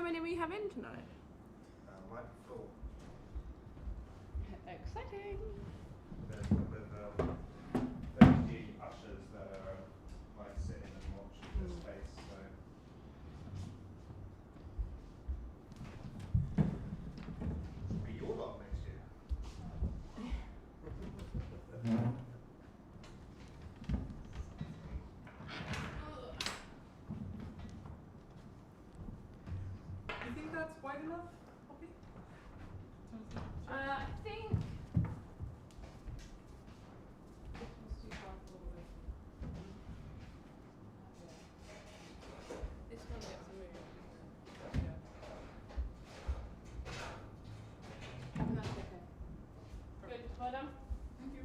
many we having tonight? Right full. Exciting. There's a couple of refugee ushers that are like sitting and watching this space. So be your lot next year. You think that's wide enough, Poppy? I think. It's too far forward. This one gets a move. Yeah. That's okay. Good. Well done. Thank you.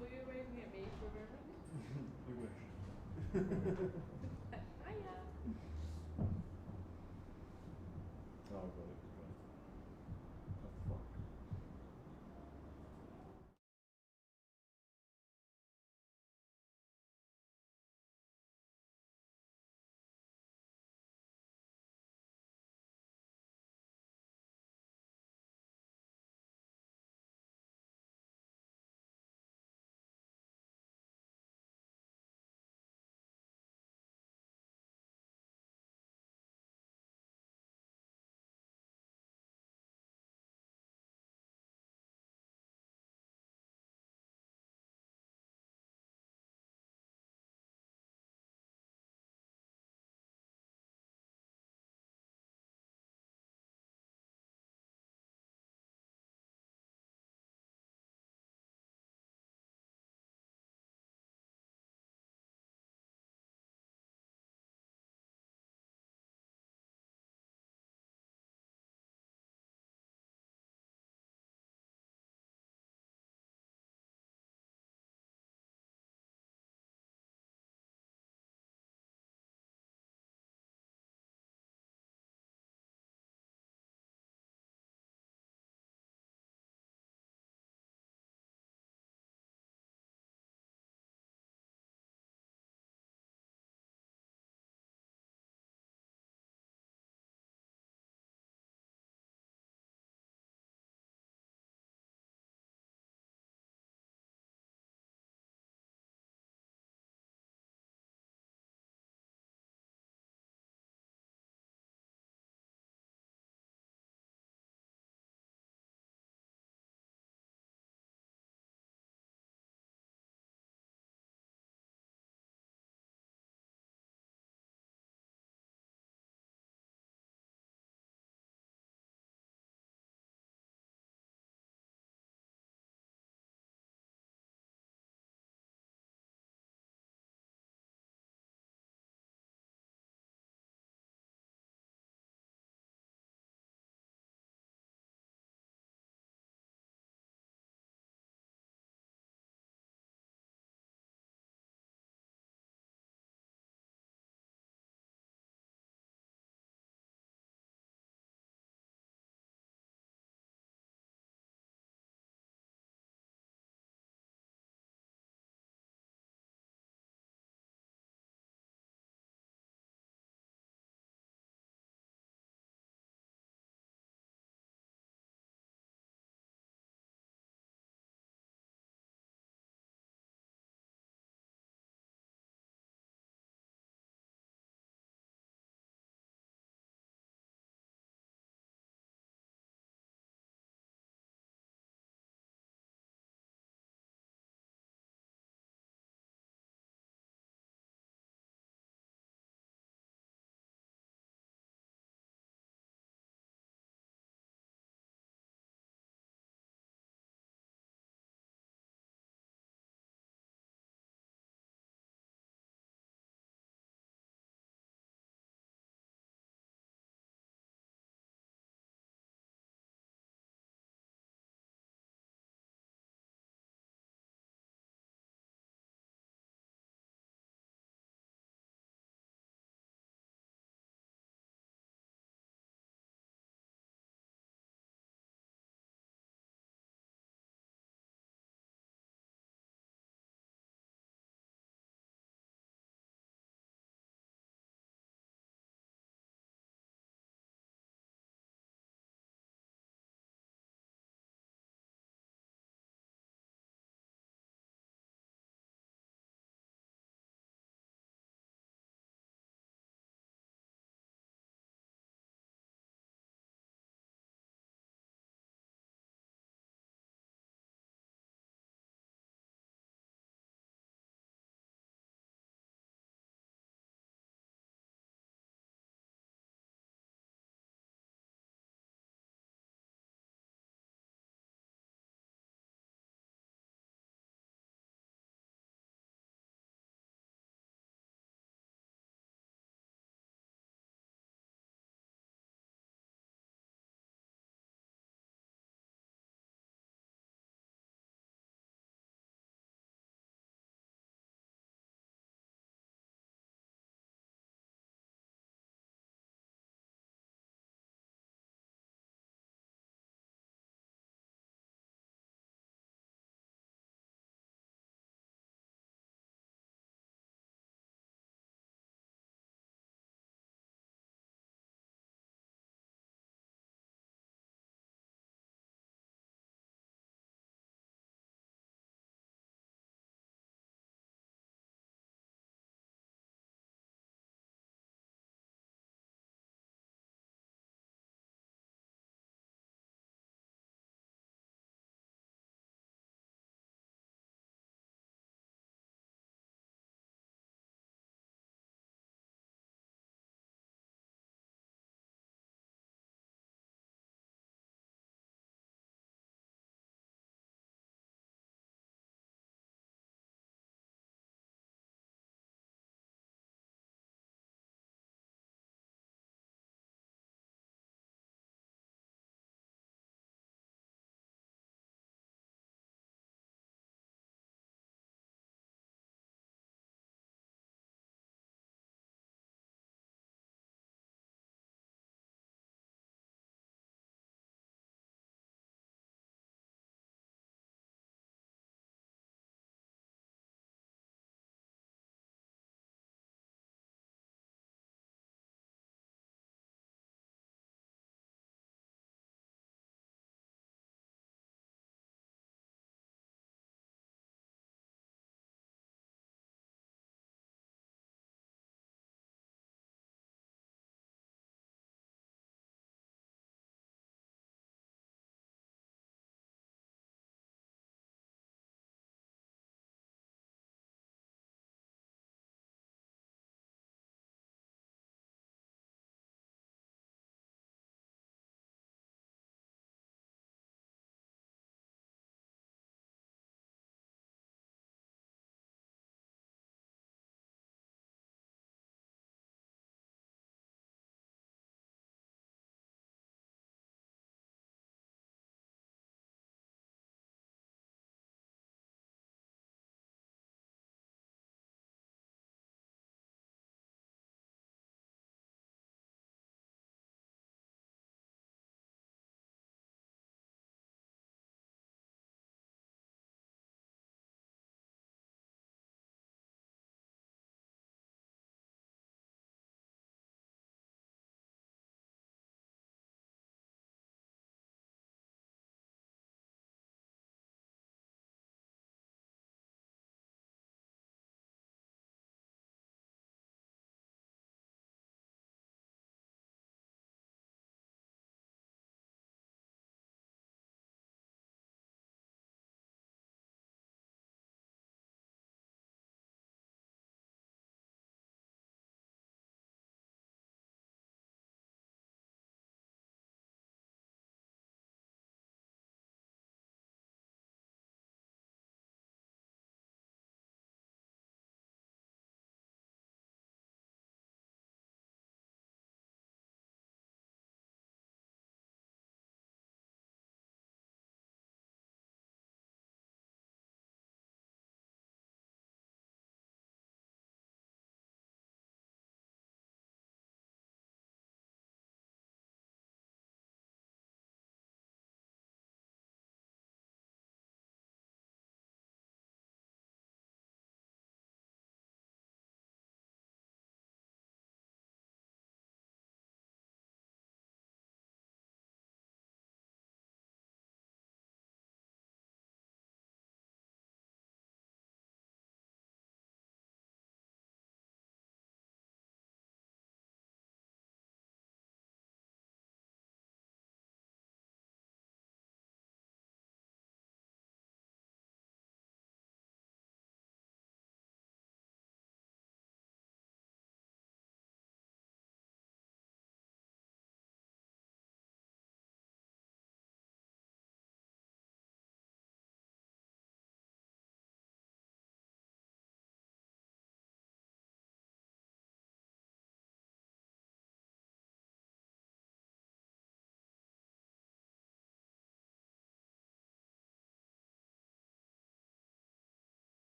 Were you waving at me for a moment? We wish. Hiya. Oh, God, it was good. Oh, fuck.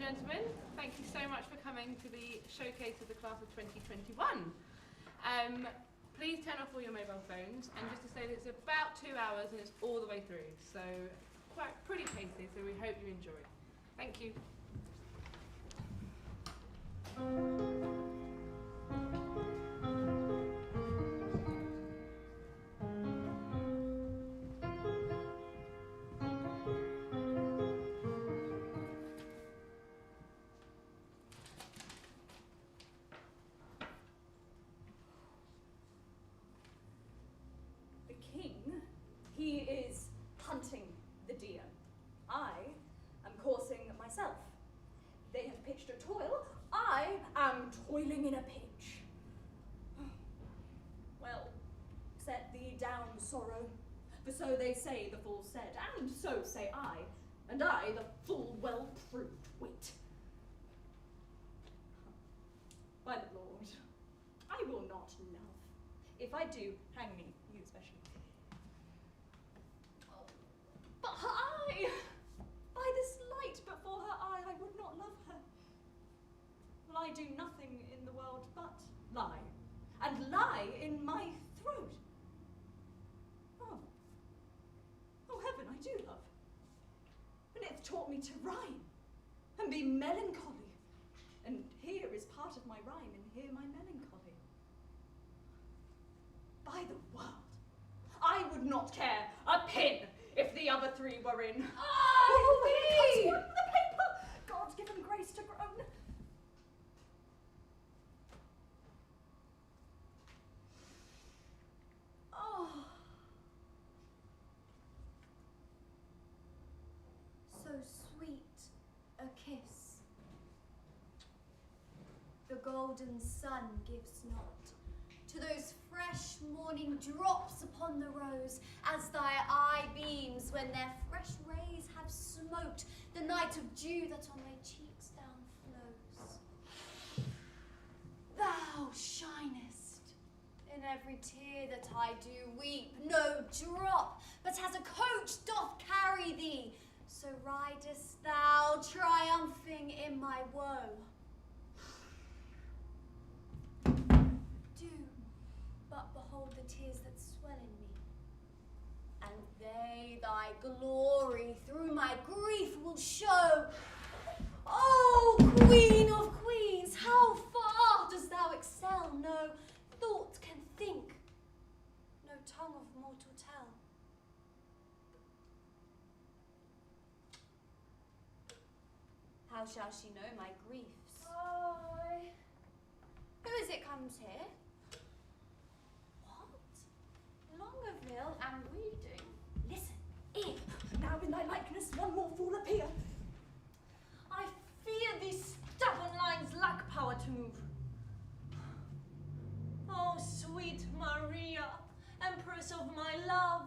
gentlemen, thank you so much for coming to the showcase of the class of 2021. Please turn off all your mobile phones, and just to say that it's about 2 hours and it's all the way through, so quite pretty pacey, so we hope you enjoy. Thank you. The king, he is hunting the deer. I am coursing myself. They have pitched a toil, I am toiling in a pitch. Well, set thee down, sorrow, for so they say the fool said, and so say I, and I the full well-proved wit. By the Lord, I will not love. If I do, hang me, you especially. But her eye! By this light before her eye, I would not love her. Will I do nothing in the world but lie, and lie in my throat? Oh. Oh, heaven, I do love. And it's taught me to rhyme, and be melancholy. And here is part of my rhyme, and here my melancholy. By the world, I would not care a pin if the other three were in. Oh, me! The paper! God give him grace to groan. Oh. So sweet a kiss. The golden sun gives not to those fresh morning drops upon the rose, as thy eye beams when their fresh rays have smote the night of dew that on thy cheeks down flows. Thou shinest in every tear that I do weep, no drop, but as a coach doth carry thee, so ridest thou triumphing in my woe. Do but behold the tears that swell in me, and they thy glory through my grief will show. O Queen of Queens, how far dost thou excel? No thought can think, no tongue of mortal tell. How shall she know my griefs? I. Who is it comes here? What? Longueville and reading. Listen, here, now in thy likeness one more fool appear. I fear these stubborn lines lack power to move. Oh, sweet Maria, empress of my love.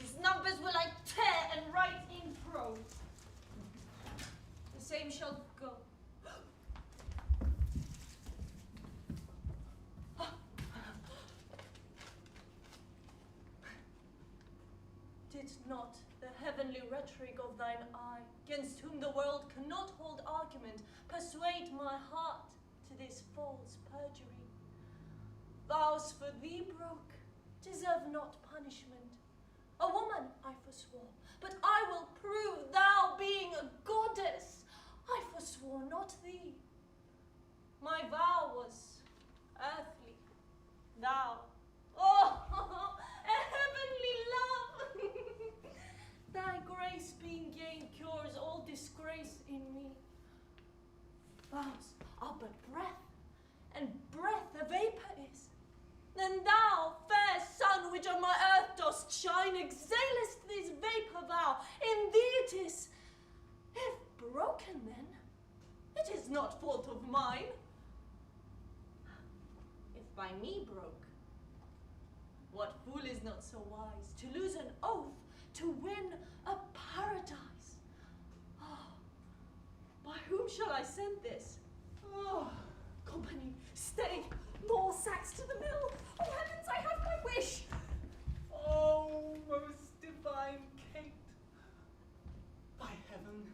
These numbers will I tear and write in prose. The same shall go. Did not the heavenly rhetoric of thine eye, against whom the world cannot hold argument, persuade my heart to this false perjury? Vows for thee broke deserve not punishment. A woman I forswore, but I will prove thou being a goddess. I forswore not thee. My vow was earthly, thou, oh, a heavenly love. Thy grace being gained cures all disgrace in me. Vows are but breath, and breath a vapor is. Then thou, fair sun, which on my earth dost shine, exhalest this vapor vow. In thee it is. If broken then, it is not fault of mine. If by me broke, what fool is not so wise to lose an oath to win a paradise? Oh, by whom shall I send this? Oh, company, stay, more sacks to the mill. Oh heavens, I have my wish. Oh, most divine Kate, by heaven,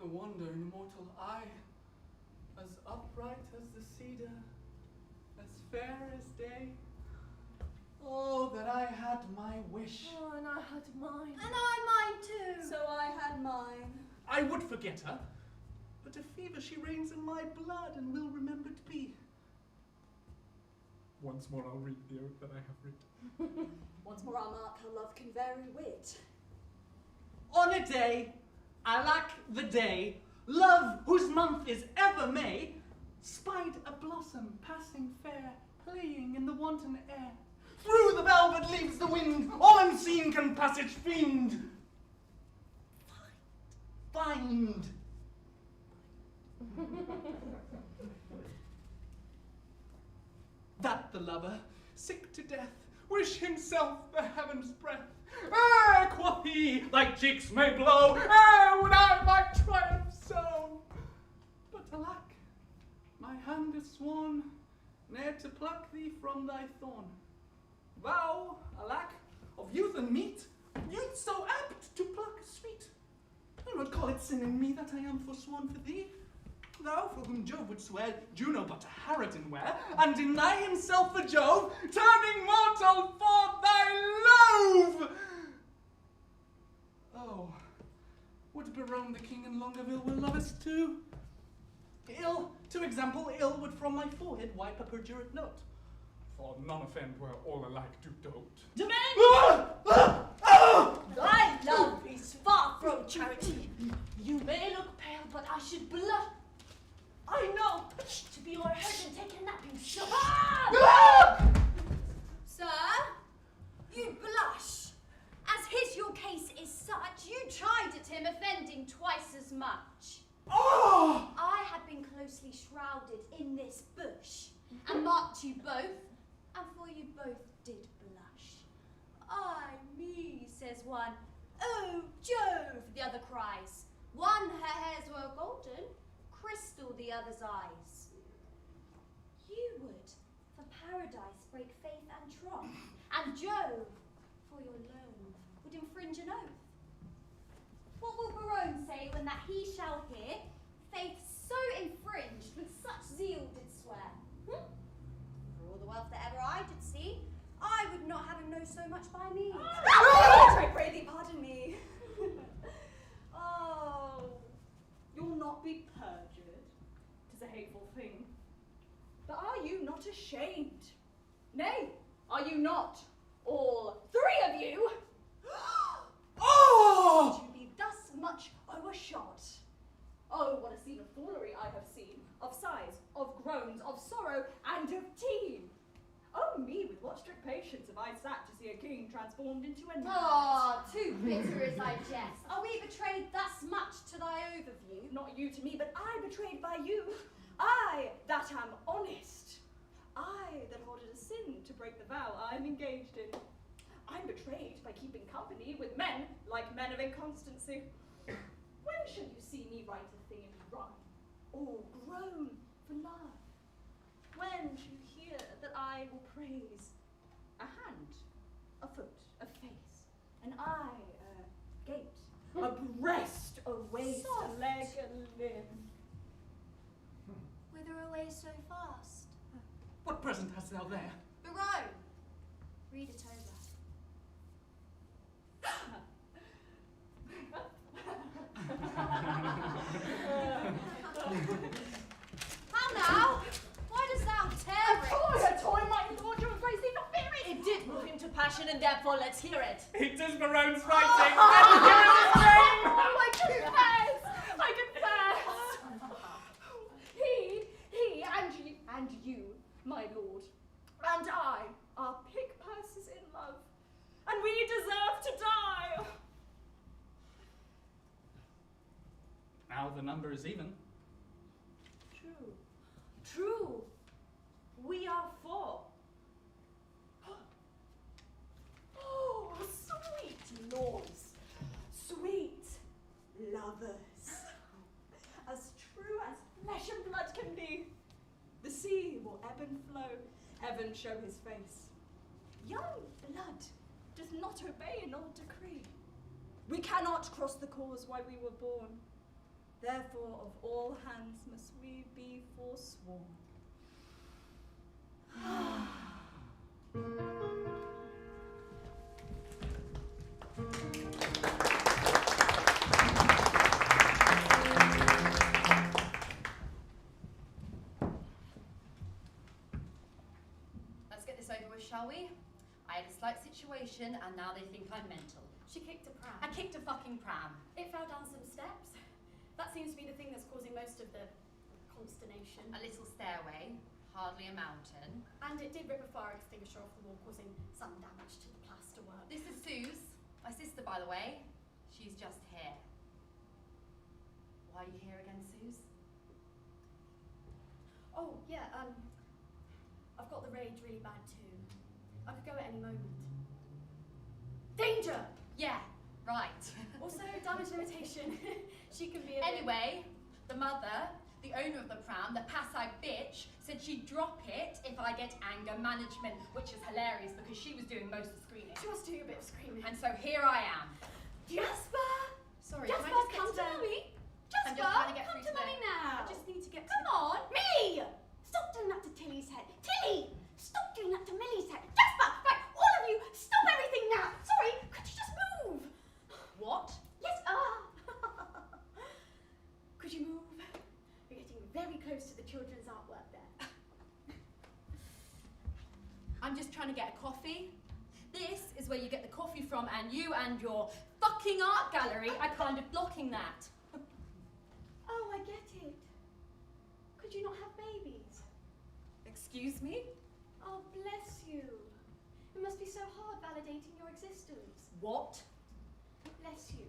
the wonder in mortal eye, as upright as the cedar, as fair as day. Oh, that I had my wish. Oh, and I had mine. And I mine too. So I had mine. I would forget her, but a fever she reigns in my blood and will remembered be. Once more I'll read the oath that I have writ. Once more I'll mark her love can vary wit. On a day, alack the day, love whose month is ever May, spied a blossom passing fair, playing in the wanton air. Through the velvet leaves the wind, all unseen can passage fiend. Find. That the lover, sick to death, wish himself the heaven's breath. Quoth he, thy cheeks may blow, would I my triumph so. But alack, my hand is sworn, ne'er to pluck thee from thy thorn. Vow, alack, of youth and meat, youth so apt to pluck sweet. Do not call it sin in me that I am forsworn for thee. Thou, for whom Jove would swear Juno but a harridan wear, and deny himself for Jove, turning mortal for thy loave! Oh, would Barone the king and Longueville were lovers too? Ill, to example, ill would from my forehead wipe a perjurate note. For none offend where all alike do dote. Domain! Thy love is far from charity. You may look pale, but I should blush. I know to be o'erheard and take a napping so. Sir, you blush. As his your case is such, you chide at him, offending twice as much. Oh! I have been closely shrouded in this bush, and marked you both, and for you both did blush. Ay me, says one. Oh, Jove, the other cries. One, her hairs were golden, crystal the other's eyes. You would, for paradise, break faith and troth, and Jove, for your loan, would infringe an oath. What will Barone say when that he shall hear faith so infringed with such zeal did swear? For all the wealth that ever I did see, I would not have him know so much by me. I pray thee pardon me. Oh, you'll not be perjured. 'Tis a hateful thing. But are you not ashamed? Nay, are you not? All three of you? Oh! To be thus much overshot. Oh, what a scene of foolery I have seen, of sighs, of groans, of sorrow, and of teen. Oh me, with what strict patience have I sat to see a king transformed into a knight. Ah, too bitter as I jest. Are we betrayed thus much to thy overview? Not you to me, but I betrayed by you. I that am honest. I that hold it a sin to break the vow I'm engaged in. I'm betrayed by keeping company with men like men of inconstancy. When shall you see me write a thing in rhyme, or groan for love? When shall you hear that I will praise a hand, a foot, a face, an eye, a gait, a breast, a waist, Soft. a leg, a limb? Whither away so fast? What present hast thou there? Barone, read it over. How now? Why dost thou tear it? A toy might thought your grace did not fear it. It did move him to passion, and therefore let's hear it. It is Barone's writing, and here is his name! I confess! I confess! He and you, my lord, and I are pig purses in love, and we deserve to die. Now the number is even. True, true. We are four. Oh, sweet lords, sweet lovers. As true as flesh and blood can be, the sea will ebb and flow, heaven show his face. Young blood does not obey an old decree. We cannot cross the cause why we were born. Therefore, of all hands must we be forsworn. Let's get this over with, shall we? I had a slight situation and now they think I'm mental. She kicked a pram. I kicked a fucking pram. It fell down some steps. That seems to be the thing that's causing most of the consternation. A little stairway, hardly a mountain. And it did rip a fire extinguisher off the wall, causing some damage to the plasterwork. This is Suze, my sister, by the way. She's just here. Why are you here again, Suze? Oh, yeah, I've got the rage really bad too. I could go at any moment. Danger! Yeah, right. Also, damage limitation. She can be a bit- Anyway, the mother, the owner of the pram, the passag bitch, said she'd drop it if I get anger management, which is hilarious because she was doing most of the screening. She wants to do a bit of screaming. And so here I am. Jasper! Sorry, Jasper, can I just get come to to the... mummy! I'm Jasper, just trying to get come through to to mummy the- now! I just need to get Come on! Me! Stop doing that to Tilly's head. Tilly! Stop doing that to Millie's head. Jasper! Right, all of you, stop everything now! Sorry, could you just move? What? Yes, Could you move? We're getting very close to the children's artwork there. I'm just trying to get a coffee. This is where you get the coffee from, and you and your fucking art gallery are kind of blocking that. Oh, I get it. Could you not have babies? Excuse me? Oh, bless you. It must be so hard validating your existence. What? Bless you.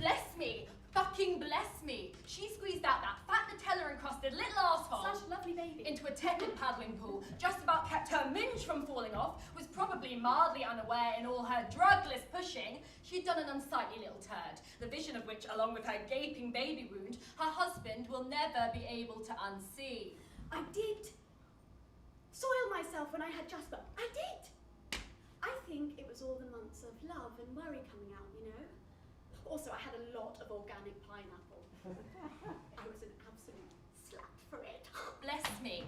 Bless me. Fucking bless me. She squeezed out that fat Nutella-encrusted little asshole Such a lovely baby. into a tepid paddling pool, just about kept her minge from falling off, was probably mildly unaware in all her drugless pushing, she'd done an unsightly little turd, the vision of which, along with her gaping baby wound, her husband will never be able to unsee. I did soil myself when I had Jasper. I did. I think it was all the months of love and worry coming out, you know? Also, I had a lot of organic pineapple. I was an absolute slut for it. Bless me.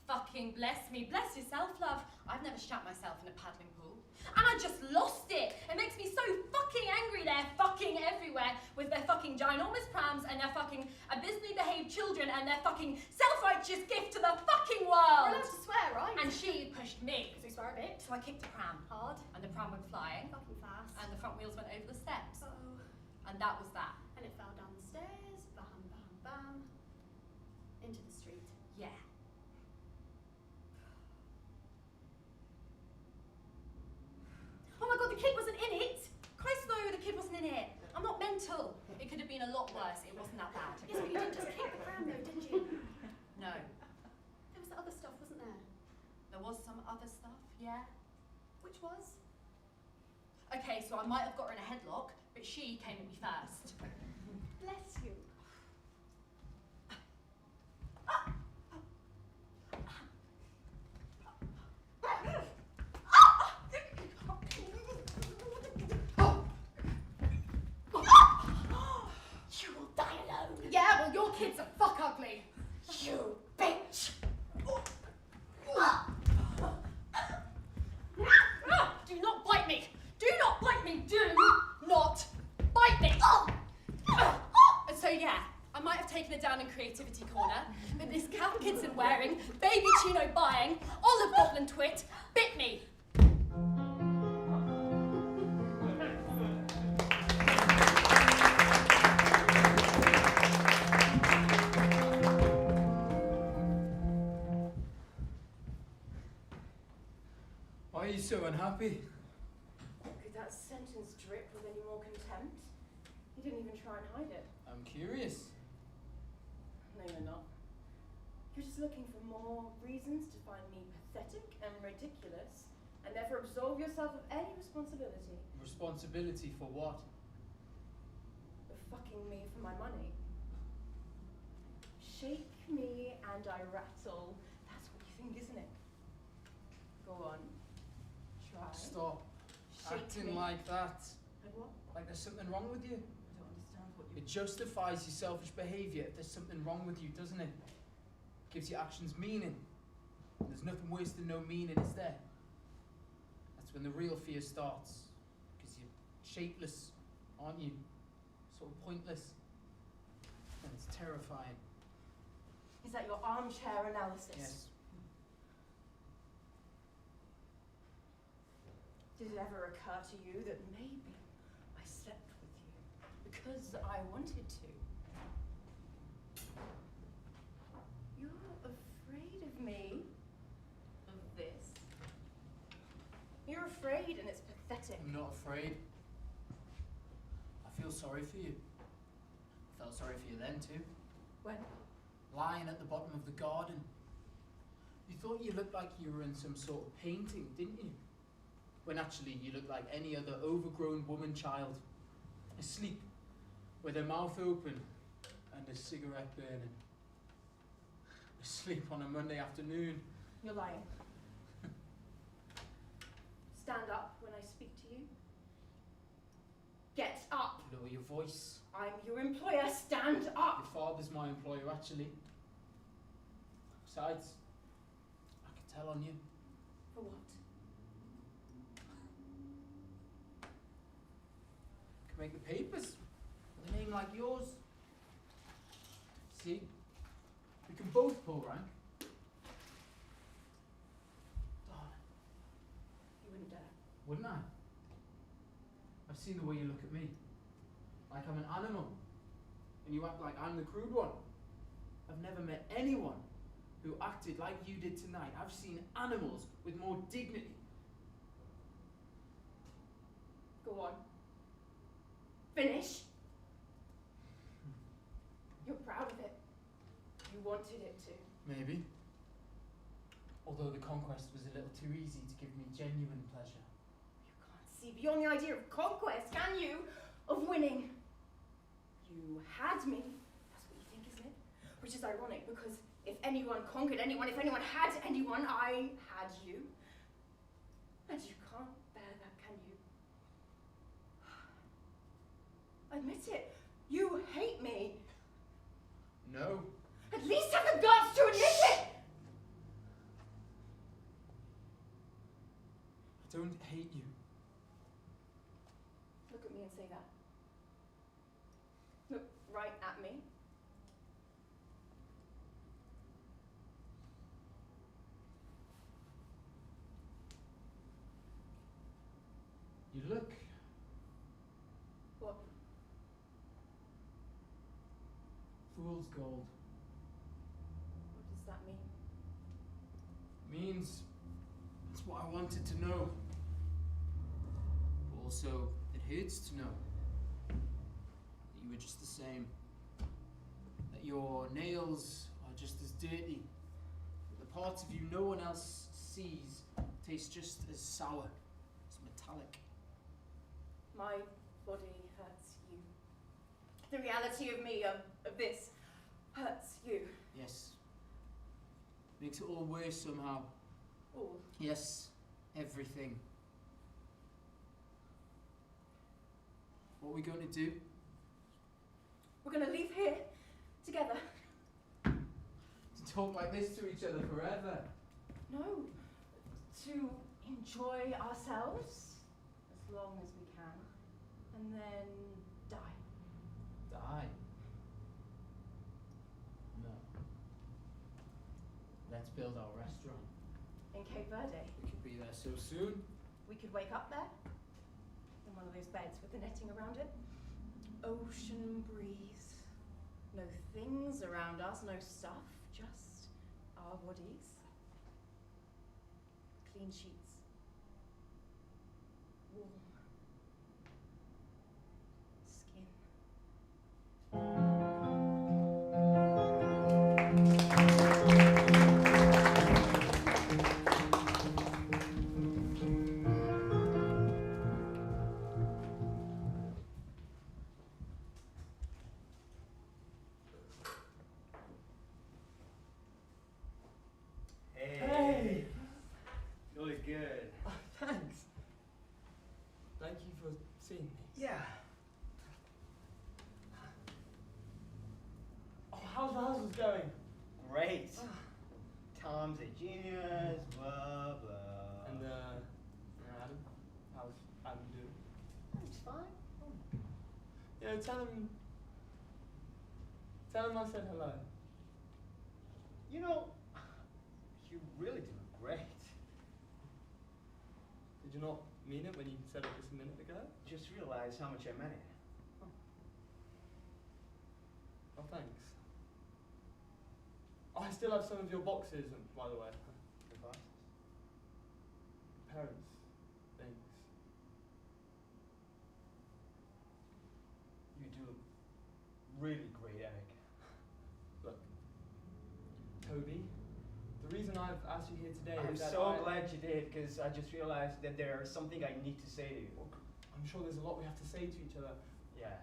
Fucking bless me. Bless yourself, love. I've never shat myself in a paddling pool. And I just lost it. It makes me so fucking angry they're fucking everywhere with their fucking ginormous prams and their fucking abysmally behaved children and their fucking self-righteous gift to the fucking We're world. allowed to swear, right? And she pushed me. Because we swear a bit. So I kicked a pram. Hard. And the pram went flying. Fucking fast. And the front wheels went over the steps. Uh-oh. And that was that. And it fell down the stairs. Bam, bam, bam. Into the street. Yeah. Oh my god, the kid wasn't in it! Christ no, the kid wasn't in it. I'm not mental. It could have been a lot worse. It wasn't that bad. Yes, but you didn't just kick the pram though, did you? No. There was the other stuff, wasn't there? There was some other stuff, yeah. Which was? Okay, so I might have got her in a headlock, but she came at me first. Bless you. You will die alone. Yeah, well, your kids are fuck ugly. You bitch. Do not bite me. Do not bite me. Do not bite me. And so, yeah, I might have taken it down in Creativity Corner, but this Kath Kidson wearing, baby chino buying, olive goblin twit bit me. Why are you so unhappy? Could that sentence drip with any more contempt? You didn't even try and hide it. I'm curious. No, you're not. You're just looking for more reasons to find me pathetic and ridiculous, and therefore absolve yourself of any responsibility. Responsibility for what? Of fucking me for my money. Shake me and I rattle. That's what you think, isn't it? Go on. Try. Stop Shake acting me. like that. Like what? Like there's something wrong with you. I don't understand what It justifies your selfish behaviour if there's something wrong with you, doesn't it? Gives your actions meaning. There's nothing worse than no meaning, is there? That's when the real fear starts. Because you're shapeless, aren't you? Sort of pointless. And it's terrifying. Is that your armchair analysis? Yes. Did it ever occur to you that maybe I slept with you because I wanted to? You're afraid of me? Of this? You're afraid and it's pathetic. I'm not afraid. I feel sorry for you. I felt sorry for you then too. When? Lying at the bottom of the garden. You thought you looked like you were in some sort of painting, didn't you? When actually you looked like any other overgrown woman child. Asleep, with her mouth open and a cigarette burning. Asleep on a Monday afternoon. You're lying. Stand up when I speak to you. Get up. Lower your voice. I'm your employer. Stand up. Your father's my employer, actually. Besides, I can tell on you. For what? Can make the papers with a name like yours. See, we can both pull rank. Darling, You wouldn't dare. wouldn't I? I've seen the way you look at me. Like I'm an animal. And you act like I'm the crude one. I've never met anyone who acted like you did tonight. I've seen animals with more dignity. Go on. Finish. You're proud of it. You wanted it to. Maybe. Although the conquest was a little too easy to give me genuine pleasure. You can't see beyond the idea of conquest, can you? Of winning. You had me. That's what you think, isn't it? Which is ironic because if anyone conquered anyone, if anyone had anyone, I had you. And you can't bear that, can you? Admit it. You hate me. No. At least have the guts to admit it! I don't hate you. Look at me and say that. Look right at me. You look. What? Fool's gold. What does that mean? Means it's what I wanted to know. But also, it hurts to know that you were just the same. That your nails are just as dirty. That the parts of you no one else sees taste just as sour, as metallic. My body hurts you. The reality of me, of this, hurts you. Yes. Makes it all worse somehow. All. Yes, everything. What are we going to do? We're gonna leave here together. To talk like this to each other forever. No. To enjoy ourselves as long as we can. And then die. Die? No. Let's build our restaurant. In Cape Verde. We could be there so soon. We could wake up there. In one of those beds with the netting around it. Ocean breeze. No things around us, no stuff, just our bodies. Clean sheets. Warm. Skin. Hey. You look good. mom's a genius, blah blah. And Adam, how's Adam doing? It's fine. You know, tell him I said hello. You know, you really do great. Did you not mean it when you said it just a minute ago? Just realized how much I meant it. Oh, thanks. Oh, I still have some of your boxes, by the way. The boxes? Parents, things. You do really great, Eric. Look, Toby, the reason I've asked you here today I'm is that so glad you did, because I just realized that there's something I need to say to you. I'm sure there's a lot we have to say to each other. Yeah,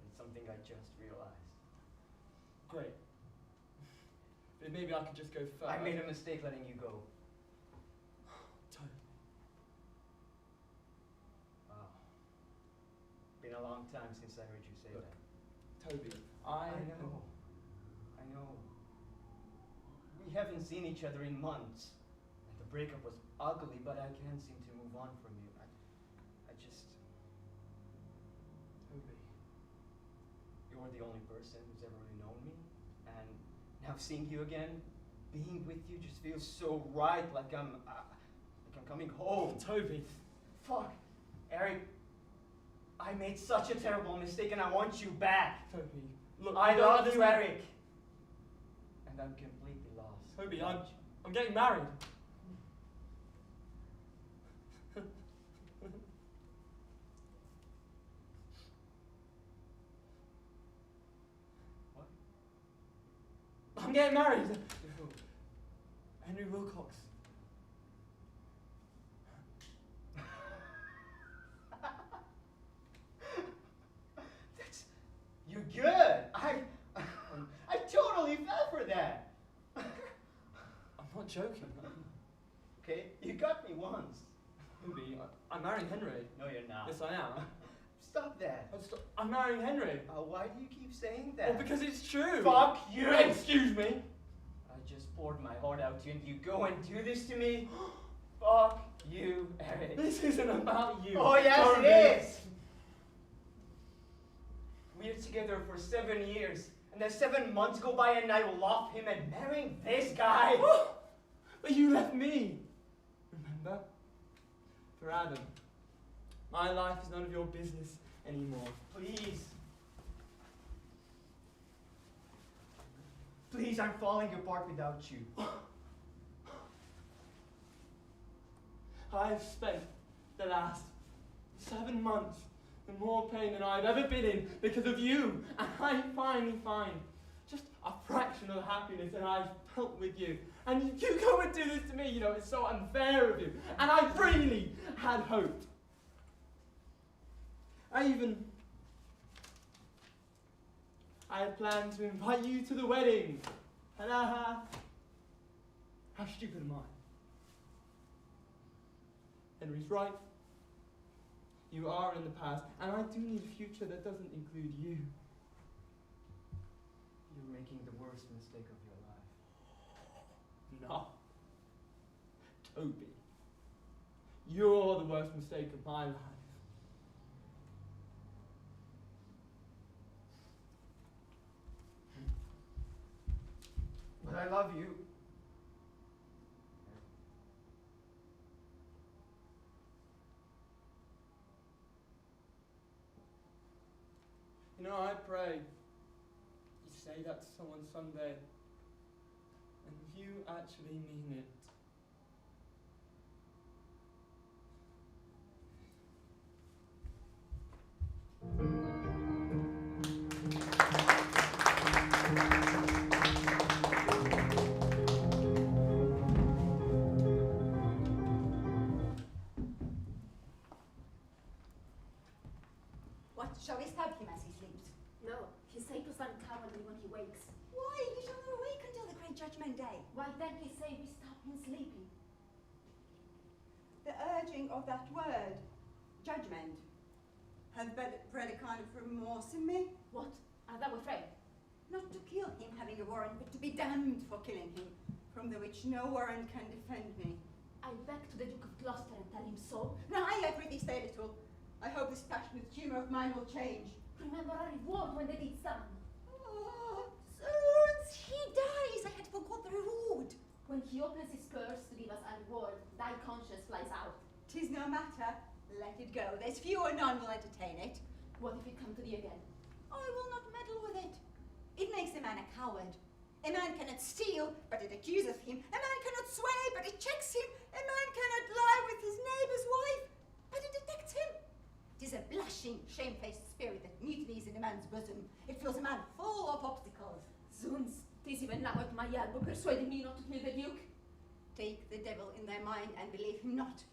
it's something I just realized. Great. But maybe I could just go first. I made a mistake letting you go. Toby. Wow. Been a long time since I heard you say Look, that. Toby, I know. We haven't seen each other in months. And the breakup was ugly, but I can't seem to move on from you. I just... Toby. You're the only person who's ever really known me. And now seeing you again, being with you just feels so right, like I'm coming home. Toby. Fuck. Eric, I made such a terrible mistake and I want you back. Toby, look, I you don't love you, understand. Eric. And I'm completely lost. Toby, I'm getting married. What? I'm getting married. Henry Wilcox. You're good. I totally fell for that. I'm not joking. Okay, you got me once. Toby, I'm marrying Henry. No, you're not. Yes, I am. Stop that. I'm marrying Henry. Why do you keep saying that? Well, because it's true. Fuck you! Excuse me. I just poured my heart out to you and you go and do this to me? Fuck you, Eric. This isn't about you. Oh, yes, Toby. it is! We're together for 7 years, and then 7 months go by and I love him and marrying this guy. But you left me. Remember? For Adam. My life is none of your business anymore. Please. Please, I'm falling apart without you. I've spent the last 7 months in more pain than I've ever been in because of you. And I finally find just a fraction of the happiness that I've felt with you. And you go and do this to me, you know, it's so unfair of you. And I really had hoped. I had planned to invite you to the wedding. Ta-da! How stupid am I? Henry's right. You are in the past, and I do need a future that doesn't include you. You're making the worst mistake of your life. No. Toby. You're the worst mistake of my life. But I love you. You know, I pray you say that to someone someday, and you actually mean it. What, shall we stab him as he sleeps? No, his sacred son cowardly when he wakes. Why? He shall not awake until the great judgment day. Why then he say we stop him sleeping? The urging of that word, judgment, has bred a kind of remorse in me. What? Art thou afraid? Not to kill him having a warrant, but to be damned for killing him. from the which no warrant can defend me. I'll back to the Duke of Gloucester and tell him so. Nay, I prithee stay a little. I hope this passionate humour of mine will change. Remember our reward when the deed's done. Oh, zoons, he dies. I had forgot the reward. When he opens his purse to give us our reward, thy conscience flies out. 'Tis no matter. Let it go. There's few or none will entertain it. What if we come to thee again? I will not meddle with it. It makes a man a coward. A man cannot steal, but it accuses him. A man cannot sway, but it checks him. A man cannot lie with his neighbour's wife, but it detects him. 'Tis a blushing, shamefaced spirit that mutinies in a man's bosom. It fills a man full of obstacles. Zoons, 'tis even now at my elbow persuading me not to kill the Duke. Take the devil in thy mind and believe him not.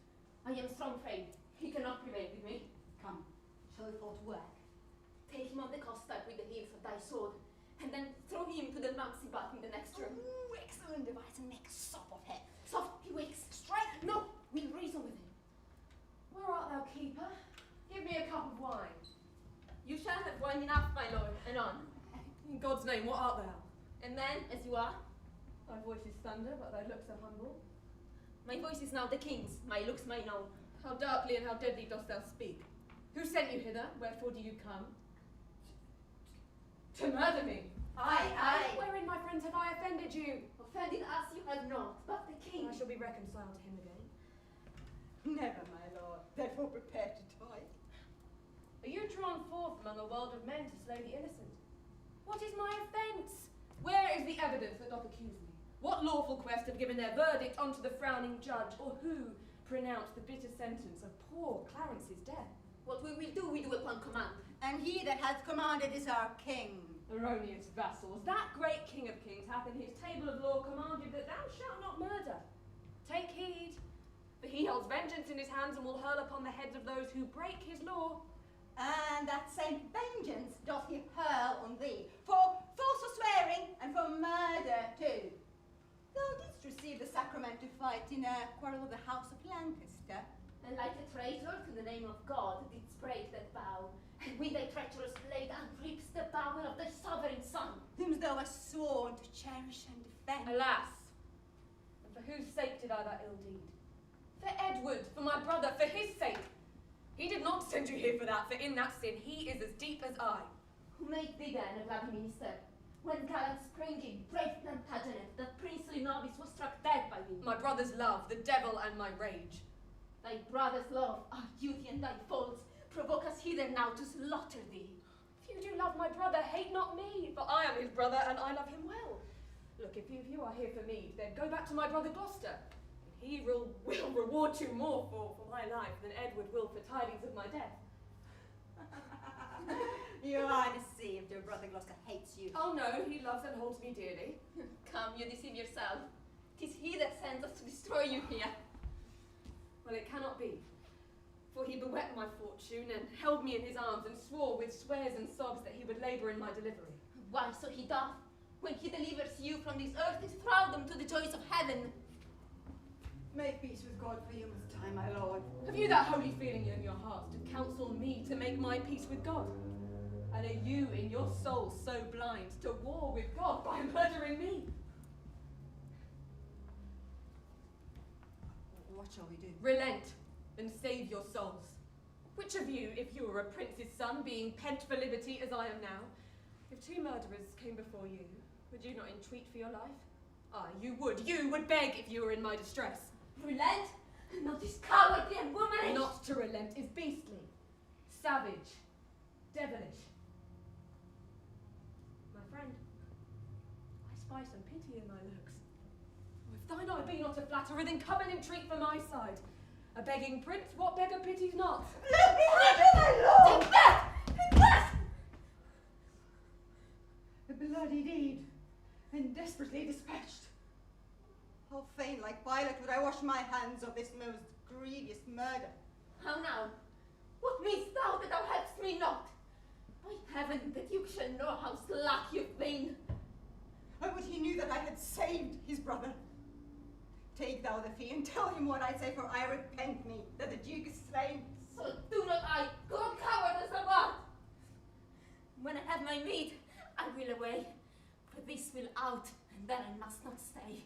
I am strong faith. He cannot prevail with me. Come, shall we fall to work? Take him on the costard with the hilts of thy sword, and then throw him to the mousy butt in the next room. Ooh, excellent device, and make a sop of him. Soft, he wakes. Strike! No, we'll reason with him. Where art thou, keeper? Give me a cup of wine. You shall have wine enough, my lord. Anon. In God's name, what art thou? A man as you are. Thy voice is thunder, but thy looks are humble. My voice is now the king's, my looks mine own. How darkly and how deadly dost thou speak? Who sent you hither? Wherefore do you come? To murder me! Aye. Wherein, my friends, have I offended you? Offended us you have not, but the king. I shall be reconciled to him again. Never, my lord. Therefore prepare to die. Are you drawn forth among a world of men to slay the innocent? What is my offence? Where is the evidence that doth accuse me? What lawful quest have given their verdict unto the frowning judge, or who pronounced the bitter sentence of poor Clarence's death? What we will do, we do upon command. And he that hath commanded is our king. Erroneous vassals, that great King of Kings hath in his table of law commanded that thou shalt not murder. Take heed, for he holds vengeance in his hands and will hurl upon the heads of those who break his law. And that same vengeance doth he hurl on thee, for false swearing and for murder too. Thou didst receive the sacrament to fight in a quarrel of the house of Lancaster. And like a traitor to the name of God didst break that vow, and with thy treacherous blade unreaps the power of thy sovereign son. Whom thou hast sworn to cherish and defend. Alas, and for whose sake did I that ill deed? For Edward, for my brother, for his sake. He did not send you here for that, for in that sin he is as deep as I. Who made thee then a bloody minister? When gallant Springy, brave Plantagenet, the princely novice was struck dead by thee. My brother's love, the devil and my rage. Thy brother's love, our duty and thy faults, provoke us hither now to slaughter thee. If you do love my brother, hate not me, for I am his brother and I love him well. Look, if you are here for me, then go back to my brother Gloucester. And he will reward you more for my life than Edward will for tidings of my death. You are deceived, your brother Gloucester hates you. Oh no, he loves and holds me dearly. Come, you deceive yourself. 'Tis he that sends us to destroy you here. Well, it cannot be. For he bewet my fortune and held me in his arms and swore with swears and sobs that he would labour in my delivery. Why, so he doth. When he delivers you from this earth, his thraldom to the joys of heaven. Make peace with God for you must die, my lord. Have you that holy feeling in your hearts to counsel me to make my peace with God? And are you in your soul so blind to war with God by murdering me? What shall we do? Relent and save your souls. Which of you, if you were a prince's son, being pent for liberty as I am now, if two murderers came before you, would you not entreat for your life? Aye, you would beg if you were in my distress. Relent? Not this cowardly and womanish. Not to relent is beastly, savage, devilish. My friend, I spy some pity in thy looks. Oh, if thine eye be not a flatterer, then come and entreat for my side. A begging prince, what beggar pities not? Let me have you, my lord! Take that! Take that! A bloody deed, and desperately dispatched. How fain, like Pilate, would I wash my hands of this most grievous murder. How now? What meanest thou that thou helpst me not? By heaven, the Duke shall know how slack you've been. Oh, but he knew that I had saved his brother. Take thou the fee and tell him what I say, for I repent me that the Duke is slain. So do not I, go coward as thou art. When I have my meat, I will away, for this will out, and then I must not stay.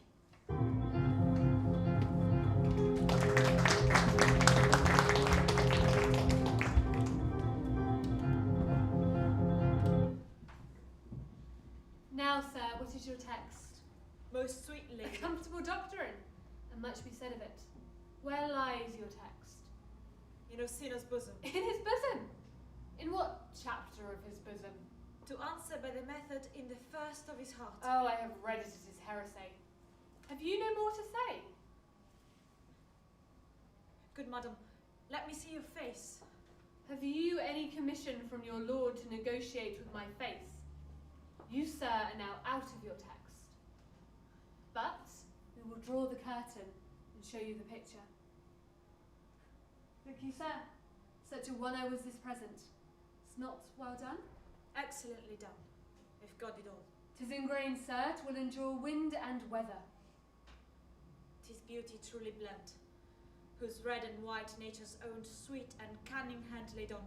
Most sweet A lady. comfortable doctrine, and much be said of it. Where lies your text? In Orsino's bosom. In his bosom? In what chapter of his bosom? To answer by the method in the first of his heart. Oh, I have read it as his heresy. Have you no more to say? Good madam, let me see your face. Have you any commission from your lord to negotiate with my face? You, sir, are now out of your text. But we will draw the curtain and show you the picture. Look you, sir, such a one I was this present. It's not well done? Excellently done, if God did all. 'Tis ingrained, sir, 'twill endure wind and weather. 'Tis beauty truly blent, whose red and white nature's own sweet and cunning hand laid on.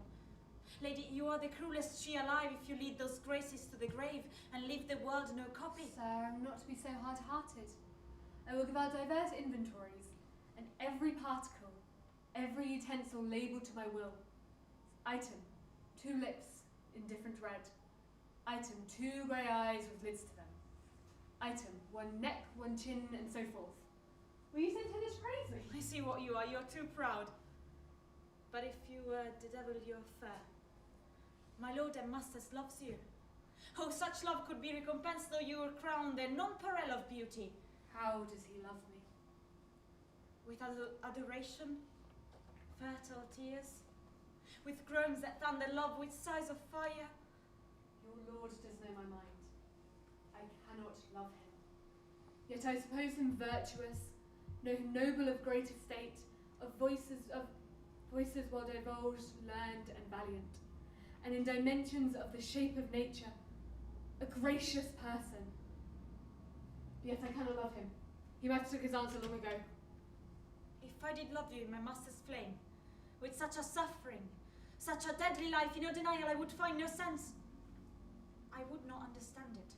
Lady, you are the cruelest she alive if you lead those graces to the grave and leave the world no copy. Sir, I'm not to be so hard-hearted. I will give out divers inventories, and every particle, every utensil labelled to my will. Item, 2 lips, indifferent red. Item, 2 grey eyes with lids to them. Item, 1 neck, 1 chin, and so forth. Will you think this crazy? I see what you are, you're too proud. But if you were the devil, you're fair. My lord and masters loves you. Oh, such love could be recompensed though you were crowned a nonpareil of beauty. How does he love me? With adoration, fertile tears, with groans that thunder love, with sighs of fire. Your lord does know my mind. I cannot love him. Yet I suppose him virtuous, know him noble of great estate, of voices well divulged, learned and valiant, and in dimensions of the shape of nature, a gracious person. Yet I cannot love him. He must have took his answer long ago. If I did love you in my master's flame, with such a suffering, such a deadly life, in your denial I would find no sense. I would not understand it.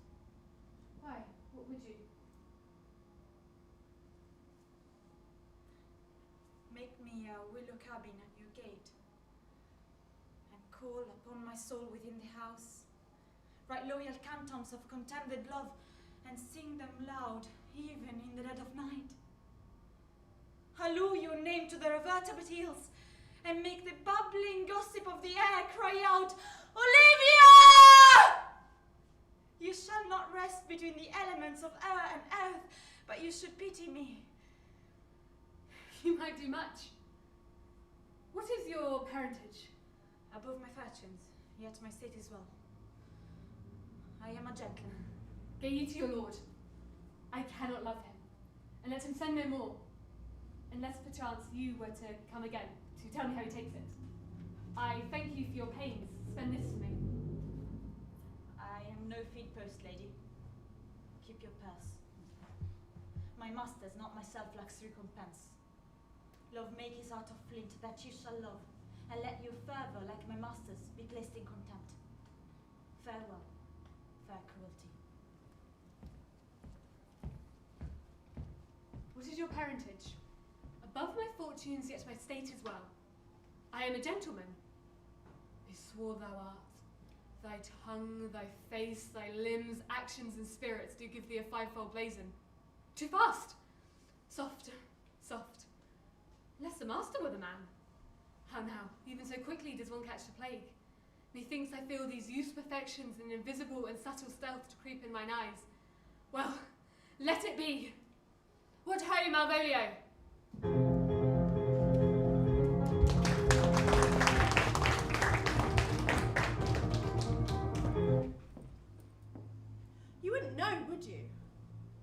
Why? What would you? Make me a willow cabin at your gate, and call upon my soul within the house. Write loyal cantons of contented love, and sing them loud, even in the dead of night. Halloo your name to the revertebrate hills, and make the bubbling gossip of the air cry out, Olivia! You shall not rest between the elements of air and earth, but you should pity me. You might do much. What is your parentage? Above my fortunes, yet my state is well. I am a gentleman. Get ye to your lord. I cannot love him, and let him send no more, unless perchance you were to come again to tell me how he takes it. I thank you for your pains. Spend this for me. I am no feed post, lady. Keep your purse. My masters, not myself, lacks recompense. Love make his heart of flint, that you shall love, and let your fervour, like my master's, be placed in contempt. Farewell, fair cruelty. What is your parentage? Above my fortunes, yet my state is well. I am a gentleman. I swore thou art. Thy tongue, thy face, thy limbs, actions, and spirits do give thee a 5-fold blazon. Too fast! Soft, soft. Less the master were the man. How now, even so quickly does one catch the plague? Methinks I feel these youth's perfections in invisible and subtle stealth to creep in mine eyes. Well, let it be. What ho, Malvolio? You wouldn't know, would you?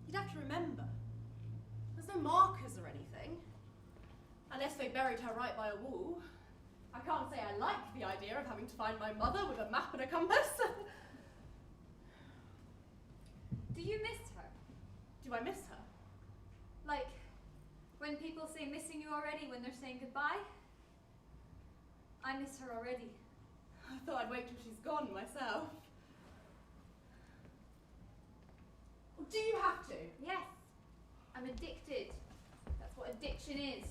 You'd have to remember. There's no markers or anything. Unless they buried her right by a wall. I can't say I like the idea of having to find my mother with a map and a compass. Do you miss her? Do I miss her? Like, when people say missing you already when they're saying goodbye? I miss her already. I thought I'd wait till she's gone myself. Do you have to? Yes, I'm addicted. That's what addiction is.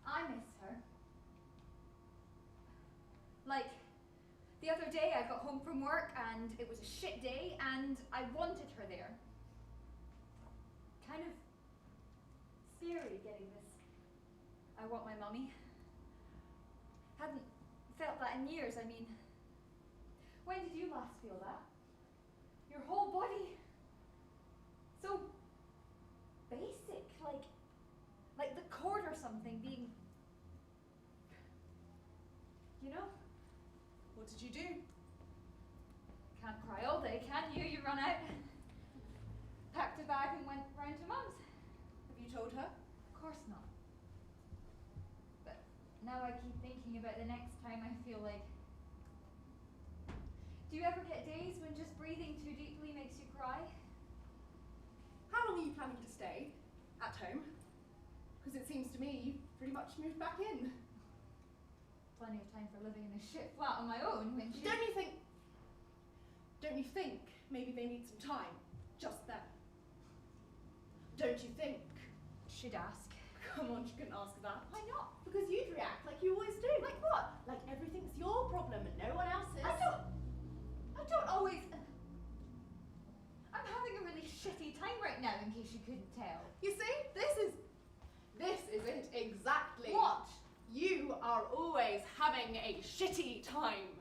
I miss her. Like, the other day I got home from from work and it was a shit day and I wanted her there. Kind of scary getting this. I want my mummy. Hadn't felt that in years. I mean, when did you last feel that? Your whole body so basic, like the cord or something being, you know? What did you do? Can't cry all day, can you? You run out. Packed a bag and went round to Mum's. Have you told her? Of course not. But now I keep thinking about the next time I feel like... Do you ever get days when just breathing too deeply makes you cry? How long are you planning to stay at home? Because it seems to me you've pretty much moved back in. Plenty of time for living in a shit flat on my own when she... Don't you think maybe they need some time just then? Don't you think? Should ask. Come on, you couldn't ask that. Why not? Because you'd react like you always do. Like what? Like everything's your problem and no one else's. I don't always... I'm having a really shitty time right now, in case you couldn't tell. You see, this isn't exactly. What? You are always having a shitty time.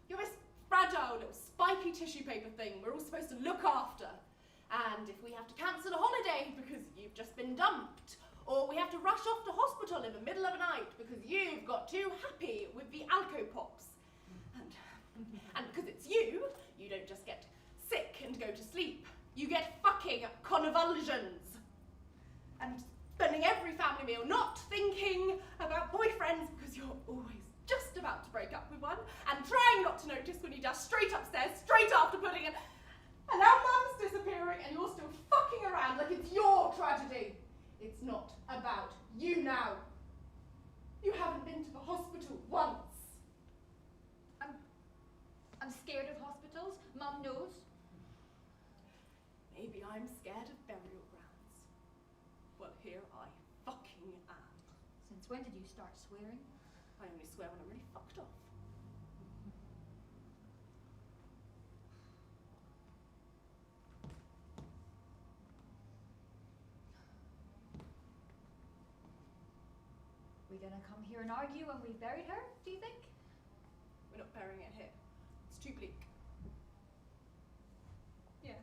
You're this fragile little spiky tissue paper thing we're all supposed to look after. And if we have to cancel a holiday because you've just been dumped, or we have to rush off to hospital in the middle of the night because you've got too happy with the Alco-Pops, and because it's you don't just get sick and go to sleep. You get fucking convulsions. And spending every family meal not thinking about boyfriends because you're always just about to break up with one, and trying not to notice when you dash straight upstairs, straight after pudding, and now Mum's disappearing and you're still fucking around like it's your tragedy. It's not about you now. You haven't been to the hospital once. I'm scared of hospitals. Mum knows. Maybe I'm scared of burial grounds. Well, here I fucking am. Since when did you start swearing? I only swear when I'm really fucked off. We gonna come here and argue when we've buried her, do you think? We're not burying it here. It's too bleak. Yeah.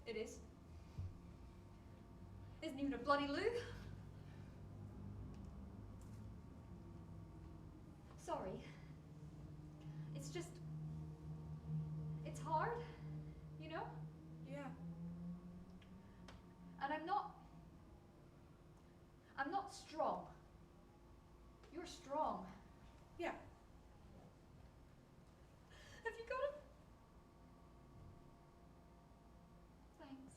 It is. Isn't even a bloody loo. Sorry. It's just... It's hard, you know? Yeah. And I'm not strong. You're strong. Yeah. Have you got it? Thanks.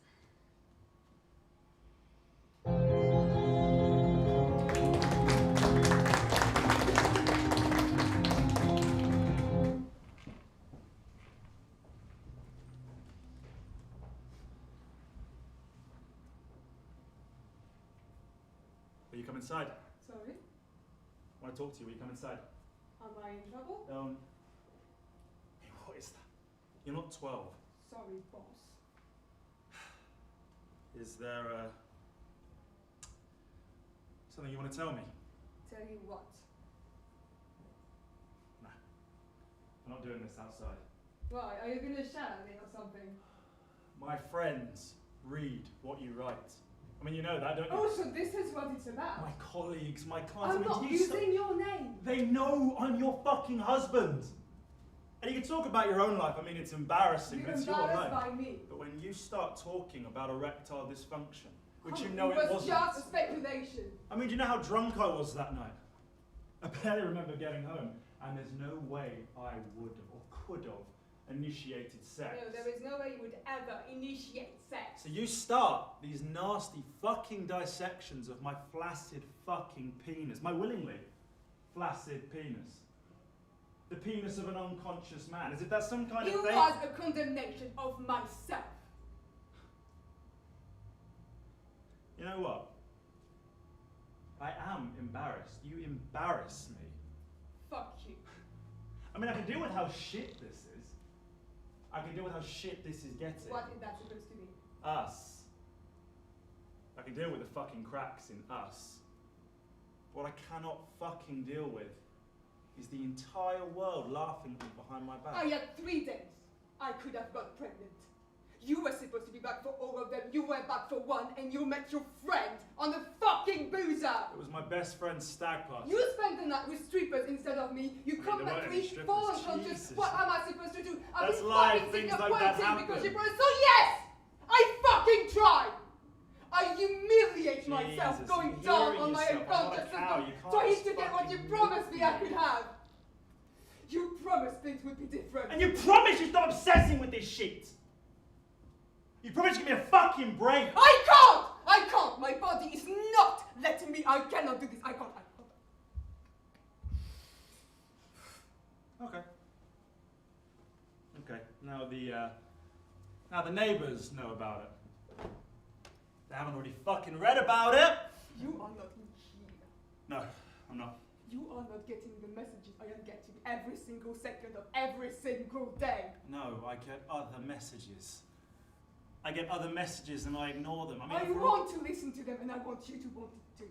Will you come inside? Sorry? I want to talk to you. Will you come inside? Am I in trouble? Hey, what is that? You're not 12. Sorry, boss. Is there, something you want to tell me? Tell you what? No. I'm not doing this outside. Why? Are you going to shout at me or something? My friends read what you write. I mean, you know that, don't you? Oh, so this is what it's about? My colleagues, my clients. I'm I mean, not do you using your name. They know I'm your fucking husband. And you can talk about your own life. I mean, it's embarrassing, You're but it's your embarrassed life. by me. But when you start talking about erectile dysfunction, which Oh, you know it it was wasn't. just a speculation. I mean, do you know how drunk I was that night? I barely remember getting home, and there's no way I would have or could have initiated sex. No, there is no way you would ever initiate sex. So you start these nasty fucking dissections of my flaccid fucking penis, my willingly flaccid penis. The penis of an unconscious man, as if that's some kind It of thing. was a condemnation of myself. You know what? I am embarrassed. You embarrass me. Fuck you. I mean, I can deal with how shit this is. I can deal with how shit this is getting. What is that supposed to be? Us. I can deal with the fucking cracks in us. What I cannot fucking deal with is the entire world laughing at me behind my back. I had 3 days. I could have got pregnant. You were supposed to be back for all of them. You went back for 1, and you met your friend on the fucking boozer. It was my best friend's stag party. You spent the night with strippers instead of me. You mean, come there back weren't any 3, strippers. 4 unconscious. Jesus. What am I supposed to do? I'll That's be life. fucking Things like that disappointed because happen. you brought. So yes, I fucking tried. I humiliate myself Jesus, going you're down hearing on my yourself. I'm not a unconscious cow. and You can't trying just to get what you fucking promised me I look at could me. have. You promised things would be different. And you promised you'd stop obsessing with this shit. You promised you'd give me a fucking break. I can't! I can't! My body is not letting me. I cannot do this. I can't. Okay. Okay. Now the neighbours know about it. They haven't already fucking read about it. You are not in here. No, I'm not. You are not getting the messages I am getting every single second of every single day. No, I get other messages. I get other messages and I ignore them. I mean, I if we're- want to listen to them and I want you to want it too.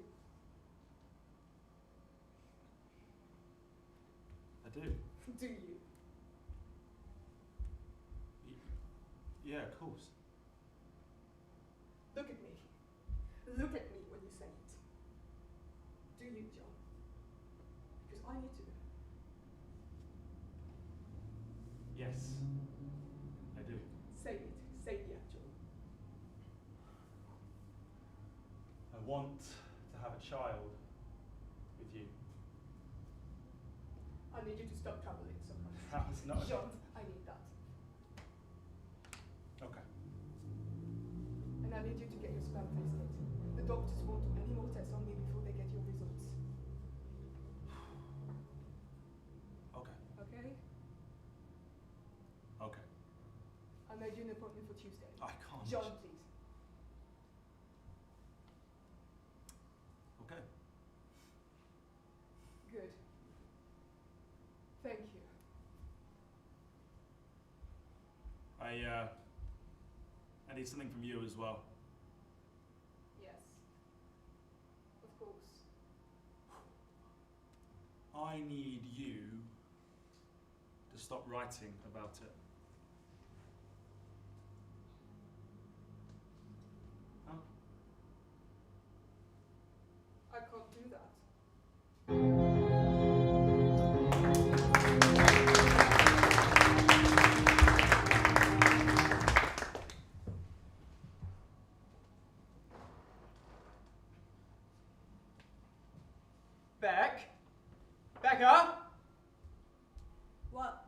I do. Do you? Yeah, of course. Look at me. Look at me when you say it. Do you, John? Because I need to know. Yes, I do. Say it. Say yeah, John. I want to have a child with you. I need you to stop troubling so much. That was not. John, I need that. Okay. And I need you to get your sperm tested. The doctors won't do any more tests on me before they get your results. Okay. Okay? Okay. I made you an appointment for Tuesday. I can't. John, please. Okay. Good. Thank you. I need something from you as well. Yes. Of course. I need you to stop writing about it. Huh? I can't do that. Becca? What?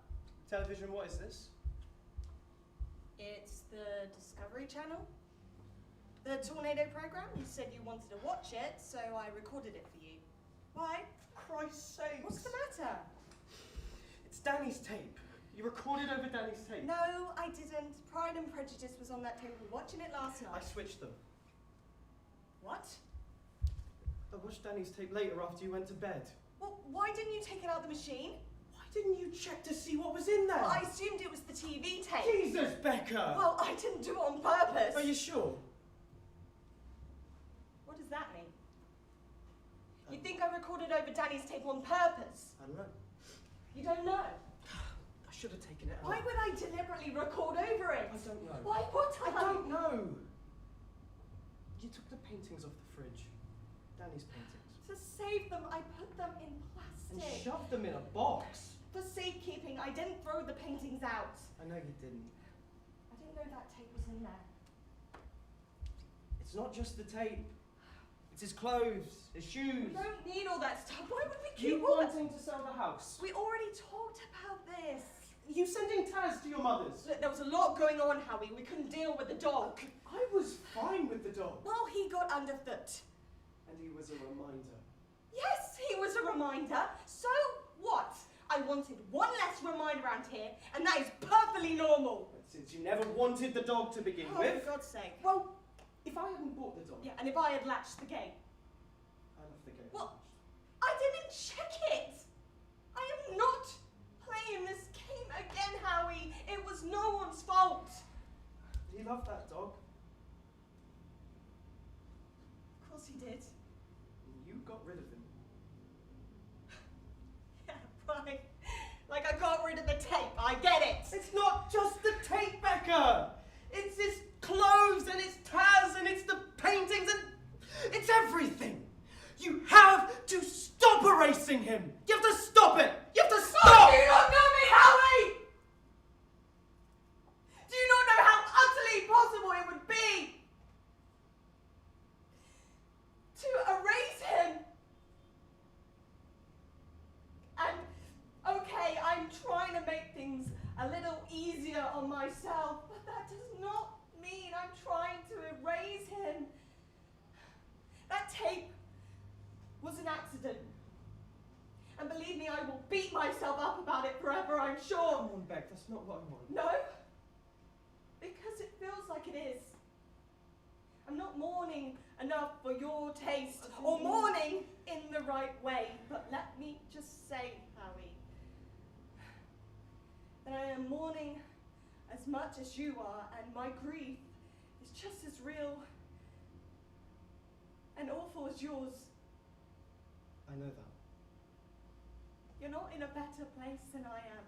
Television, what is this? It's the Discovery Channel. The Tornado program. You said you wanted to watch it, so I recorded it for you. Why? Christ's sake. What's the matter? It's Danny's tape. You recorded over Danny's tape. No, I didn't. Pride and Prejudice was on that tape. We were watching it last night. I switched them. What? I watched Danny's tape later after you went to bed. Well, why didn't you take it out of the machine? Why didn't you check to see what was in there? Well, I assumed it was the TV tape. Jesus, Becca! Well, I didn't do it on purpose. Are you sure? What does that mean? You think I recorded over Danny's tape on purpose? I don't know. You don't know? I should have taken it out. Why would I deliberately record over it? I don't know. Why would I? I don't know. You took the paintings off the fridge. Danny's paintings. To save them, I put them in And plastic. shoved them in a box. For safekeeping, I didn't throw the paintings out. I know you didn't. I didn't know that tape was in there. It's not just the tape. It's his clothes, his shoes. We don't need all that stuff. Why would we You keep all that? wanting to sell the house. We already talked about this. You sending Taz to your mother's. Look, there was a lot going on, Howie. We couldn't deal with the dog. I was fine with the dog. Well, he got underfoot. And he was a reminder. Yes, he was a reminder. So what? I wanted one less reminder around here, and that is perfectly normal. But since you never wanted the dog to begin Oh, with. for God's sake. Well, if I hadn't bought the dog. Yeah, and if I had latched the gate. I left the gate. Well, I didn't check it. I am not playing this game Again, Howie, it was no one's fault. Do you love that dog? Of course he did. You got rid of him. Yeah, right. Like I got rid of the tape, I get it. It's not just the tape, Becca! It's his clothes and his tats and it's the paintings and it's everything! You have to stop erasing him! You have to stop it! You have to stop! Oh, do you not know me, Howie? Do you not know how utterly impossible it would be to erase him? And, okay, I'm trying to make things a little easier on myself, but that does not mean I'm trying to erase him. That tape was an accident. And believe me, I will beat myself up about it forever, I'm sure. Come on, Beck, that's not what I want. No, because it feels like it is. I'm not mourning enough for your taste or mourning in the right way, but let me just say, Howie, that I am mourning as much as you are, and my grief is just as real and awful as yours. I know that. You're not in a better place than I am.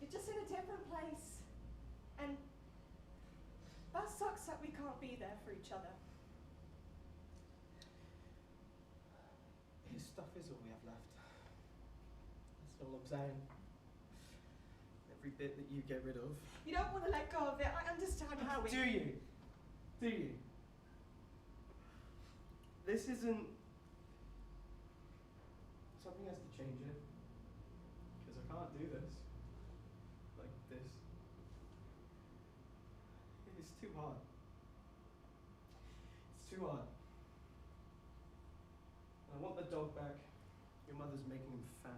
You're just in a different place. And that sucks that we can't be there for each other. His stuff is all we have left. That's all I'm saying. Every bit that you get rid of. You don't want to let go of it. I understand how we... Do you? Do you? This isn't... Something has to change it. Because I can't do this. Like this. It's too hard. It's too hard. I want the dog back. Your mother's making him fat.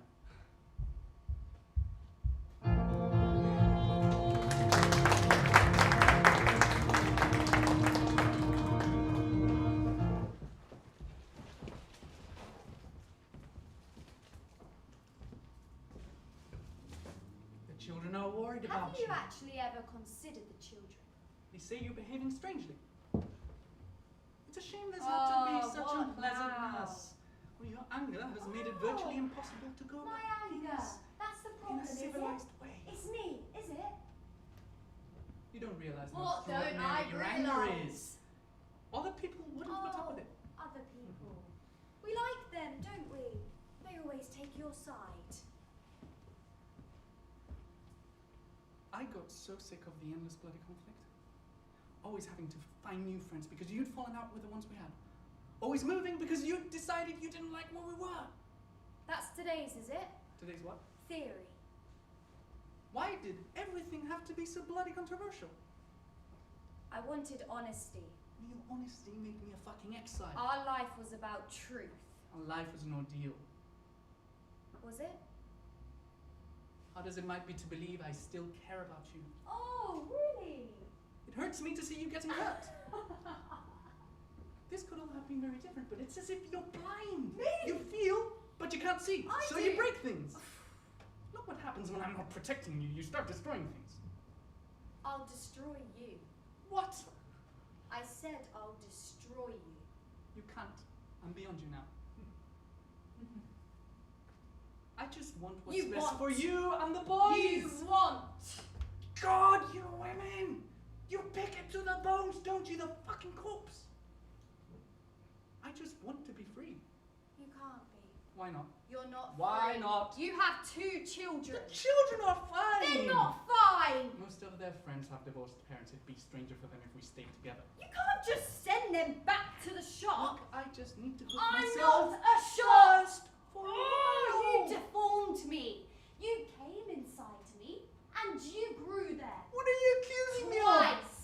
Children are worried about Have you actually ever considered the children? They say you're behaving strangely. It's a shame there's had to be such what unpleasantness. Well, your anger has made it virtually impossible to go My about anger. things That's the in problem, a is civilized it? way. It's me, is it? You don't realize What how don't I extraordinary your anger realise? is. Other people wouldn't put up with it. Other people. We like them, don't we? They always take your side. I got so sick of the endless bloody conflict. Always having to find new friends because you'd fallen out with the ones we had. Always moving because you decided you didn't like where we were. That's today's, is it? Today's what? Theory. Why did everything have to be so bloody controversial? I wanted honesty. Your honesty made me a fucking exile. Our life was about truth. Our life was an ordeal. Was it? Hard as it might be to believe, I still care about you. Oh, really? It hurts me to see you getting hurt. This could all have been very different, but it's as if you're blind. Me? You feel, but you can't see. I so do. you break things. Look what happens when I'm not protecting you. You start destroying things. I'll destroy you. What? I said I'll destroy you. You can't. I'm beyond you now. I just want what's You best want. for you and the boys. You want. God, you women! You pick it to the bones, don't you? The fucking corpse. I just want to be free. You can't be. Why not? You're not Why free. not? You have 2 children. The children are fine. They're not fine. Most of their friends have divorced parents. It'd be stranger for them if we stayed together. You can't just send them back to the shop. Look, I just need to put I'm myself not a shop. first for a Oh, while. you deformed me. You came inside me and you grew there. What are you accusing me of? Twice.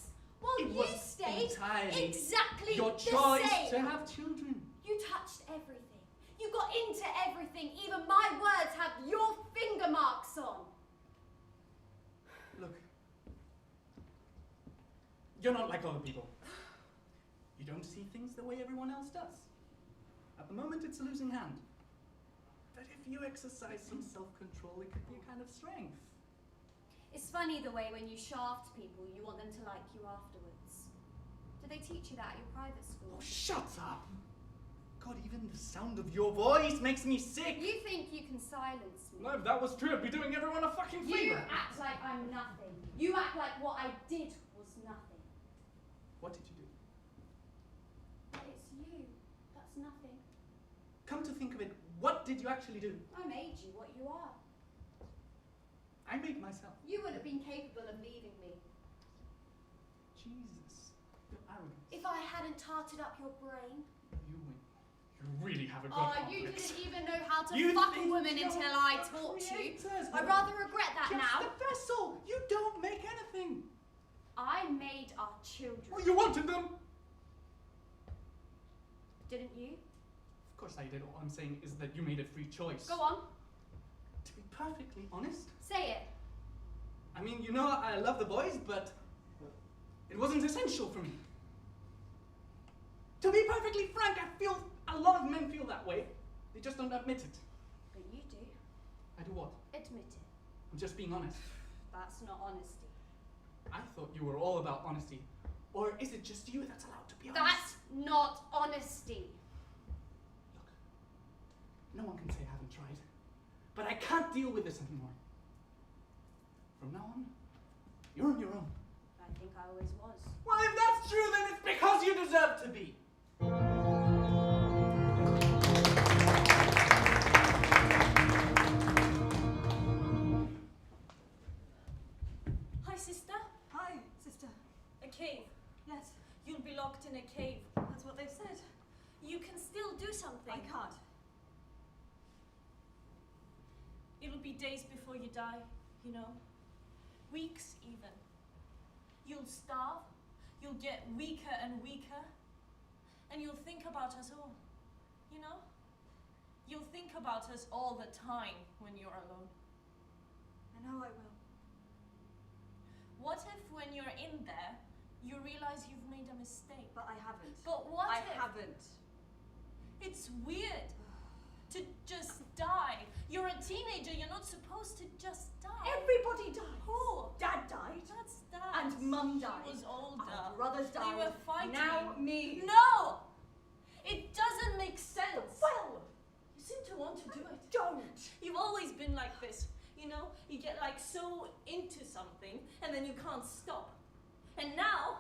Well, It you was stayed entirely exactly your the choice same. to have children. You touched everything. You got into everything. Even my words have your finger marks on. Look, you're not like other people. You don't see things the way everyone else does. At the moment, it's a losing hand. But if you exercise some self-control, it could be a kind of strength. It's funny the way when you shaft people, you want them to like you afterwards. Do they teach you that at your private school? Oh, shut up! God, even the sound of your voice makes me sick! You think you can silence me? No, if that was true, I'd be doing everyone a fucking You favor! act like I'm nothing. You act like what I did was nothing. What did you do? It's you. That's nothing. Come to think of it, what did you actually do? I made you what you are. I made myself. You would have been capable of leaving me. Jesus, your arrogance. If I hadn't tarted up your brain. You really have a good Oh, complex. you didn't even know how to You fuck a think woman you're until I the taught you. creators, I you're rather regret that Just now. the vessel! You don't make anything! I made our children. Well, you wanted them! Didn't you? Of course I did. All I'm saying is that you made a free choice. Go on. To be perfectly honest, Say it. I mean, you know I love the boys, but it wasn't essential for me. To be perfectly frank, I feel a lot of men feel that way. They just don't admit it. But you do. I do what? Admit it. I'm just being honest. That's not honesty. I thought you were all about honesty. Or is it just you that's allowed to be honest? That's not honesty. Look, no one can say I haven't tried. But I can't deal with this anymore. From now on, you're on your own. I think I always was. Well, if that's true, then it's because you deserve to be. Hi, sister. Hi, sister. A cave. Yes, You'll be locked in a cave. that's what they've said. You can still do something. I can't. It'll be days before you die, you know. Weeks even. You'll starve. You'll get weaker and weaker. And you'll think about us all, you know? You'll think about us all the time when you're alone. I know I will. What if when you're in there, you realize you've made a mistake? But I haven't. But what I if? haven't. It's weird to just die. You're a teenager, you're not supposed to just die. Everybody died. Who? Dad died. That's Dad. And Mum died. She was older. Our brothers died. They were fighting. Now me. No! It doesn't make sense. Well, You seem to want to do it. don't. You've always been like this, you know? You get like so into something and then you can't stop. And now,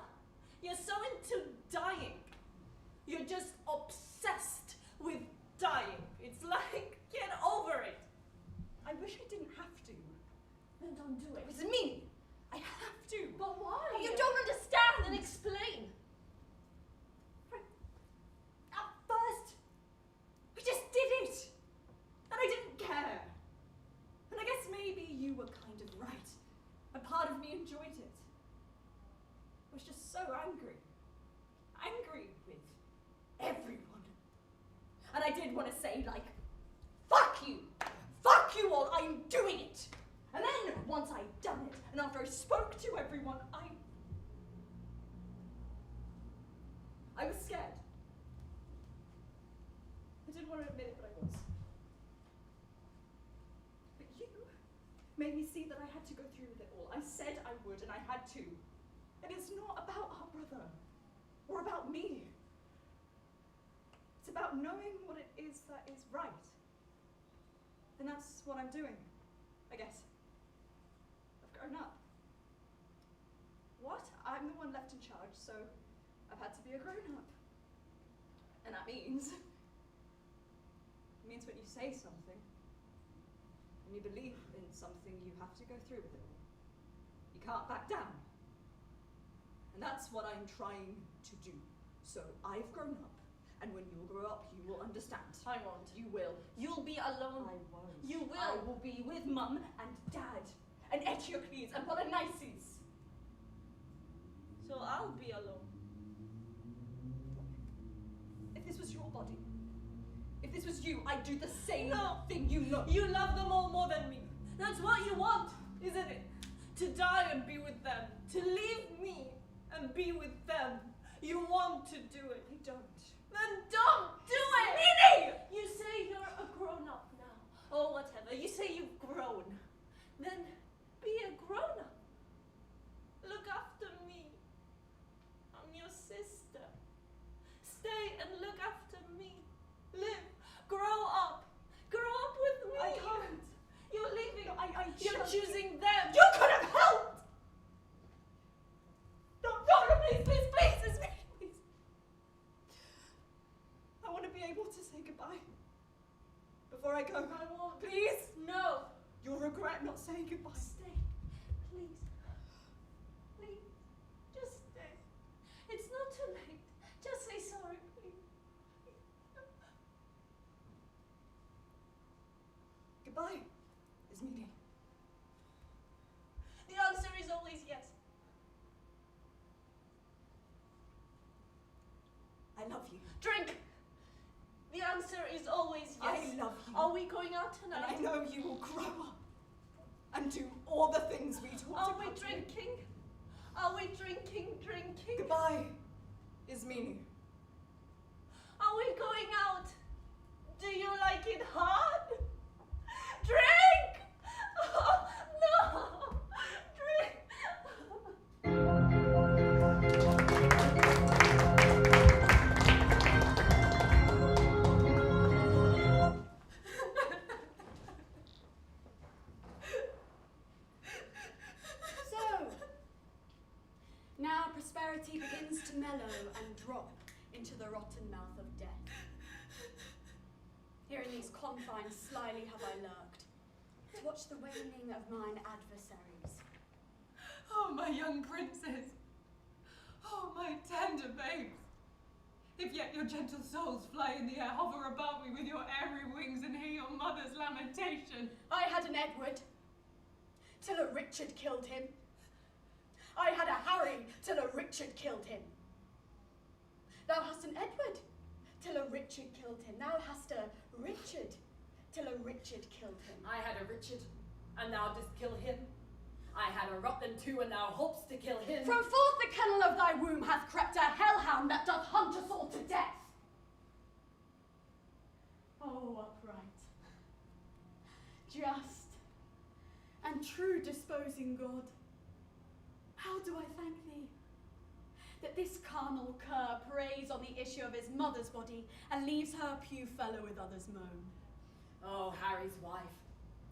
you're so into dying. You're just obsessed with dying. It's like, get over it. I wish I didn't have to. Then don't do it. It's me. I have to. But why? You don't understand. Then explain. At first, we just did it. And I didn't care. And I guess maybe you were kind of right. A part of me enjoyed it. I was just so angry. Angry with everyone. And I did want to say, like, fuck you! Fuck you all! I'm doing it! And then, once I'd done it, and after I spoke to everyone, I was scared. I didn't want to admit it, but I was. But you made me see that I had to go through with it all. I said I would, and I had to. And it's not about our brother, or about me. It's about knowing what it is that is right. And that's what I'm doing, I guess. I've grown up. What? I'm the one left in charge, so I've had to be a grown-up. And that means when you say something, when you believe in something, you have to go through with it. You can't back down. And that's what I'm trying to do. So I've grown up, and when you grow up, you will understand. I won't. You will. You'll be alone. I won't. You will. I will be with Mum and Dad and Eteocles and Polynices. So I'll be alone. If this was your body, if this was you, I'd do the same No. thing, you know. You love them all more than me. That's what you want, isn't it? To die and be with them. To leave me and be with them. You want to do it. I don't. Then don't do it! Nini! You say you're a grown-up now. or whatever. You say you've grown. Then be a grown-up. Look after me. I'm your sister. Stay and look after me. Live. Grow up. Grow up with me. I can't. You're leaving. No, You're just- choosing them. You could have helped! No, please, it's me, please. I want to be able to say goodbye. Before I go. I won't. Please. No. You'll regret not saying goodbye. Stay. Please. Please. Just stay. It's not too late. Just say sorry, please. Goodbye, Ismini. The answer is always yes. I love you. Drink. The answer is always yes. I love you. Are we going out And tonight? I know you will grow up and do all the things we talked Are about. we drinking? Are we drinking? Goodbye, Ismini. Are we going out? Do you like it hard? Drink! Oh, no! Drink! So, now prosperity begins to mellow and drop into the rotten mouth of death. Here in these confines slyly have I lurked, to watch the waning of mine adversaries. Oh, my young princes! Oh, my tender babes! If yet your gentle souls fly in the air, hover about me with your airy wings and hear your mother's lamentation. I had an Edward, till a Richard killed him. I had a Harry, till a Richard killed him. Thou hast an Edward, till a Richard killed him. Thou hast a Richard, till a Richard killed him. I had a Richard, and thou didst kill him. I had a Rutland too, and thou hopest to kill him. From forth the kennel of thy womb hath crept a hellhound that doth hunt us all to death. Oh, upright, just, and true disposing God, how do I thank thee that this carnal cur preys on the issue of his mother's body and leaves her pew fellow with others moan. Oh, Harry's wife,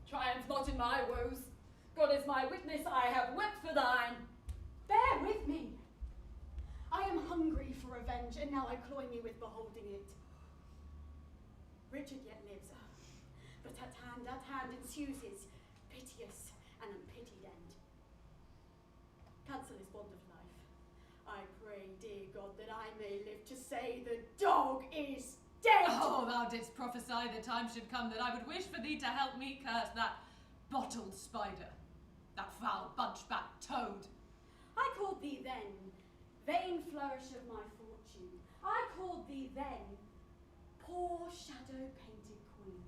triumph not in my woes. God is my witness, I have wept for thine. Bear with me. I am hungry for revenge, and now I cloy me with beholding it. Richard yet lives, but at hand ensues his piteous and unpitied end. Cancel his bond of life. I pray, dear God, that I may live to say the dog is dead. Oh, thou didst prophesy the time should come that I would wish for thee to help me curse that bottled spider, that foul bunchback toad. I called thee then, vain flourish of my fortune. I called thee then, poor shadow-painted queen.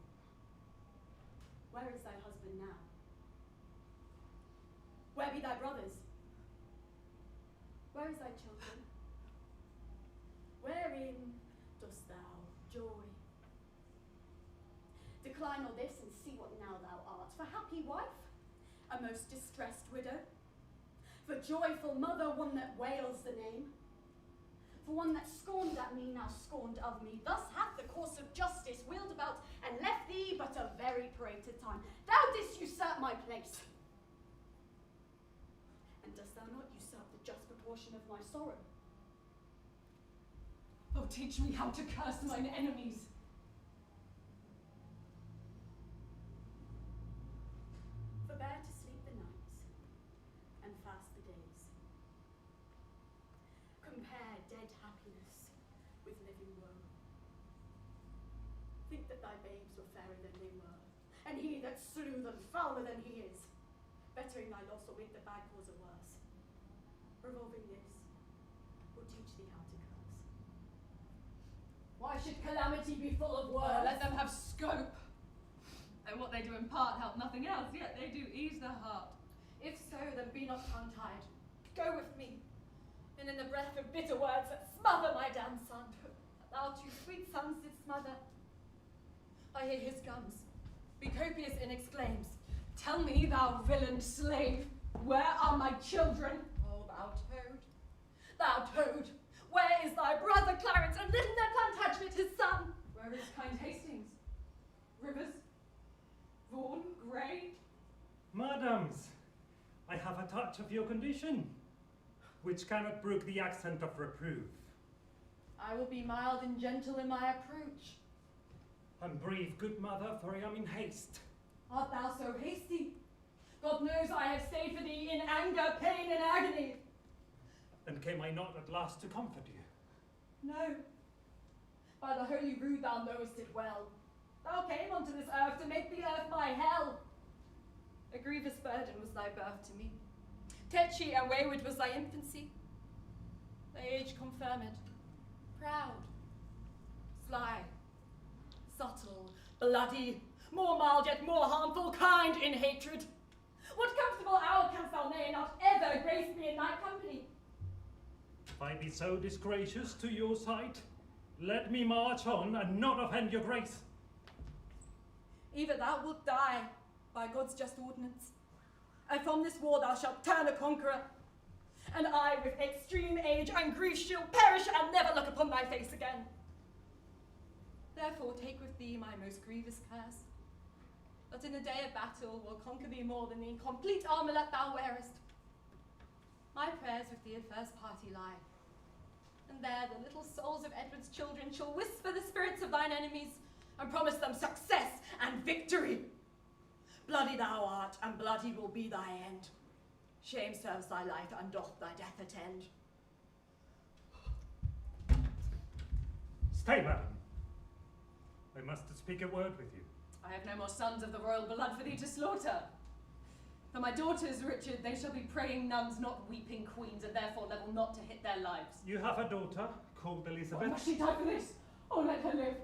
Where is thy husband now? Where be thy brothers? Where is thy children? Wherein dost thou joy? Decline all this and see what now thou art. For happy wife, a most distressed widow. For joyful mother, one that wails the name. For one that scorned at me, now scorned of me. Thus hath the course of justice wheeled about and left thee but a very prey to time. Thou didst usurp my place. And dost thou not usurp the just proportion of my sorrow? Oh, teach me how to curse mine enemies. Forbear to sleep the nights, and fast the days. Compare dead happiness with living woe. Think that thy babes were fairer than they were, and he that slew them fouler than he is. Bettering thy loss or make the bad cause a worse. Revolving this will teach thee how to curse. Why should calamity be full of words? Let them have scope. Though what they do in part help nothing else, yet they do ease the heart. If so, then be not tongue-tied. Go with me, and in the breath of bitter words that smother my damned son, that thou two sweet sons did smother, I hear his guns, be copious in exclaims. Tell me, thou villain slave, where are my children? Oh, thou toad. Thou toad, where is thy brother Clarence and little Ned Plantagenet his son? Where is kind Hastings? Rivers, Vaughan, Grey. Madams, I have a touch of your condition, which cannot brook the accent of reproof. I will be mild and gentle in my approach. And breathe, good mother, for I am in haste. Art thou so hasty? God knows I have stayed for thee in anger, pain, and agony. And came I not at last to comfort you? No. By the holy rood thou knowest it well. Thou came unto this earth to make the earth my hell. A grievous burden was thy birth to me. Tetchy and wayward was thy infancy. Thy age confirmed, proud, sly, subtle, bloody, more mild yet more harmful, kind in hatred. What comfortable hour canst thou nay not ever grace me in thy company? If I be so disgracious to your sight, let me march on and not offend your grace. Either thou wilt die by God's just ordinance, and from this war thou shalt turn a conqueror, and I with extreme age and grief shall perish and never look upon thy face again. Therefore take with thee my most grievous curse, that in the day of battle will conquer thee more than the incomplete armourlet thou wearest. My prayers with thee at first party lie, and there the little souls of Edward's children shall whisper the spirits of thine enemies, and promise them success and victory. Bloody thou art, and bloody will be thy end. Shame serves thy life, and doth thy death attend. Stay, madam. I must speak a word with you. I have no more sons of the royal blood for thee to slaughter. For my daughters, Richard, they shall be praying nuns, not weeping queens, and therefore level not to hit their lives. You have a daughter called Elizabeth. Why must she die for this? Oh, let her live.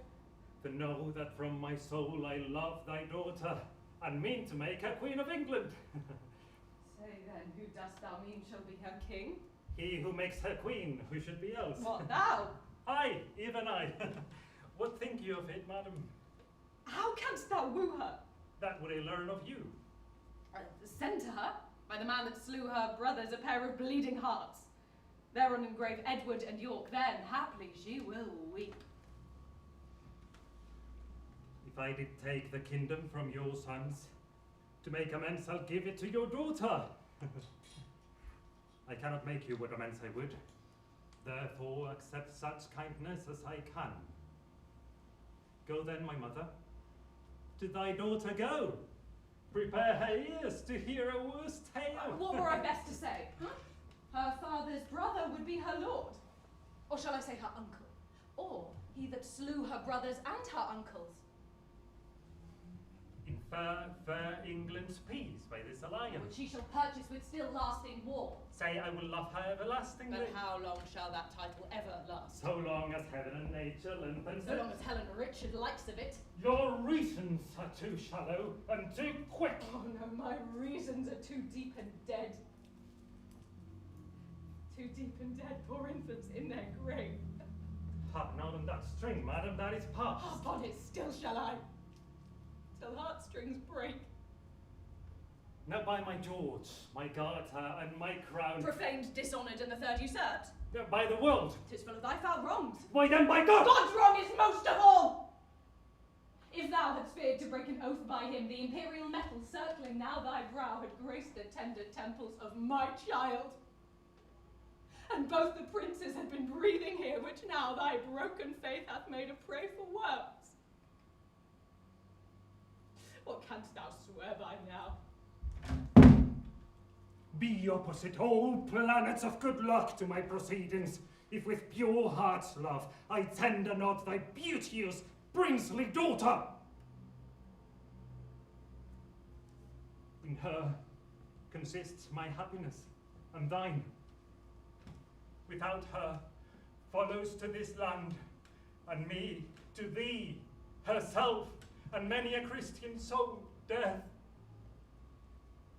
For know that from my soul I love thy daughter, and mean to make her Queen of England. Say then, who dost thou mean shall be her king? He who makes her queen, who should be else? What, thou? I, even I. What think you of it, madam? How canst thou woo her? That would I learn of you. Send to her, by the man that slew her brothers, a pair of bleeding hearts. Thereon engrave Edward and York, then haply she will weep. If I did take the kingdom from your sons, to make amends I'll give it to your daughter. I cannot make you what amends I would, therefore accept such kindness as I can. Go then, my mother, to thy daughter go. Prepare her ears to hear a worse tale. What were I best to say? Huh? Her father's brother would be her lord. Or shall I say her uncle? Or he that slew her brothers and her uncles. Infer England's peace by this alliance. Which she shall purchase with still lasting war. Say I will love her everlastingly. But how long shall that title ever last? So long as heaven and nature lengthens So it. long as Helen Richard likes of it. Your reasons are too shallow and too quick. Oh no, my reasons are too deep and dead. Too deep and dead, poor infants in their grave. Harp not on that string, madam, that is past. Upon it still shall I, till heartstrings break. Now by my George, my garter and my crown. Profaned, dishonoured, and the third usurped. By the world. 'Tis full of thy foul wrongs. Why then by God! God's wrong is most of all! If thou hadst feared to break an oath by him, the imperial metal circling now thy brow had graced the tender temples of my child. And both the princes had been breathing here, which now thy broken faith hath made a prey for worms. What canst thou swear by now? Be opposite all planets of good luck to my proceedings, if with pure heart's love I tender not thy beauteous princely daughter. In her consists my happiness and thine. Without her follows to this land, and me to thee, herself, and many a Christian soul, death,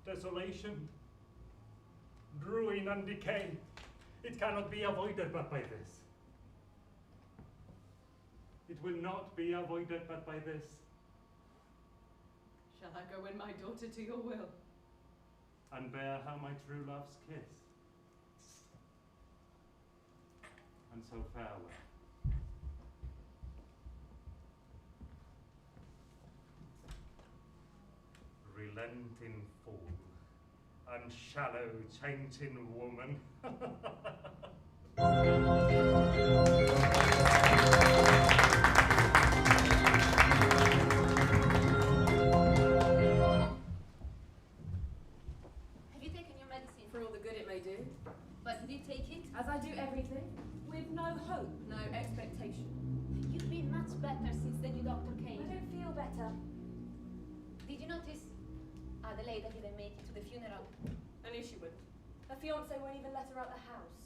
desolation, ruin and decay. It cannot be avoided but by this. It will not be avoided but by this. Shall I go win my daughter to your will? And bear her my true love's kiss. And so farewell. Relenting fool, and shallow changing woman. Have you taken your medicine? For all the good it may do. But did you take it? As I do everything, with no hope, no expectation. You've been much better since the new doctor I came. don't feel better. Did you notice Adelaide didn't make it to the funeral? I knew she wouldn't. Her fiance won't even let her out the house.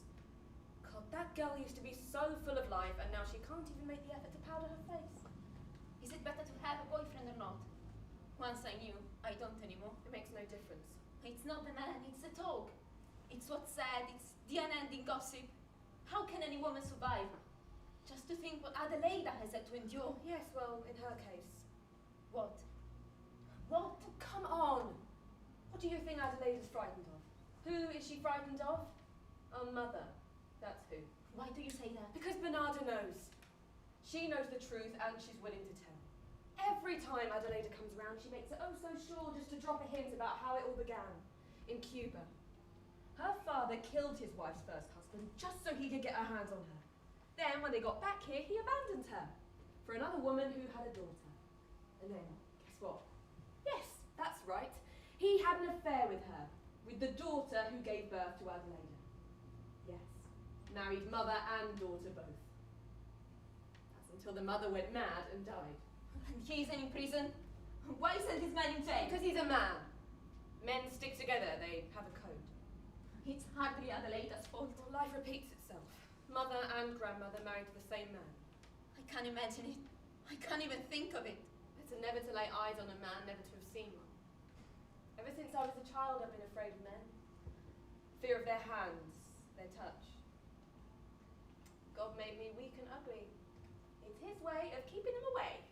God, that girl used to be so full of life, and now she can't even make the effort to powder her face. Is it better to have a boyfriend or not? Once I knew, I don't anymore. It makes no difference. It's not the man, it's the talk. It's what's said, it's the unending gossip. How can any woman survive? Just to think what Adelaida has had to endure. Yes, well, in her case. What? What? Oh, come on! What do you think Adelaide is frightened of? Who is she frightened of? Our mother. That's who. Why do you say that? Because Bernarda knows. She knows the truth and she's willing to tell. Every time Adelaida comes around, she makes it oh so sure just to drop a hint about how it all began. In Cuba. Her father killed his wife's first husband just so he could get her hands on her. Then, when they got back here, he abandoned her for another woman who had a daughter. And then, guess what? Yes, that's right. He had an affair with her, with the daughter who gave birth to Adelaida. Yes, married mother and daughter both. That's until the mother went mad and died. And he isn't in prison? Why isn't this man in jail? Because he's a man. Men stick together, they have a code. It's hardly Adelaida's fault. Well, life repeats itself. Mother and grandmother married to the same man. I can't imagine it. I can't even think of it. Better never to lay eyes on a man, never to have seen one. Ever since I was a child, I've been afraid of men. Fear of their hands, their touch. God made me weak and ugly. It's his way of keeping them away.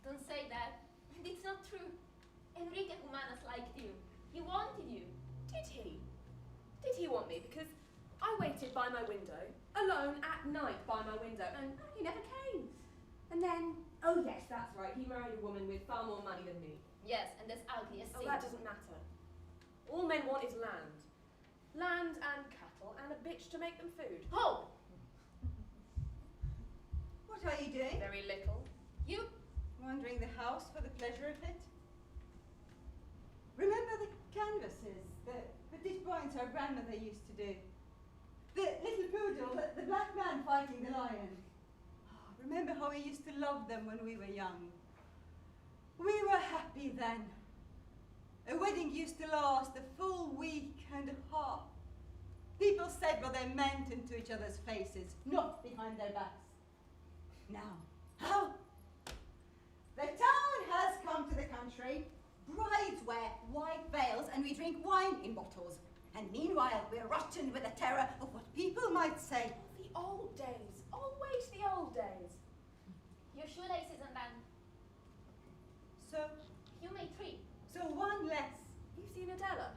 Don't say that. It's not true. Enrique Humanas liked you. He wanted you. Did he? Did he want me? Because I waited by my window, alone at night by my window, and he never came. And then, oh yes, that's right, he married a woman with far more money than me. Yes, and as ugly as Oh, sin. that doesn't matter. All men want is land. Land and cattle and a bitch to make them food. Oh! What are you doing? Very little. You? Wandering the house for the pleasure of it? Remember the canvases, the petit points our grandmother used to do? The little poodle, the black man fighting the lion. Oh, remember how we used to love them when we were young? We were happy then. A wedding used to last a full week and a half. People said what they meant into each other's faces, not behind their backs. Now, how? The town has come to the country. Brides wear white veils and we drink wine in bottles. And meanwhile, we're rotten with the terror of what people might say. The old days. Always the old days. Your shoelace isn't done. So, You made 3. so one less. You've seen Adela?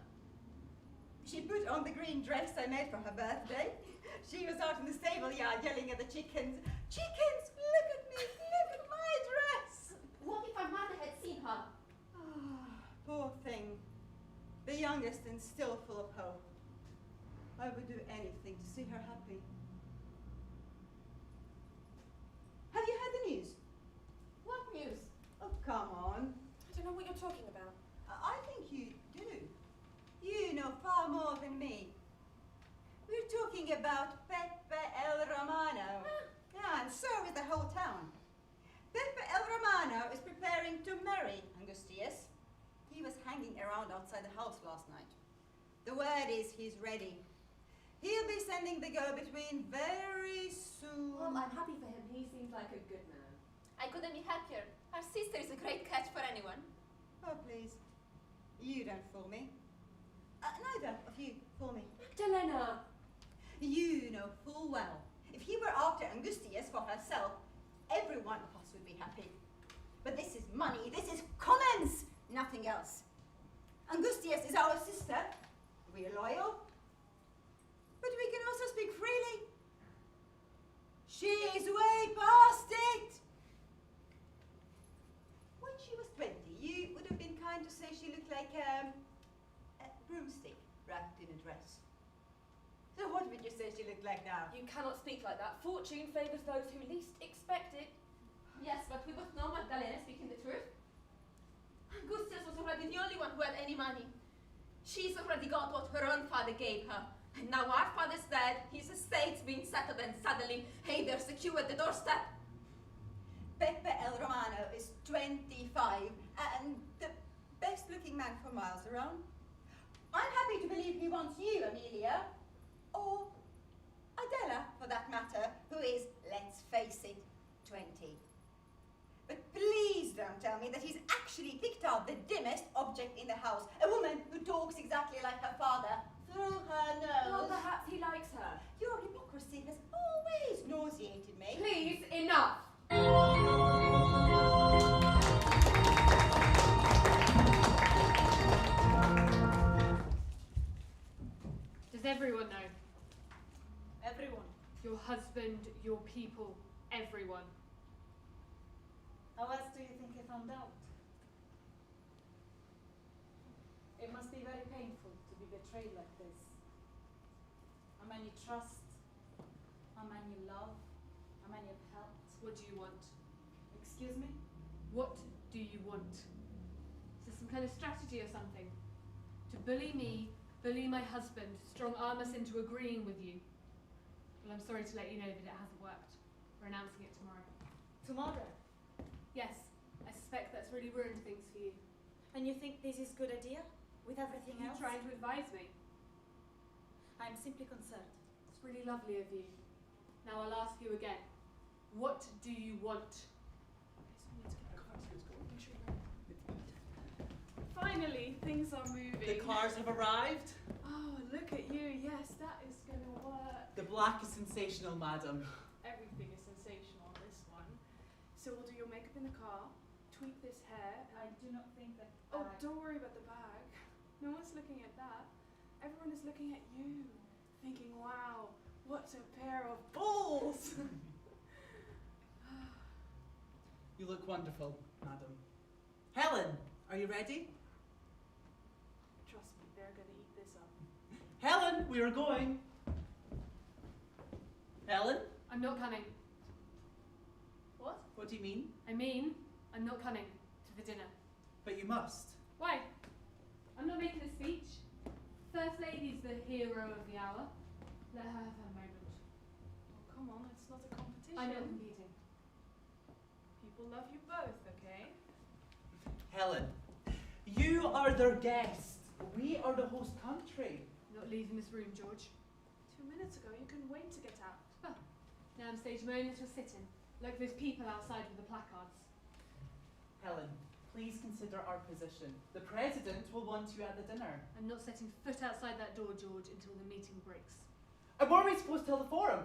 She put on the green dress I made for her birthday. She was out in the stable yard yelling at the chickens. Chickens, look at me, look at my dress. What if our mother had seen her? Ah, poor thing. The youngest and still full of hope. I would do anything to see her happy. Have you heard the news? What news? Oh, come on. I don't know what you're talking about. I think you do. You know far more than me. We're talking about Pepe El Romano. Yeah, and so is the whole town. Pepe El Romano is preparing to marry Angustius. He was hanging around outside the house last night. The word is he's ready. He'll be sending the go-between very soon. Well, I'm happy for him. He seems like a good man. I couldn't be happier. Our sister is a great catch for anyone. Oh, please. You don't fool me. Neither of you fool me. Magdalena! You know full well, if he were after Angustius for herself, every one of us would be happy. But this is money, this is commons! nothing else. Angustias is our sister. We're loyal. But we can also speak freely. She's way past it. When she was 20, you would have been kind to say she looked like a broomstick wrapped in a dress. So what would you say she looked like now? You cannot speak like that. Fortune favours those who least expect it. Yes, but we both know Magdalena speaking the truth. Angustias was already the only one who had any money. She's already got what her own father gave her. And now our father's dead, his estate's being settled, and suddenly, hey, they're secure at the doorstep. Pepe El Romano is 25 and the best looking man for miles around. I'm happy to believe he wants you, Amelia. Or Adela, for that matter, who is, let's face it, 20. But please don't tell me that he's actually picked out the dimmest object in the house, a woman who talks exactly like her father, through her nose. Well, perhaps he likes her. Your hypocrisy has always nauseated me. Please, enough! Does everyone know? Everyone. Your husband, your people, everyone. How else do you think I found out? It must be very painful to be betrayed like this. A man you trust, a man you love, a man you've helped. What do you want? Excuse me? What do you want? Is this some kind of strategy or something? To bully me, bully my husband, strong arm us into agreeing with you? Well, I'm sorry to let you know that it hasn't worked. We're announcing it tomorrow. Tomorrow? Yes, I suspect that's really ruined things for you. And you think this is good idea? With everything You're else? trying to advise me. I'm simply concerned. It's really lovely of you. Now I'll ask you again. What do you want? Finally, things are moving. The cars have arrived. Oh, look at you. Yes, that is going to work. The black is sensational, madam. Everything is sensational on this one. So we'll do your makeup in the car, tweak this hair. I do not think that. Oh, don't worry about the bag. No one's looking at that. Everyone is looking at you, thinking, wow, what a pair of balls! You look wonderful, madam. Helen, are you ready? Trust me, they're gonna eat this up. Helen, we are going. Helen? I'm not coming. What? What do you mean? I mean, I'm not coming to the dinner. But you must. Why? I'm not making a speech. First Lady's the hero of the hour. Let her have her moment. Oh, come on, it's not a competition. I'm not competing. People love you both, okay? Helen, you are their guest. We are the host country. Not leaving this room, George. 2 minutes ago, you couldn't wait to get out. Oh, now I'm staging my own little sit-in, like those people outside with the placards. Helen, please consider our position. The president will want you at the dinner. I'm not setting foot outside that door, George, until the meeting breaks. And what are we supposed to tell the forum?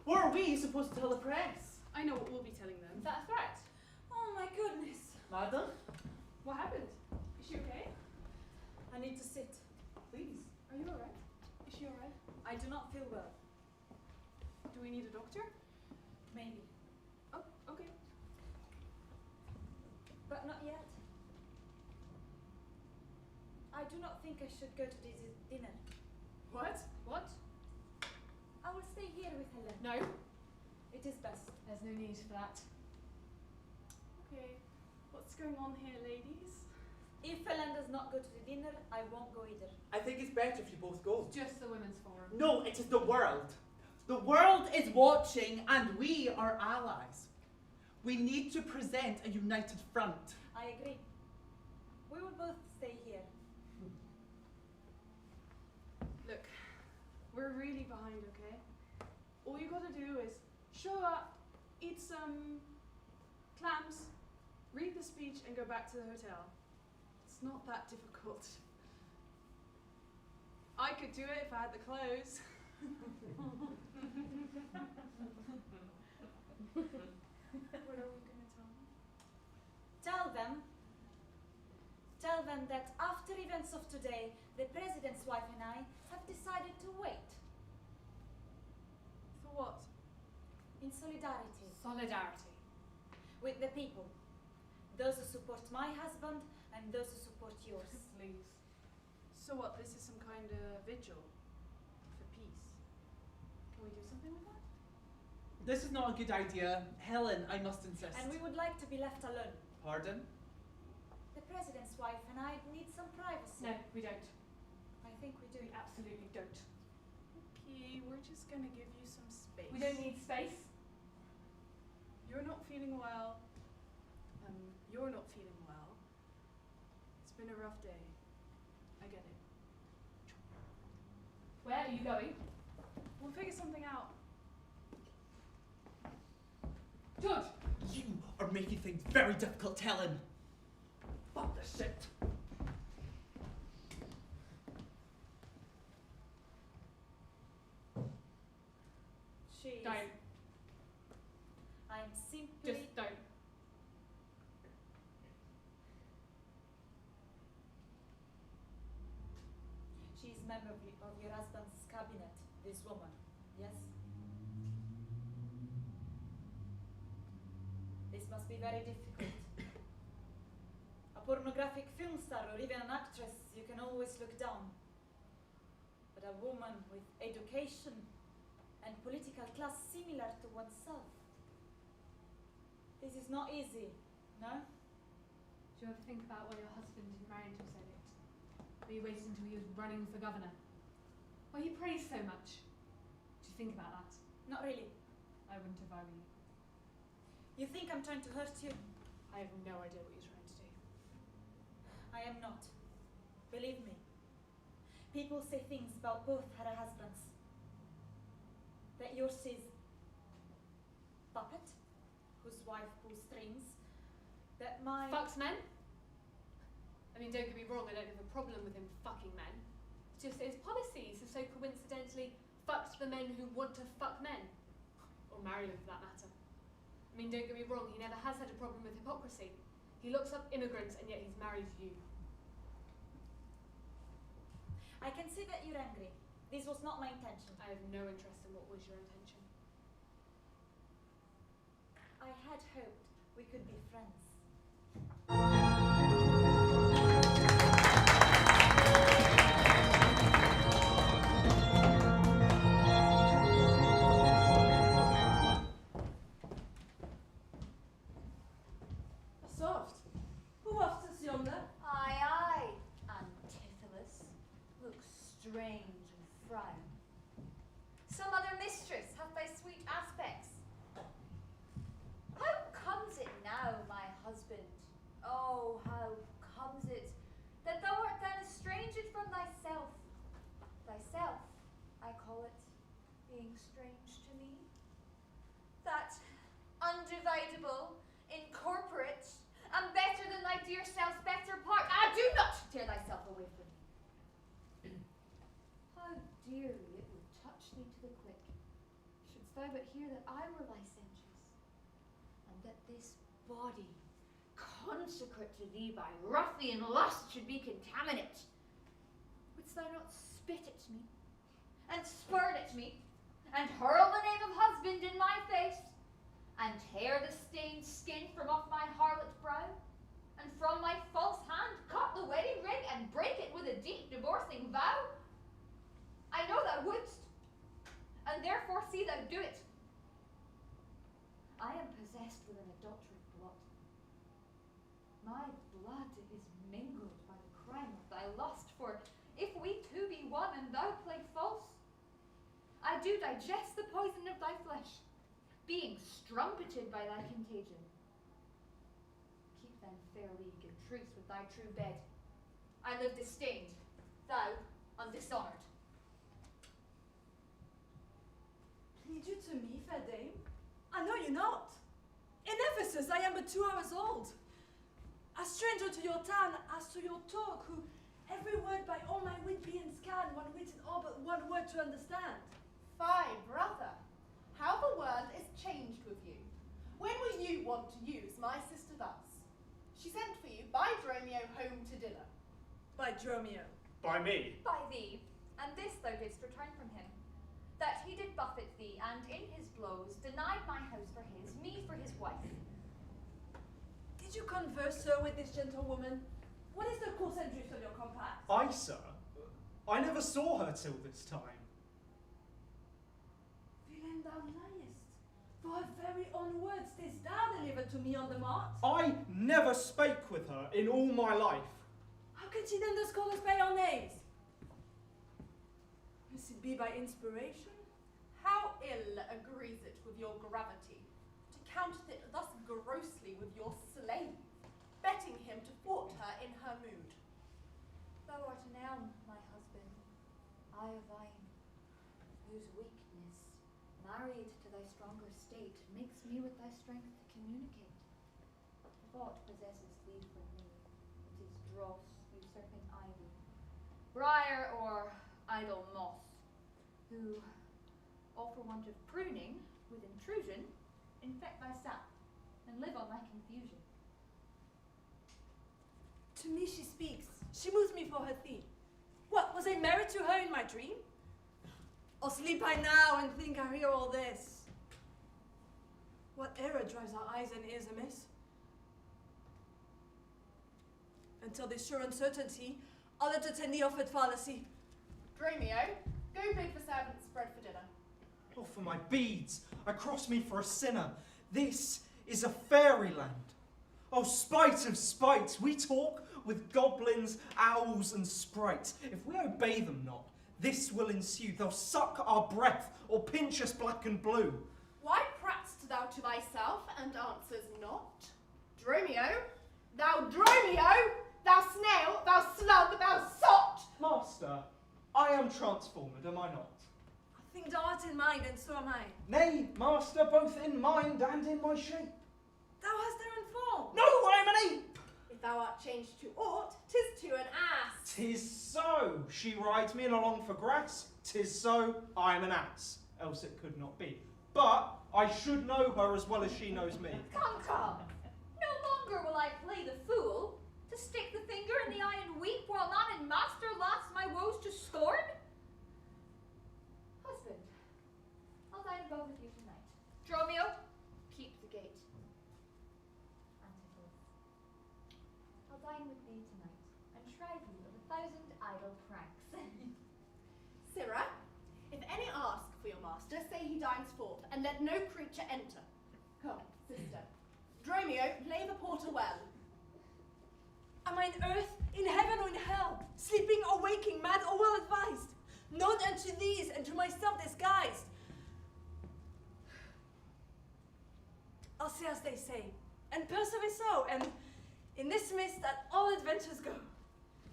What are we supposed to tell the press? I know what we'll be telling them. Is that a threat? Oh my goodness. Madam, What happened? Is she okay? I need to sit. please. Are you alright? Is she alright? I do not feel well. Do we need a doctor? Maybe. Oh, okay. But not yet. I do not think I should go to this dinner. What? What? I will stay here with Helen. No, It is best. there's no need for that. Okay. What's going on here, ladies? If Helen does not go to the dinner, I won't go either. I think it's better if you both go. It's just the women's forum. No, it is the world. The world is watching and we are allies. We need to present a united front. I agree. We will both stay here. Look, we're really behind, okay? All you gotta do is show up, eat some clams, read the speech, and go back to the hotel. It's not that difficult. I could do it if I had the clothes. What are we gonna tell them? Tell them events of today, the president's wife and I have decided to wait. For what? In solidarity. Solidarity. With the people. Those who support my husband and those who support yours. Please. So what, this is some kind of vigil for peace? Can we do something with that? This is not a good idea. Helen, I must insist. And we would like to be left alone. Pardon? The president's wife and I need some privacy. No, we don't. I think we do. We absolutely don't. Okay, we're just gonna give you some space. We don't need space. You're not feeling well. You're not feeling well. It's been a rough day. I get it. Where are you going? We'll figure something out. George! You are making things very difficult, Helen. Fuck this shit. She's... Don't. I'm simply... Just don't. She's a member of your husband's cabinet, this woman, yes? This must be very difficult. A pornographic film star or even an actress, you can always look down. But a woman with education and political class similar to oneself. This is not easy, no? Do you ever think about why your husband didn't marry until so late? Why you waited until he was running for governor? Why he prays so much? Do you think about that? Not really. I wouldn't if I were you. You think I'm trying to hurt you? I have no idea what you're trying to do. I am not. Believe me. People say things about both her husbands. That yours is puppet, whose wife pulls strings. That my... Fucks men? I mean, don't get me wrong, I don't have a problem with him fucking men. It's just that his policies have so coincidentally fucked the men who want to fuck men. Or marry them for that matter. I mean, don't get me wrong, he never has had a problem with hypocrisy. He looks up immigrants and yet he's married you. I can see that you're angry. This was not my intention. I have no interest in what was your intention. I had hoped we could be friends. Soft. Who wafts us yonder? Aye, aye, Antipholus. Look strange and frown. Some other mistress hath thy sweet aspects. How comes it now, my husband? Oh, how comes it that thou art then estranged from thyself? Thyself, I call it, being strange to me. That undividable, incorporate, and better than thy dear self's better part. Ah, do not tear thyself away from me. How dearly it would touch thee to the quick, shouldst thou but hear that I were licentious, and that this body, consecrate to thee by ruffian lust, should be contaminate. Wouldst thou not spit at me, and spurn at me, and hurl the name of husband in my face, and tear the stained skin from off my harlot brow, and from my false hand cut the wedding ring and break it with a deep divorcing vow? I know thou wouldst, and therefore see thou do it. I am possessed with an adulterate blood. My blood is mingled by the crime of thy lust, for if we two be one and thou play false, I do digest the poison of thy flesh, being strumpeted by thy contagion. Keep then fair league and truce with thy true bed. I live disdained, thou undishonoured. Plead you to me, fair dame? I know you not. In Ephesus I am but 2 hours old. A stranger to your town as to your talk, who every word by all my wit being scanned, one wit in all but one word to understand. Fie, brother, how the world is changed with you. When were you wont to use my sister thus? She sent for you by Dromio home to dinner. By Dromio. By me. By thee, and this thou didst return from him, that he did buffet thee, and in his blows denied my house for his, me for his wife. Did you converse, sir, with this gentlewoman? What is the course and drift of your compact? I, sir? I never saw her till this time. Villain, thou liest. For her very own words didst thou deliver to me on the mart. I never spake with her in all my life. How can she then the scholars by your names? Must it be by inspiration? How ill agrees it with your gravity to counterfeit thus grossly with your slave, betting him to thwart her in her mood? Thou art an elm, my husband, I a vine, whose weakness, married to thy stronger state, makes me with thy strength to communicate. Thought possesses thee for me, it is dross, usurping ivy, briar or idle moss, who, all for want of pruning, with intrusion, infect thy sap, and live on thy confusion. To me she speaks. She moves me for her theme. What, was I married to her in my dream? Or sleep I now and think I hear all this? What error drives our eyes and ears amiss? Until this sure uncertainty, I'll entertain the offered fallacy. Dromio, go bid for servants bread for dinner. Oh, for my beads, I cross me for a sinner. This is a fairyland. Oh, spite of spites, we talk with goblins, owls, and sprites. If we obey them not, this will ensue. They'll suck our breath or pinch us black and blue. Why prat'st thou to thyself and answers not? Dromio, thou snail, thou slug, thou sot! Master, I am transformed, am I not? I think thou art in mind, and so am I. Nay, master, both in mind and in my shape. Thou hast their own form. No, I am an ape! If thou art changed to aught, 'tis to an ass. 'Tis so. She rides me in along for grass. 'Tis so. I am an ass. Else it could not be. But I should know her as well as she knows me. Come, come! No longer will I play the fool, to stick the finger in the eye and weep while man and master laughs my woes to scorn. Husband, I'll dine above with you tonight. Dromio, keep the gate. Antipholus, I'll dine with thee tonight, and shrive you of 1,000 idle pranks. Sirrah, if any ask for your master, say he dines forth, and let no creature enter. Come, sister. Dromio, lay the porter well. Am I in earth, in heaven, or in hell? Sleeping or waking, mad or well advised? Not unto these, and to myself disguised. I'll say as they say, and persevere so, and in this mist that all adventures go.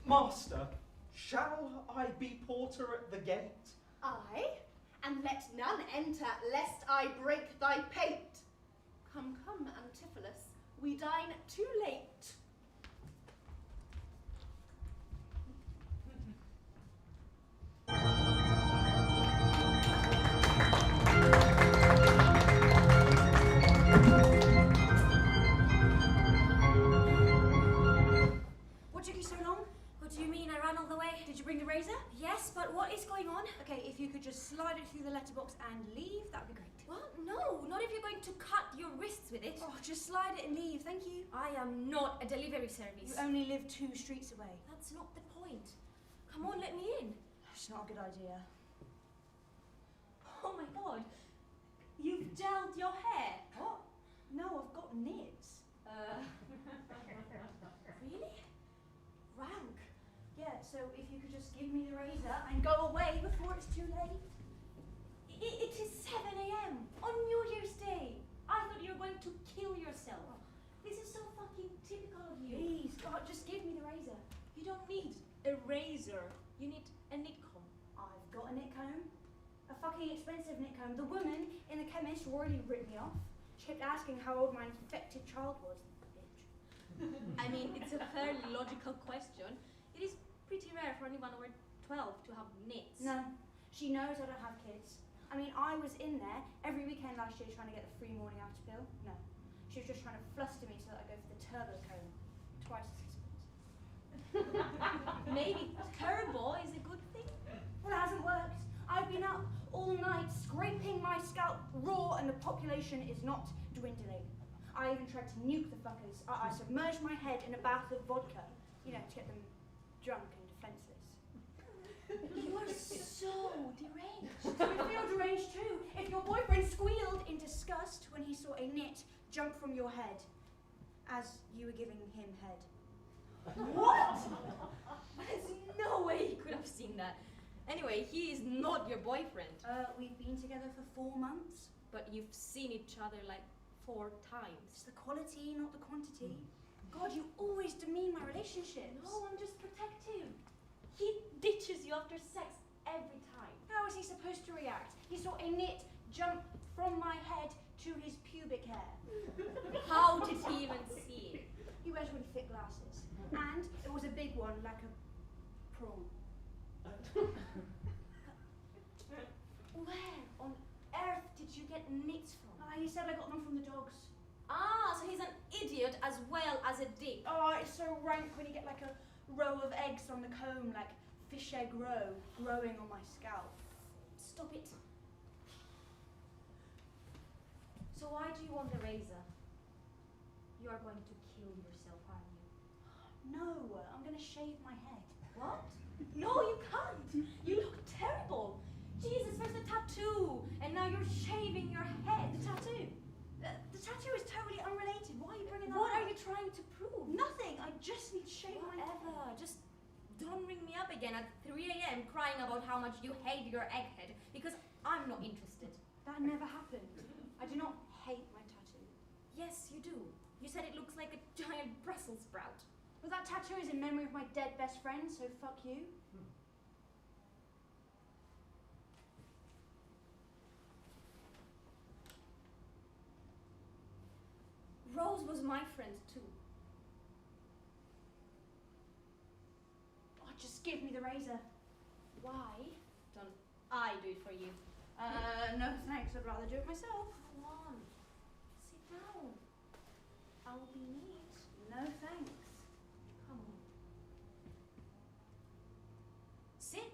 Master, shall I be porter at the gate? Aye, and let none enter, lest I break thy pate. Come, come, Antipholus, we dine too late. What took you so long? What do you mean? I ran all the way. Did you bring the razor? Yes, but what is going on? Okay, if you could just slide it through the letterbox and leave, that would be great. What? No, not if you're going to cut your wrists with it. Oh, just slide it and leave, thank you. I am not a delivery service. You only live 2 streets away. That's not the point. Come on, let me in. It's not a good idea. Oh my god, you've gelled your hair. What? No, I've got nibs. Really? Rank. Yeah, so if you could just give me the razor and go away before it's too late. It is 7 a.m. on New Year's Day. I thought you were going to kill yourself. This is so fucking typical of you. Please, God, just give me the razor. You don't need a razor. You need a nit comb. I've got a nit comb. A fucking expensive nit comb. The woman in the chemist royally ripped me off. She kept asking how old my infected child was. Bitch. I mean, it's a fairly logical question. It is pretty rare for anyone over 12 to have nits. No, she knows I don't have kids. I mean, I was in there every weekend last year trying to get the free morning after pill. No, she was just trying to fluster me so that I go for the turbo cone. Twice as expensive. Maybe terrible is a good thing. Well, it hasn't worked. I've been up all night scraping my scalp raw and the population is not dwindling. I even tried to nuke the fuckers. I submerged my head in a bath of vodka, you know, to get them drunk and defenseless. You are so deranged. You feel deranged too. If your boyfriend squealed in disgust when he saw a nit jump from your head as you were giving him head. What? There's no way he could have seen that. Anyway, he is not your boyfriend. We've been together for 4 months. But you've seen each other like 4 times. It's the quality, not the quantity. God, you always demean my relationships. No, I'm just protective. He ditches you after sex every time. How is he supposed to react? He saw a nit jump from my head to his pubic hair. How did he even see it? He wears really thick glasses. And it was a big one, like a prawn. Where on earth did you get nits from? He said I got them from the dogs. Ah, so he's an idiot as well as a dick. Oh, it's so rank when you get like a row of eggs on the comb, like fish egg roe, growing on my scalp. Stop it. So why do you want the razor? You are going to kill yourself, aren't you? No, I'm gonna shave my head. What? No, you can't. You look terrible. Jesus, first the tattoo, and now you're shaving your head. The tattoo? The tattoo is totally unrelated. Why are you bringing that What up? are you trying to prove? Nothing. I just need to shave my head. Whatever. Just don't ring me up again at 3 a.m. crying about how much you hate your egghead, because I'm not interested. That never happened. I do not hate my tattoo. Yes, you do. You said it looks like a giant Brussels sprout. Well, that tattoo is in memory of my dead best friend, so fuck you. Rose was my friend too. Oh, just give me the razor. Why don't I do it for you? No thanks. I'd rather do it myself. Come on. Sit down. I will be neat. No thanks. Come on. Sit.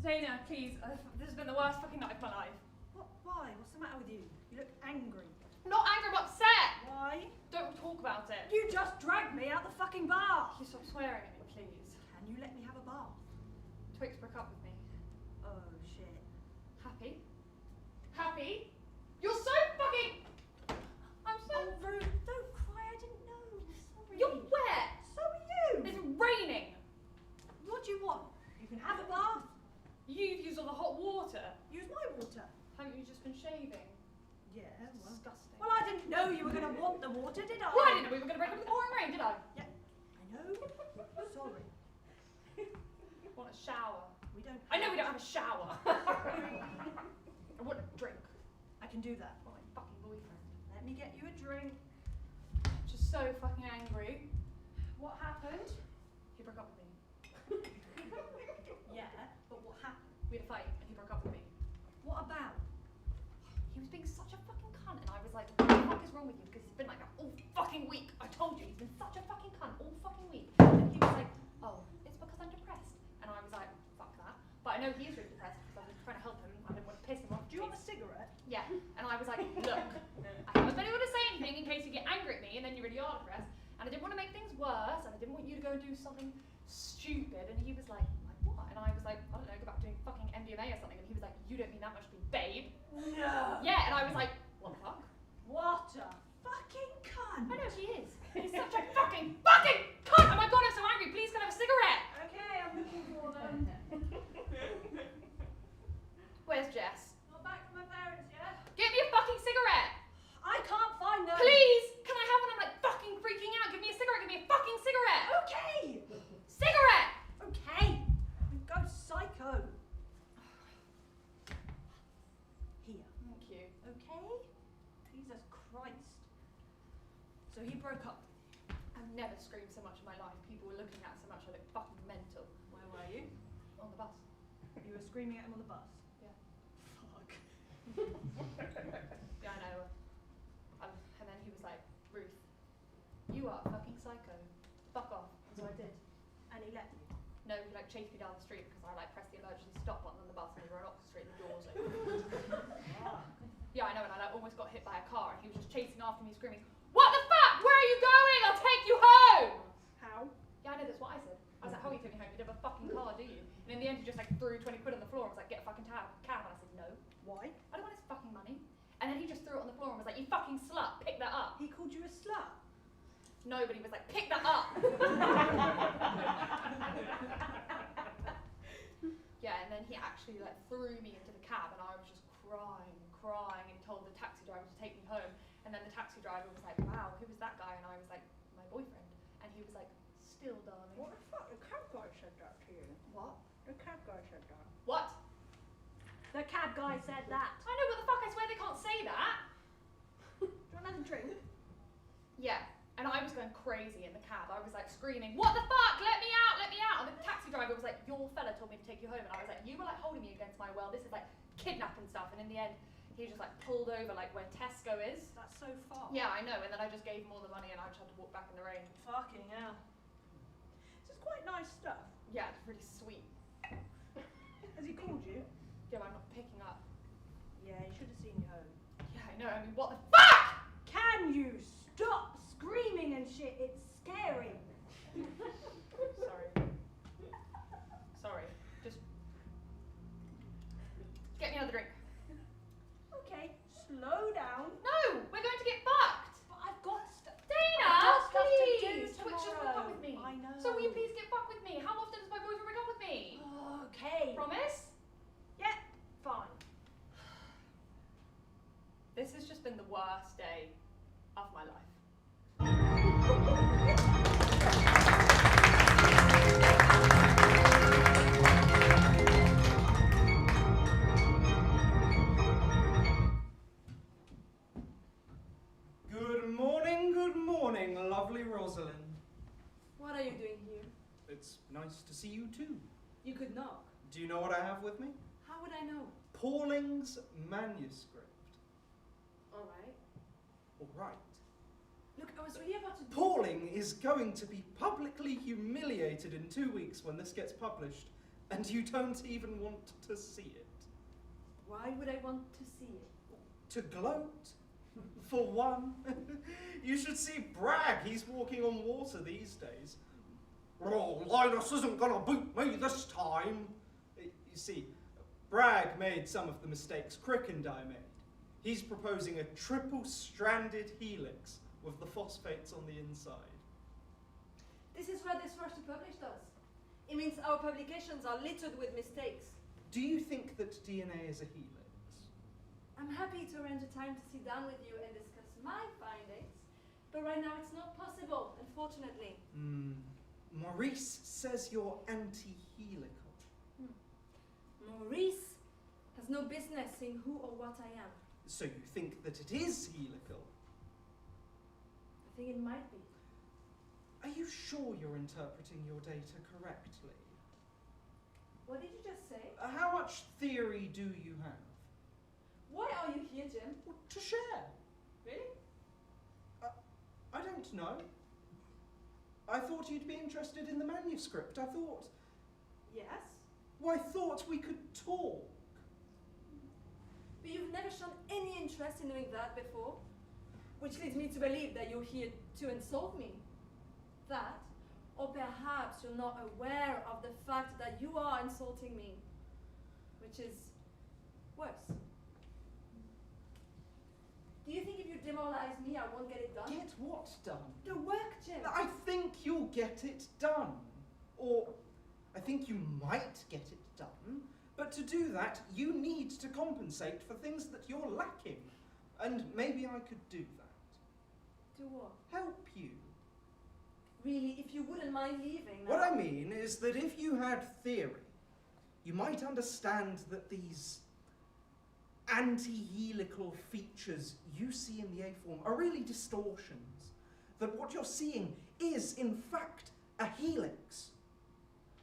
Dana, please. This has been the worst fucking night of my life. What? Why? What's the matter with you? You look angry. I'm not angry, I'm upset. Why? Don't talk about it. You just dragged me out the fucking bath. Please stop swearing at me, please. Can you let me have a bath? Twix broke up with me. Oh, shit. Happy? Happy? You're so fucking... I'm so... Oh, rude. Don't cry. I didn't know. Sorry. You're wet. So are you. It's raining. What do you want? You can have a bath. You've used all the hot water. Use my water. Haven't you just been shaving? Yeah, well. Disgusting. Well, I didn't know you were going to want the water, did I? Well, I didn't know we were going to break up in the pouring rain, did I? Yeah, I know. Sorry. I want a shower. We don't. I know we don't have a shower. I want a drink. I can do that. For my fucking boyfriend. Let me get you a drink. Just so fucking angry. What happened? He broke up with me. Yeah, but what happened? We had a fight and he broke up with me. What about? He was being such a fucking cunt and I was like, what the fuck is wrong with you? Because he's been like that all fucking week. I told you, he's been such a fucking cunt all fucking week. And he was like, oh, it's because I'm depressed. And I was like, fuck that. But I know he is really depressed because I was trying to help him. I didn't want to piss him off. Do you want a cigarette? Yeah. And I was like, look, I haven't been able to say anything in case you get angry at me and then you really are depressed. And I didn't want to make things worse and I didn't want you to go and do something stupid. And he was like what? And I was like, I don't know, go back doing fucking MDMA or something. And he was like, you don't mean that much to me, babe. No. Yeah, and I was like, what the fuck? What a fucking cunt. I know she is. He's such a fucking cunt! Oh my god, I'm so angry. Please can I have a cigarette? Okay, I'm looking for them. So he broke up. I've never screamed so much in my life. People were looking at so much, I looked fucking mental. Where were you? On the bus. You were screaming at him on the bus? Yeah. Fuck. Yeah, I know. And then he was like, Ruth, you are a fucking psycho. Fuck off. And so I did. And he let you? No, he like chased me down the street because I like pressed the emergency stop button on the bus and we were on Oxford Street and the door was open. Yeah, I know, and I like almost got hit by a car and he was just chasing after me screaming, what the fuck? Where are you going? I'll take you home! How? Yeah, I know, that's what I said. I was like, how are you taking me home? You don't have a fucking car, do you? And in the end he just like threw 20 quid on the floor and was like, get a fucking cab. And I said, no. Why? I don't want his fucking money. And then he just threw it on the floor and was like, you fucking slut, pick that up. He called you a slut? No, but he was like, pick that up! Yeah, and then he actually like threw me into the cab and I was just crying and told the taxi driver to take me home. And then the taxi driver was like, wow, who was that guy? And I was like, my boyfriend. And he was like, still, darling. What the fuck? The cab guy said that to you. What? The cab guy said that. What? The cab guy said that. I know, what the fuck? I swear they can't say that. Do you want another drink? Yeah. And I was going crazy in the cab. I was like screaming, what the fuck? Let me out, let me out. And the taxi driver was like, your fella told me to take you home. And I was like, you were like holding me against my will. This is like kidnapping stuff. And in the end, he just like pulled over like where Tesco is. That's so far. Yeah, I know. And then I just gave him all the money and I just had to walk back in the rain. Fucking hell. This is quite nice stuff. Yeah, it's really sweet. Has he called you? Yeah, but I'm not picking up. Yeah, he should have seen you home. Yeah, I know. I mean, what the fuck? Can you stop screaming and shit? It's scary. Sorry. Just get me another drink. Okay, slow down. No, we're going to get fucked. But I've got stuff. Dana, I've got stuff to do please. Twitch just broke up with me. I know. So will you please get fucked with me? How often does my boyfriend break up with me? Okay. Promise? Yeah, fine. This has just been the worst day of my life. Good morning, lovely Rosalind. What are you doing here? It's nice to see you too. You could knock. Do you know what I have with me? How would I know? Pauling's manuscript. All right. All right. Look, I was really about to. Pauling is going to be publicly humiliated in 2 weeks when this gets published, and you don't even want to see it. Why would I want to see it? To gloat? For one. You should see Bragg. He's walking on water these days. Oh, Linus isn't gonna boot me this time. You see, Bragg made some of the mistakes Crick and I made. He's proposing a triple-stranded helix with the phosphates on the inside. This is what this first published us. It means our publications are littered with mistakes. Do you think that DNA is a helix? I'm happy to arrange a time to sit down with you and discuss my findings, but right now it's not possible, unfortunately. Maurice says you're anti-helical. Maurice has no business saying who or what I am. So you think that it is helical? I think it might be. Are you sure you're interpreting your data correctly? What did you just say? How much theory do you have? Why are you here, Jim? To share. Really? I don't know. I thought you'd be interested in the manuscript. I thought... Yes? Well, I thought we could talk. But you've never shown any interest in doing that before, which leads me to believe that you're here to insult me. That, or perhaps you're not aware of the fact that you are insulting me, which is worse. Do you think if you demoralize me, I won't get it done? Get what done? The work, Jim. I think you'll get it done. Or, I think you might get it done. But to do that, you need to compensate for things that you're lacking. And maybe I could do that. Do what? Help you. Really, if you wouldn't mind leaving now. What I mean is that if you had theory, you might understand that these anti-helical features you see in the A-form are really distortions. that what you're seeing is, in fact, a helix.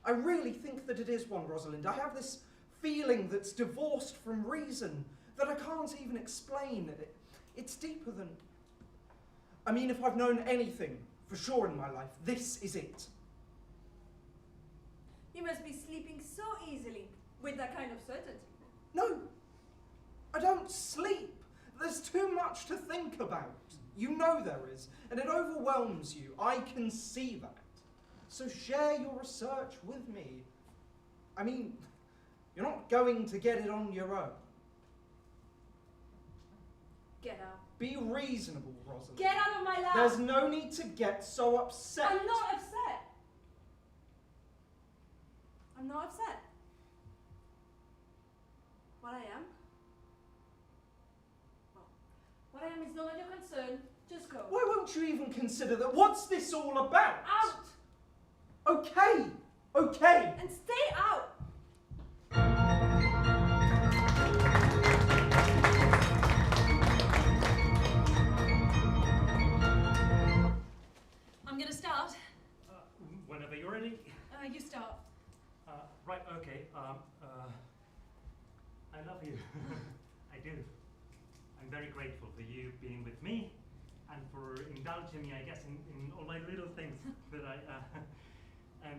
I really think that it is one, Rosalind. I have this feeling that's divorced from reason, that I can't even explain. It's deeper than... I mean, if I've known anything for sure in my life, this is it. You must be sleeping so easily, with that kind of certainty. No, I don't sleep. There's too much to think about. You know there is, and it overwhelms you. I can see that. So share your research with me. I mean, you're not going to get it on your own. Get out. Be reasonable, Rosalind. Get out of my lap! There's no need to get so upset. I'm not upset. I'm not upset. What I am? Well, what I am is none of your concern. Just go. Why won't you even consider that? What's this all about? Out! Okay, okay. And stay out! I'm gonna start. Whenever you're ready. You start. Right, okay. I love you. I do. I'm very grateful for you being with me and for indulging me, I guess, in all my little things that I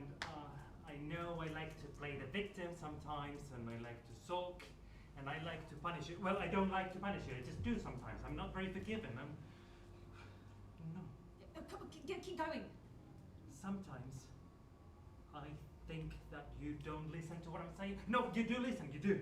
know I like to play the victim sometimes, and I like to sulk, and I like to punish you. Well, I don't like to punish you, I just do sometimes. I'm not very forgiving. No. Keep going. Sometimes I think that you don't listen to what I'm saying. No, you do listen, you do.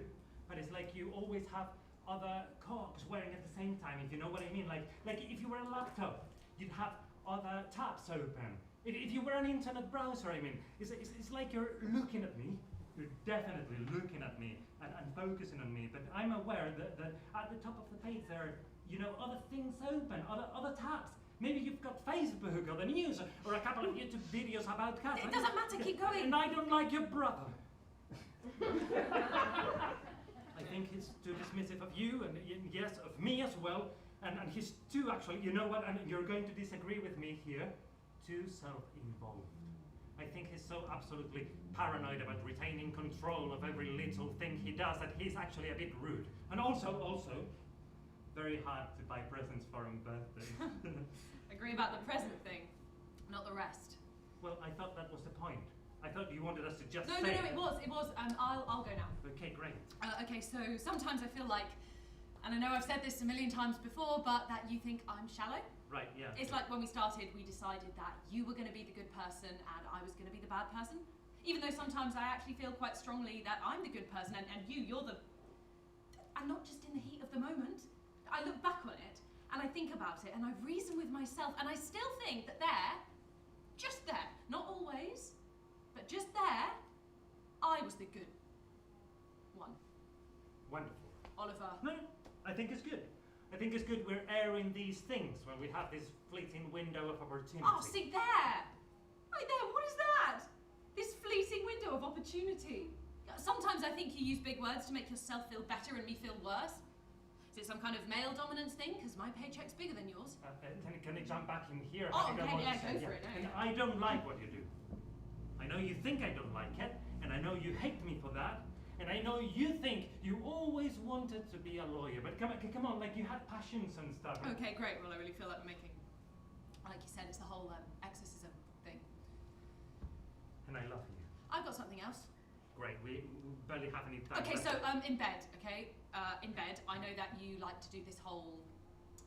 But it's like you always have other cogs wearing at the same time, if you know what I mean. Like if you were a laptop, you'd have other tabs open. If you were an internet browser, I mean, it's like you're looking at me. You're definitely looking at me and focusing on me. But I'm aware that at the top of the page there are, you know, other things open, other tabs. Maybe you've got Facebook or the news or a couple of YouTube videos about cats. It doesn't matter, keep going. And I don't like your brother. I think he's too dismissive of you and yes, of me as well. And he's too, actually, you know what, and you're going to disagree with me here, too self-involved. I think he's so absolutely paranoid about retaining control of every little thing he does that he's actually a bit rude. And also, very hard to buy presents for him birthday. Agree about the present thing, not the rest. Well, I thought that was the point. I thought you wanted us to just No, say it was. I'll go now. Okay, great. Okay, so sometimes I feel like, and I know I've said this a million times before, but that you think I'm shallow. Right, yeah. It's like when we started, we decided that you were going to be the good person and I was going to be the bad person. Even though sometimes I actually feel quite strongly that I'm the good person and you're the... And not just in the heat of the moment. I look back on it and I think about it and I reason with myself and I still think that just there, not always, but just there, I was the good one. Wonderful. Oliver. No, I think it's good. I think it's good we're airing these things when we have this fleeting window of opportunity. Oh, see there! Right there, what is that? This fleeting window of opportunity. Sometimes I think you use big words to make yourself feel better and me feel worse. Is it some kind of male dominance thing? Because my paycheck's bigger than yours. Can I jump back in here? Oh, I don't okay, want yeah, to say- go for it. No, And yeah. I don't like what you do. I know you think I don't like it, and I know you hate me for that, and I know you think you always wanted to be a lawyer, but come on, like you had passions and stuff. Okay, great. Well, I really feel like we're making, like you said, it's the whole exorcism thing. And I love you. I've got something else. Great, we barely have any time. Okay, left. so in bed, okay? In bed, I know that you like to do this whole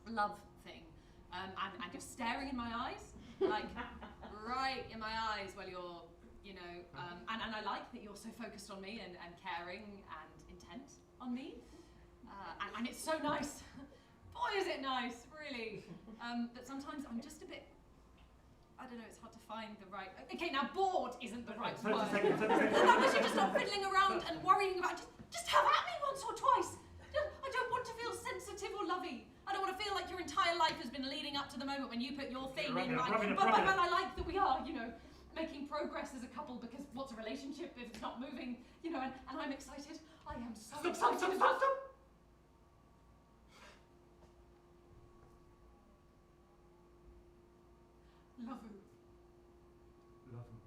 love thing, and you're staring in my eyes, like right in my eyes while you're, you know, and I like that you're so focused on me and caring and intent on me, and it's so nice. Boy, is it nice, really. But sometimes I'm just a bit, I don't know, it's hard to find the right... Okay, now bored isn't the right word. 30 seconds. As long as you're just not fiddling around and worrying about just have at me once or twice. I don't want to feel sensitive or lovey. I don't want to feel like your entire life has been leading up to the moment when you put your thing in my... But I like that we are, you know, making progress as a couple, because what's a relationship if it's not moving, you know, and I'm excited. I am so excited. Stop. Love him. Love him.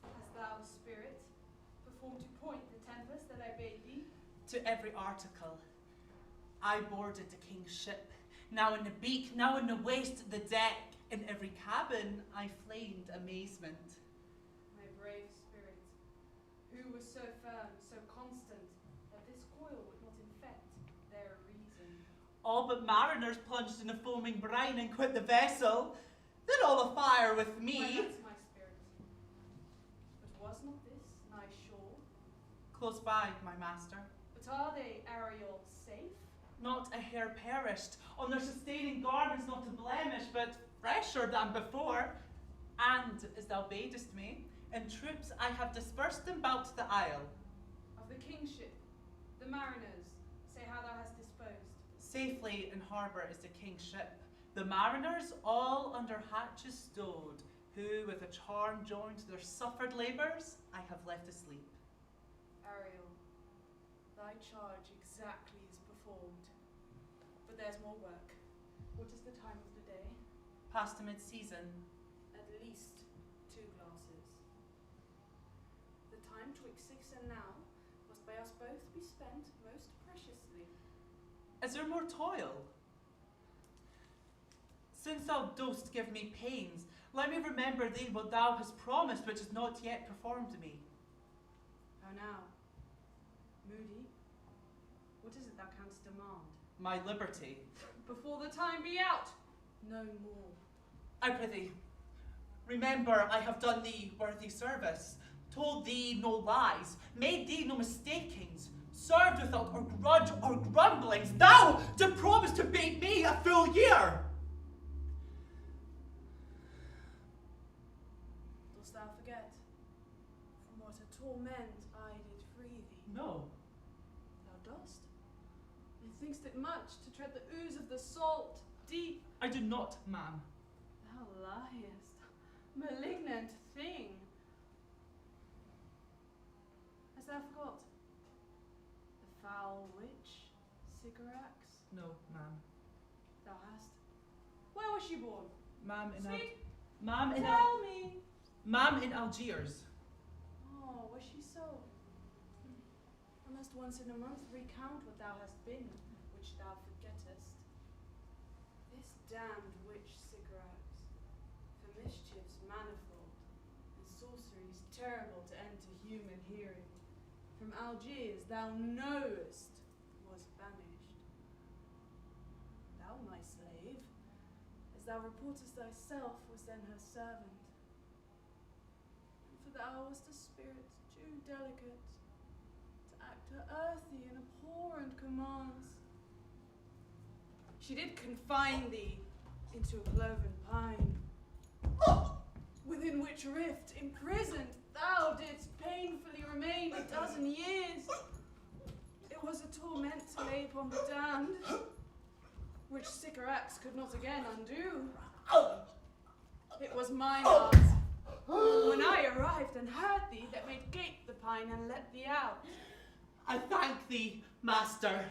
Hast thou, spirit, performed to point the tempest that I bade thee? To every article. I boarded the king's ship, now in the beak, now in the waist, the deck. In every cabin I flamed amazement. My brave spirit, who was so firm, so constant, that this coil would not infect their reason. All but mariners plunged in a foaming brine and quit the vessel. They're all afire with Why, me. that's my spirit. But was not this nigh shore? Close by, my master. But are they, Ariel, safe? Not a hair perished, on their sustaining garments not a blemish, but fresher than before. And, as thou badest me, in troops I have dispersed them about the isle. Of the king's ship, the mariners, say how thou hast disposed. Safely in harbour is the king's ship, the mariners all under hatches stowed, who with a charm joined to their suffered labours, I have left asleep. Ariel, thy charge exactly is performed. But there's more work. What is the time of the day? Past the mid-season. At least 2 glasses. The time twixt 6 and now must by us both be spent most preciously. Is there more toil? Since thou dost give me pains, let me remember thee what thou hast promised, which is not yet performed to me. How now? Moody, what is it thou canst demand? My liberty. Before the time be out, no more. I prithee, remember I have done thee worthy service, told thee no lies, made thee no mistakings, served without or grudge or grumblings. Thou did promise to bait me a full year. Dost thou forget from what a torment I did free thee? No. Thou dost? And think'st it much to tread the ooze of the salt deep? I do not, ma'am. Thou liest, malignant thing. Hast thou forgot the foul witch, Sycorax? No, ma'am. Thou hast. Where was she born? Ma'am in Speak. Tell me. Ma'am in Algiers. Oh, was she so? I must once in a month recount what thou hast been, which thou forgettest. This damned witch Sycorax, for mischiefs manifold, and sorceries terrible to enter human hearing, from Algiers thou knowest was banished. Thou, my slave, as thou reportest thyself, was then her servant. For thou wast a spirit too delicate to act her earthy and abhorrent commands. She did confine thee into a cloven pine, within which rift, imprisoned, thou didst painfully remain 12 years. It was a torment to lay upon the damned, which Sycorax could not again undo. It was mine art, when I arrived and heard thee, that made gape the pine and let thee out. I thank thee, master.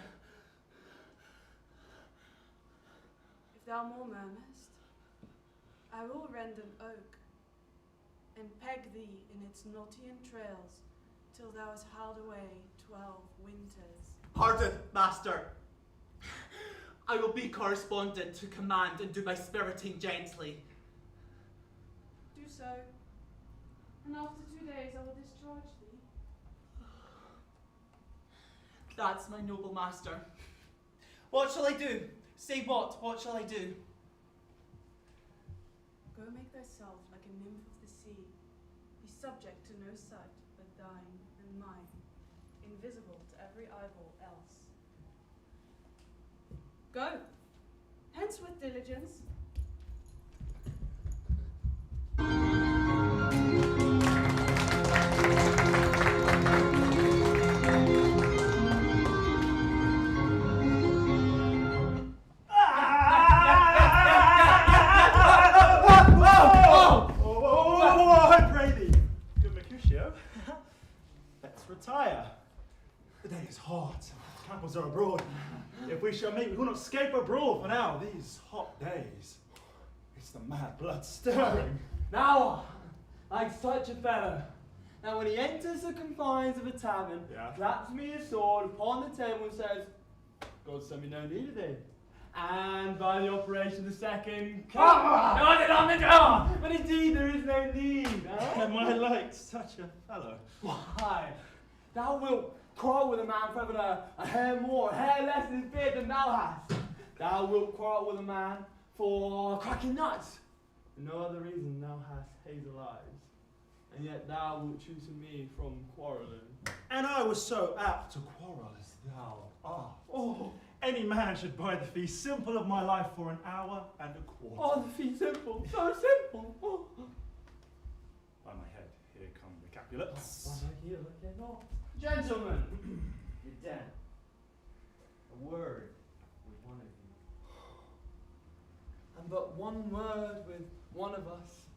If thou more murmurest, I will rend an oak, and peg thee in its knotty entrails, till thou hast howled away 12 winters. Pardon, master. I will be correspondent to command and do my spiriting gently. Do so, and after 2 days I will discharge thee. That's my noble master. What shall I do? Say what shall I do? Go make thyself like a nymph of the sea, be subject to no sight but thine and mine, invisible to every eyeball else. Go, hence with diligence. I pray retire. The day is hot. Couples are abroad. If we shall meet, we will not escape abroad for now. These hot days. It's the mad blood stirring. Now, like such a fellow, now when he enters the confines of a tavern, claps me his sword upon the table and says, God send me no need of thee. And by the operation of the second, nodded on the door! But indeed there is no need. Am I like such a fellow? Why, thou wilt quarrel with a man for having a hair more, a hair less in his beard than thou hast. Thou wilt quarrel with a man for cracking nuts. For no other reason thou hast hazel eyes. And yet thou wilt choose me from quarrelling. And I was so apt to quarrel as thou art. Oh, any man should buy the fee simple of my life for an hour and a quarter. Oh, the fee simple, so simple. Oh. By my head, here come the Capulets. Gentlemen, you're dead. A word with one of you. And but one word with one of us.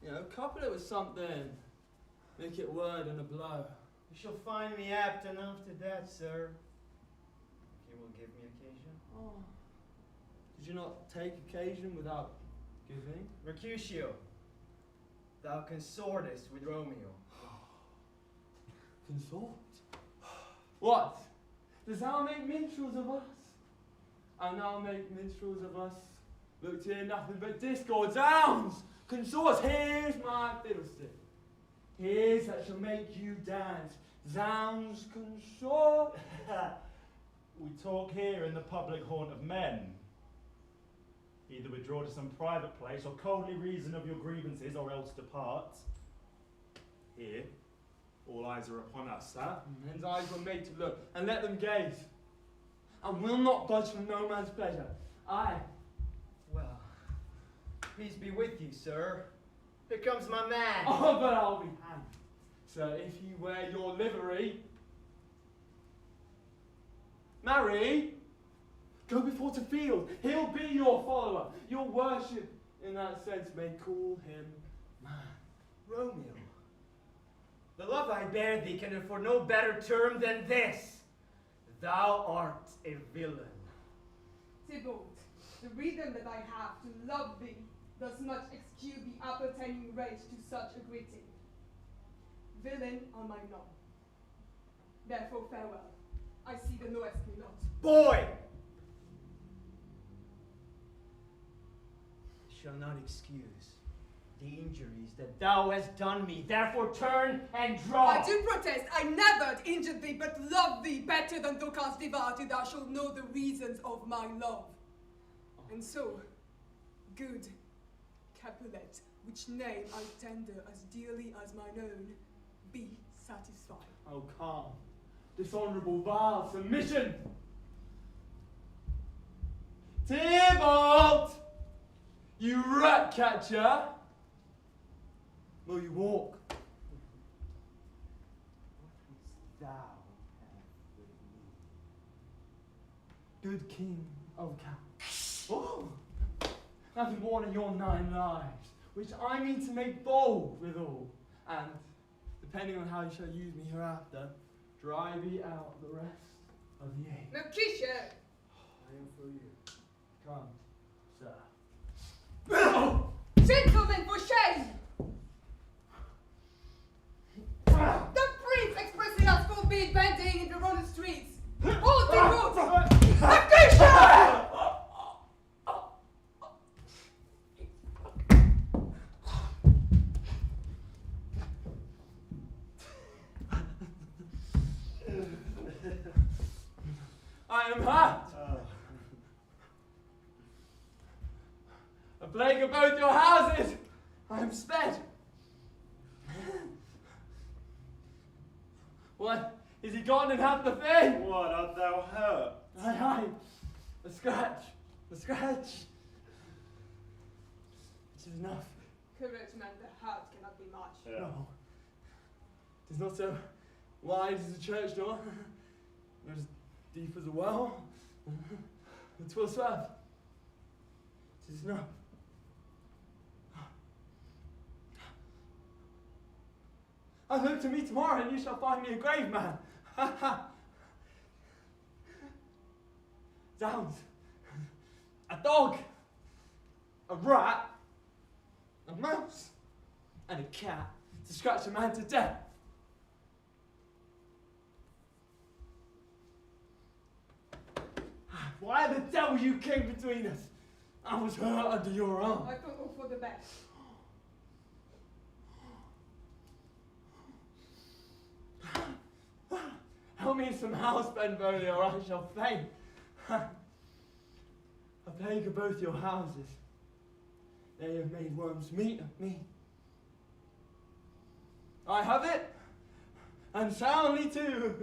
You know, couple it with something. Make it word and a blow. You shall find me apt enough to that, sir. If you will give me occasion. Oh. Did you not take occasion without giving? Mercutio, thou consortest with Romeo. Consort? What? Does thou make minstrels of us? And thou make minstrels of us? Look to hear nothing but discord. Zounds! Consorts, here's my fiddlestick. Here's that shall make you dance. Zounds, consort. We talk here in the public haunt of men. Either withdraw to some private place, or coldly reason of your grievances, or else depart. Here, all eyes are upon us, huh? Men's eyes were made to look, and let them gaze. And will not budge from no man's pleasure. Aye. Well, peace be with you, sir. Here comes my man. Oh, but I'll be hanged. So if you wear your livery, marry, go before to field. He'll be your follower. Your worship, in that sense, may call him man. Romeo, the love I bear thee can afford no better term than this. Thou art a villain. Tybalt, the reason that I have to love thee does not excuse the appertaining rage to such a greeting. Villain am I not. Therefore farewell. I see the knowest me not. Boy! Shall not excuse the injuries that thou hast done me. Therefore turn and draw. I do protest. I never injured thee, but loved thee better than thou canst devour till thou shalt know the reasons of my love. And so, good Capulet, which name I tender as dearly as mine own, be satisfied. Oh, calm. Dishonorable, vile submission. Tybalt! You rat catcher! Will you walk? What wouldst thou have with me? Good king of Cap. Oh! Nothing more than your 9 lives, which I mean to make bold withal, and, depending on how you shall use me hereafter, drive ye out the rest of the age. Mercutio! I am for you. Come, sir. Gentlemen, for shame! The prince expressly has forbid bending in the Roman streets. Hold the road! Mercutio! I am hurt. A plague of both your houses. I am sped. What? Is he gone and hath the thing? What, art thou hurt? Aye, aye. A scratch. A scratch. It is enough. Courage, man, the heart cannot be much. Yeah. No. It is not so wide as a church door, nor as deep as a well. But 'twill serve. It is enough. And look to me tomorrow, and you shall find me a grave man. Ha ha! Zounds! A dog! A rat! A mouse! And a cat to scratch a man to death. Why the devil you came between us? I was hurt under your arm. I thought all for the best. Help me some house, Benvolio, or I shall faint. A plague of both your houses. They have made worms meat of me. I have it, and soundly too.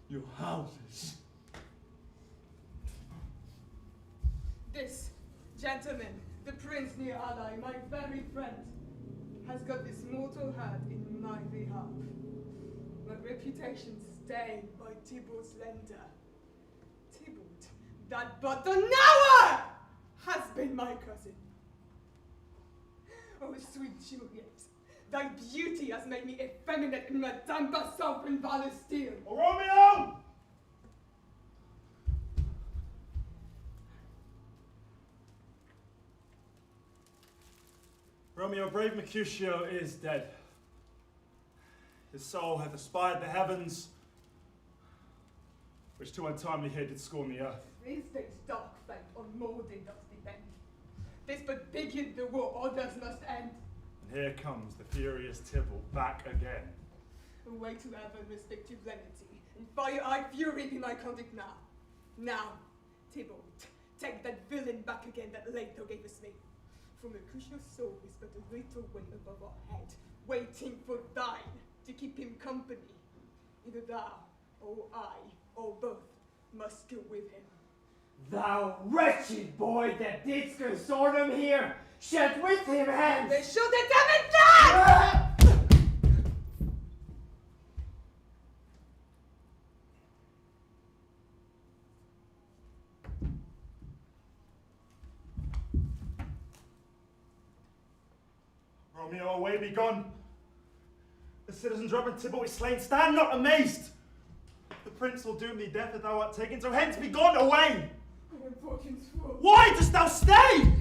Your houses. This gentleman, the Prince Nialai, my very friend, has got this mortal hurt in my behalf. My reputation stained by Thibault's lender. Thibault, that but an hour has been my cousin. Oh, sweet Juliet, thy beauty has made me effeminate in Madame Bassompre in Valestine. Oh, Romeo! Romeo, brave Mercutio is dead. His soul hath espied the heavens, which too untimely here did scorn the earth. These days dark fate on Morden does depend. This but begin the war, others must end. And here comes the furious Tybalt back again. Away to ever respective lenity, and fire I fury in my conduct now. Now, Tybalt, take that villain back again that late thou gavest me. For Mercutio's soul is but a little way above our head, waiting for thine to keep him company. Either thou, or I, or both, must go with him. Thou wretched boy that didst consort him here, shed with him hence! They should have done it that! Romeo, away be gone. The citizens Robin Tybalt is slain. Stand not amazed. The prince will doom thee death if thou art taken, so hence be gone away. Why dost thou stay?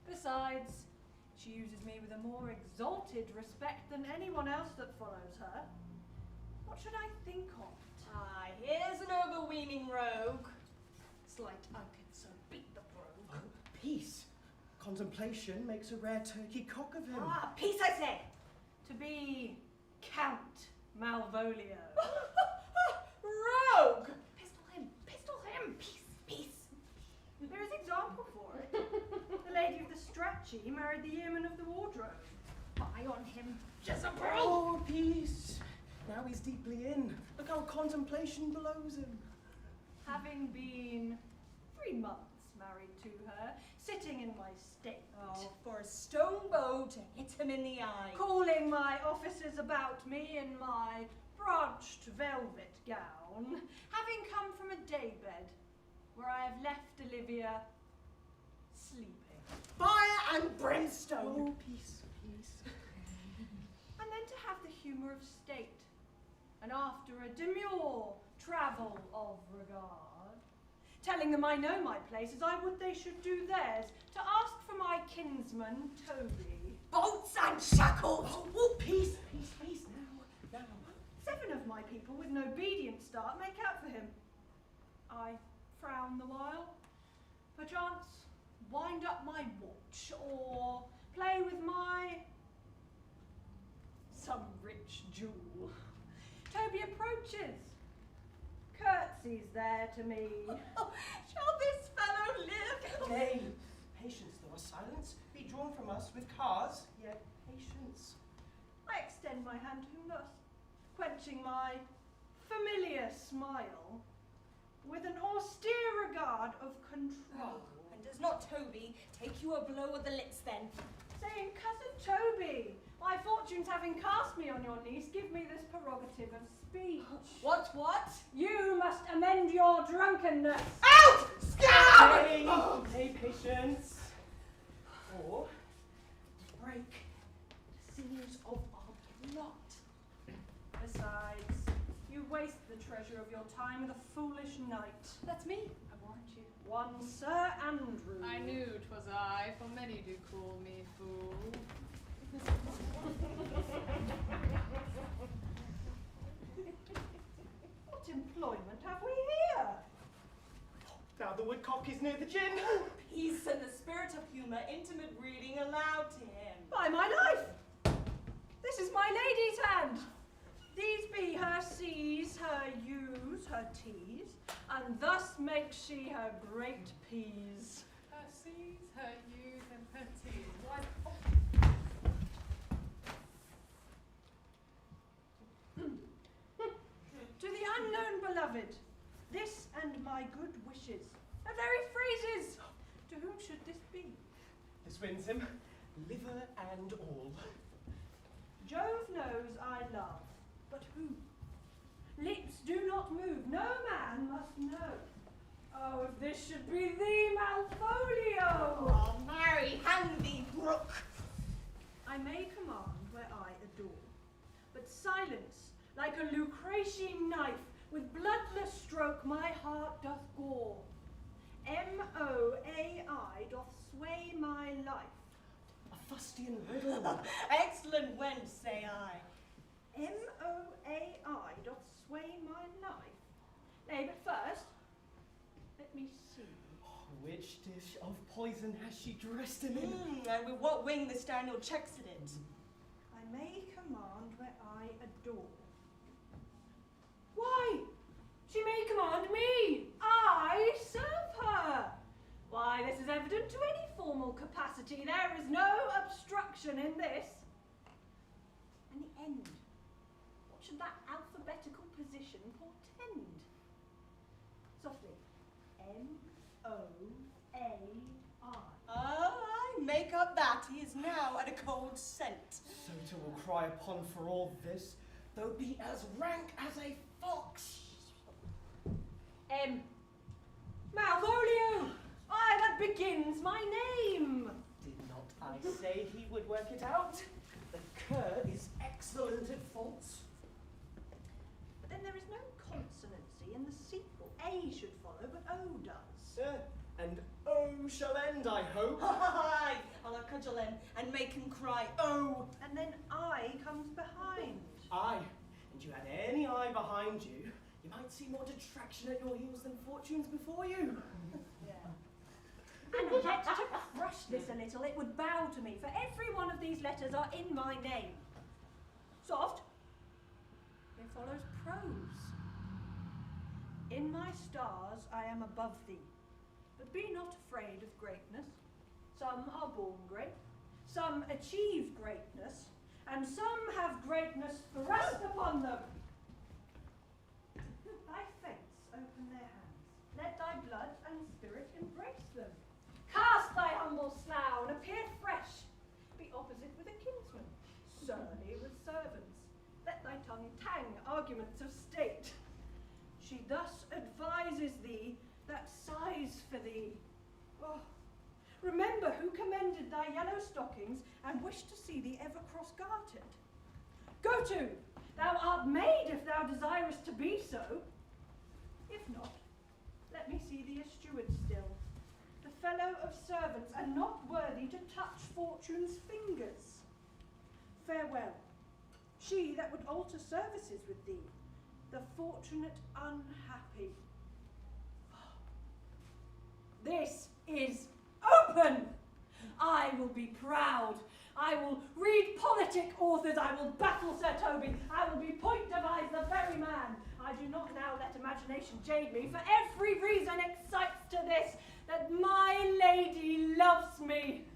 Besides, she uses me with a more exalted respect than anyone else that follows her. What should I think of? Ah, here's an overweening rogue. Slight uncle, so beat the brogue. Oh, peace. Contemplation makes a rare turkey cock of him. Ah, peace, I say! To be Count Malvolio. Rogue! Pistol him! Peace, peace. There is example for it. The lady of the Strachey married the yeoman of the wardrobe. Fie on him, Jezebel! Oh, peace. Now he's deeply in. Look how contemplation blows him. Having been 3 months married to her, sitting in my state. Oh, for a stone bow to hit him in the eye. Calling my officers about me in my branched velvet gown, having come from a daybed where I have left Olivia sleeping. Fire and brimstone! Oh, peace, peace. And then to have the humour of state, and after a demure travel of regard, telling them I know my place as I would they should do theirs, to ask for my kinsman, Toby. Bolts and shackles! Oh, peace, peace, peace, now. 7 of my people with an obedient start make out for him. I frown the while, perchance wind up my watch, or play with my some rich jewel. Toby approaches, curtsies there to me. Shall this fellow live? Nay, patience though a silence, be drawn drawn from us with cars, yet patience. I extend my hand to him thus, quenching my familiar smile with an austere regard of control. And does not Toby take you a blow of the lips then? Saying, Cousin Toby, my fortunes having cast me on your niece, give me this prerogative of speech. What? You must amend your drunkenness. Out! Stay! Hey, patience. Or break the sinews of our plot. Besides, you waste the treasure of your time with a foolish knight. That's me, I warrant you. One Sir Andrew. I knew 'twas I, for many do call me fool. What employment have we here? Now the woodcock is near the gin. Peace and the spirit of humour, intimate reading allowed to him. By my life! This is my lady's hand. These be her C's, her U's, her T's, and thus makes she her great P's. Her C's, her U's, and her T's. Why? To the unknown beloved, this and my good wishes, the very phrases. To whom should this be? This wins him, liver and all. Jove knows I love, but who? Lips do not move, no man must know. Oh, if this should be thee, Malfolio! Oh, marry, hang thee, Brooke! I may command where I adore, but silence, like a Lucretian knife, with bloodless stroke my heart doth gore. M-O-A-I doth sway my life. A fustian riddle. Excellent wench, say I. M-O-A-I doth sway my life. Nay, but first, let me see. Which dish of poison has she dressed him in? And with what wing this Daniel checks it in? I may command where I adore. Why? She may command me. I serve her. Why, this is evident to any formal capacity. There is no obstruction in this. And the end. What should that alphabetical position portend? Softly. M-O-A-I. I make up that he is now at a cold scent. So to will cry upon for all this, though be as rank as a fox. Malvolio! Aye, that begins my name. Did not I say he would work it out? The cur is excellent at faults. But then there is no consonancy in the sequel. A should follow, but O does. And O shall end, I hope. Aye, I'll cudgel him and make him cry, oh! And then I comes behind. Aye, and you had any eye behind you, you might see more detraction at your heels than fortunes before you. And yet, to crush this a little, it would bow to me, for every one of these letters are in my name. Soft. Here follows prose. In my stars I am above thee, but be not afraid of greatness. Some are born great, some achieve greatness, and some have greatness thrust upon them. Thy fates open their hands, let thy blood and spirit embrace them. Cast thy humble slough and appear fresh. Be opposite with a kinsman, surly with servants. Let thy tongue tang arguments of state. She thus advises thee that sighs for thee. Oh, remember who commended thy yellow stockings and wished to see thee ever cross-gartered. Go to, thou art made if thou desirest to be so. If not, let me see thee a steward still, the fellow of servants, and not worthy to touch fortune's fingers. Farewell, she that would alter services with thee, the fortunate unhappy. This is open! I will be proud. I will read politic authors. I will battle Sir Toby. I will be point devised the very man. I do not now let imagination jade me, for every reason excites to this, that my lady loves me.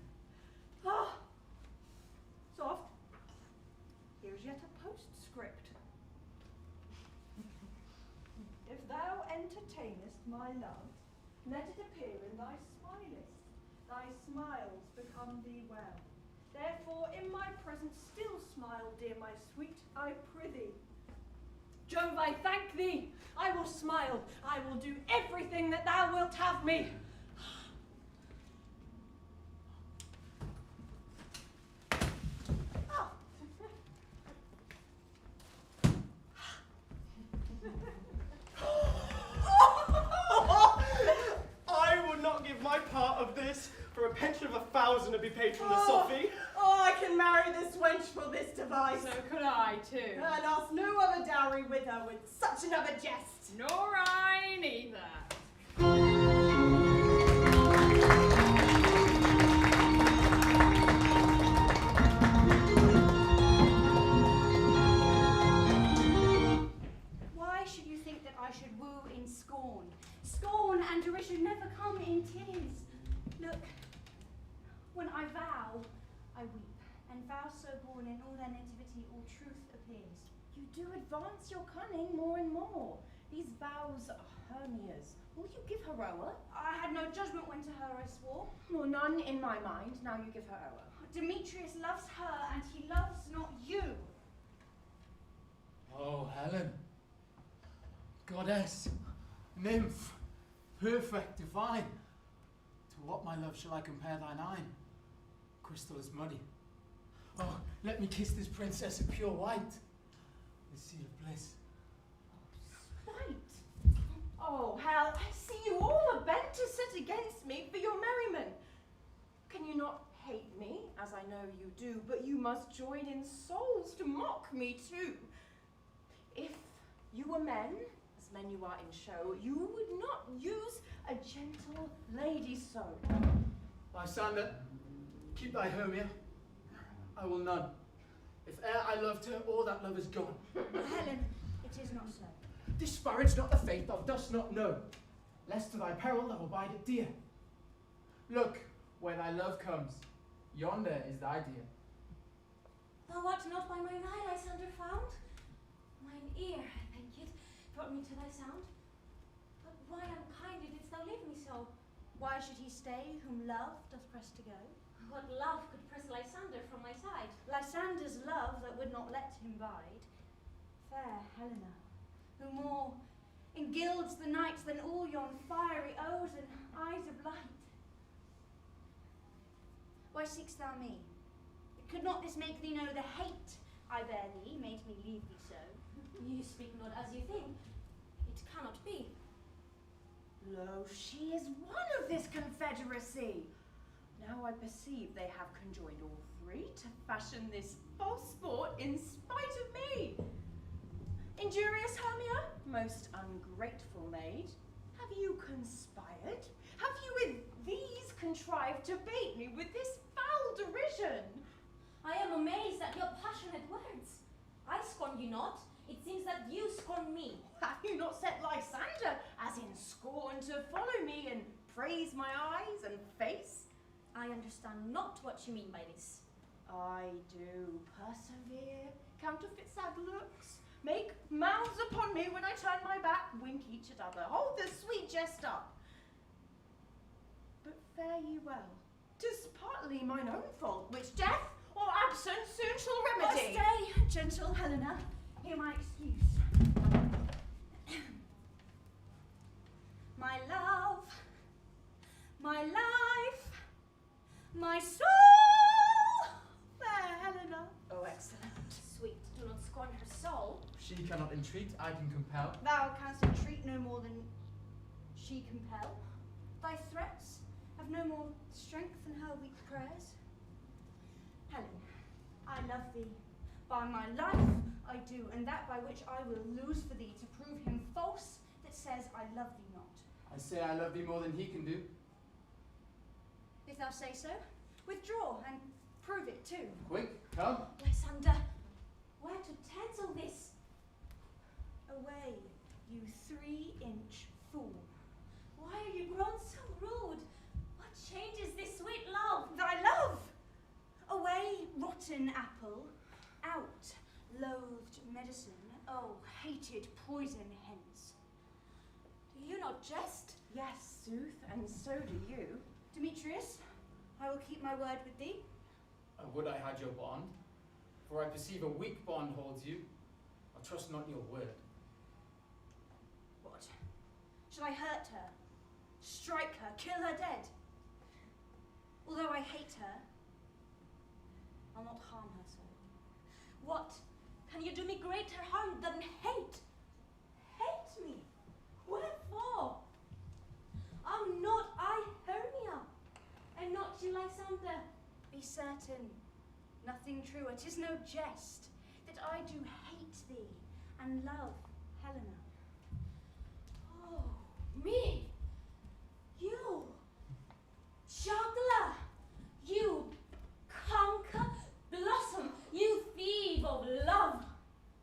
Ah, soft. Here's yet a postscript. If thou entertainest my love, let it appear in thy smilest. Thy smiles become thee well. Therefore in my presence still smile, dear my sweet, I prithee. Jove, I thank thee. I will smile. I will do everything that thou wilt have me. I would not give my part of this for a pension of 1,000 to be paid from the Sophie. Oh, I can marry this wench for this device. So could I too. And ask no other dowry with her with such another jest. Nor I neither. Why should you think that I should woo in scorn? Scorn and derision never come in tears. Look, when I vow, I weep, and vows so born in all their nativity all truth appears. You do advance your cunning more and more. These vows are Hermia's. Will you give her o'er? I had no judgment when to her I swore. Well, none in my mind. Now you give her o'er. Demetrius loves her, and he loves not you. Oh, Helen. Goddess, nymph, perfect, divine. To what, my love, shall I compare thine eye? Crystal is muddy. Oh, let me kiss this princess of pure white. The seal of bliss. Spite! Oh, Hal, I see you all are bent to sit against me for your merriment. Can you not hate me, as I know you do, but you must join in souls to mock me too? If you were men, as men you are in show, you would not use a gentle lady so. Lysander, keep thy Hermia. I will none. If e'er I loved her, all that love is gone. Helen, it is not so. Disparage not the faith thou dost not know, lest to thy peril thou abide it dear. Look, where thy love comes, yonder is thy dear. Thou art not by mine eye, Lysander, found. Mine ear, I think it, brought me to thy sound. But why unkindly didst thou leave me so? Why should he stay whom love doth press to go? What love could press Lysander from my side? Lysander's love that would not let him bide. Fair Helena, who more engilds the night than all yon fiery oes and eyes of light. Why seek'st thou me? Could not this make thee know the hate I bear thee, made me leave thee so? You speak not as you think. It cannot be. Lo, she is one of this confederacy. Now I perceive they have conjoined all three to fashion this false sport in spite of me. Injurious Hermia, most ungrateful maid, have you conspired? Have you with these contrived to bait me with this foul derision? I am amazed at your passionate words. I scorn you not. It seems that you scorn me. Have you not set Lysander as in scorn to follow me and praise my eyes and face? I understand not what you mean by this. I do persevere, counterfeit sad looks, make mouths upon me when I turn my back, wink each at other, hold the sweet jest up. But fare ye well, 'tis partly mine own fault, which death or absence soon shall remedy. Stay, gentle Helena, hear my excuse. My love, my life, my soul, fair Helena. Oh, excellent. Sweet, do not scorn her soul. She cannot entreat, I can compel. Thou canst entreat no more than she compel. Thy threats have no more strength than her weak prayers. Helen, I love thee. By my life I do, and that by which I will lose for thee to prove him false that says I love thee not. I say I love thee more than he can do. If thou say so, withdraw and prove it too. Quick, come. Lysander, where to tansel this? Away, you 3-inch fool. Why are you grown so rude? What changes this sweet love? Thy love! rotten apple, out, loathed medicine, oh, hated poison hence. Do you not jest? Yes, sooth, and so do you. Demetrius, I will keep my word with thee. Would I had your bond, for I perceive a weak bond holds you. I trust not your word. What? Shall I hurt her? Strike her? Kill her dead? Although I hate her, I'll not harm her so. What? Can you do me greater harm than hate? Hate me? Wherefore? Am not I Hermia, and not you Lysander? Be certain, nothing truer, 'tis no jest, that I do hate thee and love Helena. Oh, me? You? Juggler? You conquer blossom? You thief of love?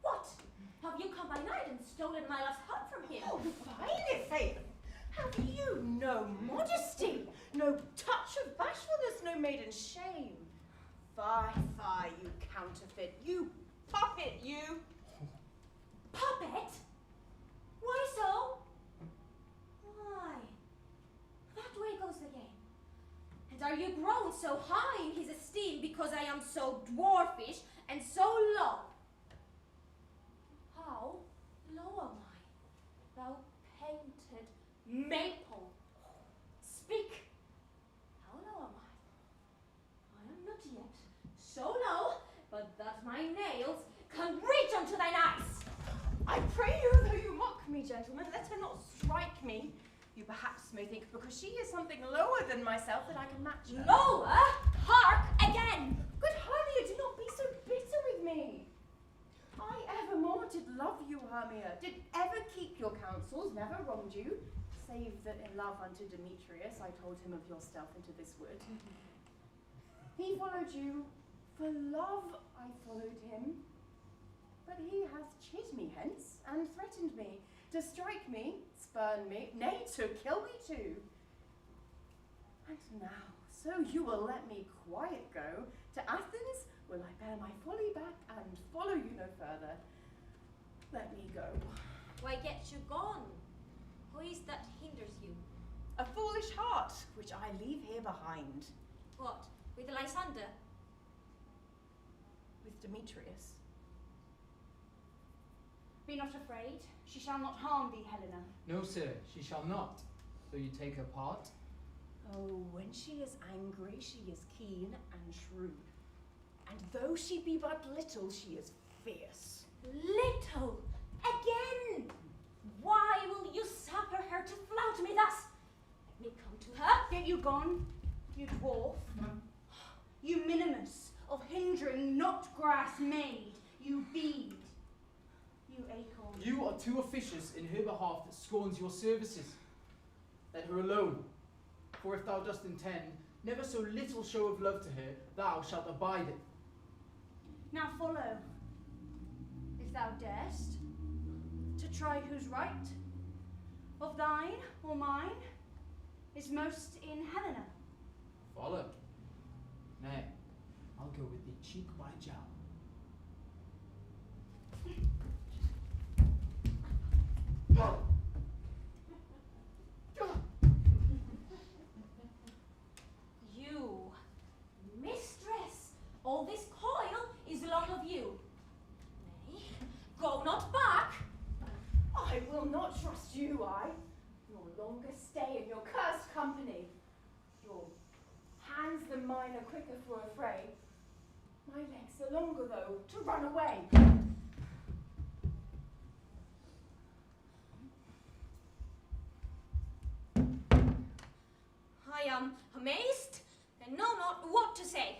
What? Have you come by night and stolen my love's heart from him? Oh, fine, Faith. Have you no modesty, no touch of bashfulness, no maiden shame? Fie, fie, you counterfeit, you puppet, you! Puppet? Why so? Why? That way goes the game. And are you grown so high in his esteem because I am so dwarfish and so low? How low am I, thou painted maple? Speak! How low am I? I am not yet so low, but that my nails can reach unto thine eyes. I pray you, though you mock me, gentlemen, let her not strike me. You perhaps may think because she is something lower than myself that I can match her. Lower? Hark again! Good Hermia, do not be so bitter with me. I evermore did love you, Hermia, did ever keep your counsels, never wronged you, save that in love unto Demetrius I told him of your stealth into this wood. He followed you, for love I followed him, but he hath chid me hence, and threatened me, to strike me, spurn me, nay, to kill me too. And now, so you will let me quiet go, to Athens will I bear my folly back, and follow you no further. Let me go. Why get you gone? Who is that hinders you? A foolish heart, which I leave here behind. What, with Lysander? With Demetrius. Be not afraid, she shall not harm thee, Helena. No, sir, she shall not, though you take her part. Oh, when she is angry, she is keen and shrewd. And though she be but little, she is fierce. Little? Again? Why will you suffer her to flout me thus? Let me come to her. Get you gone, you dwarf. You minimus, of hindering not grass made, you bead. You acorn. You are too officious in her behalf that scorns your services. Let her alone, for if thou dost intend never so little show of love to her, thou shalt abide it. Now follow, if thou darest, to try who's right, of thine or mine, is most in Helena. Follow. Nay, I'll go with thee cheek by jowl. You, mistress, all this coil is long of you. Nay, go not back. I will not trust you, I, nor longer stay in your cursed company. Your hands than mine are quicker for a fray. My legs are longer, though, to run away. I am amazed and know not what to say.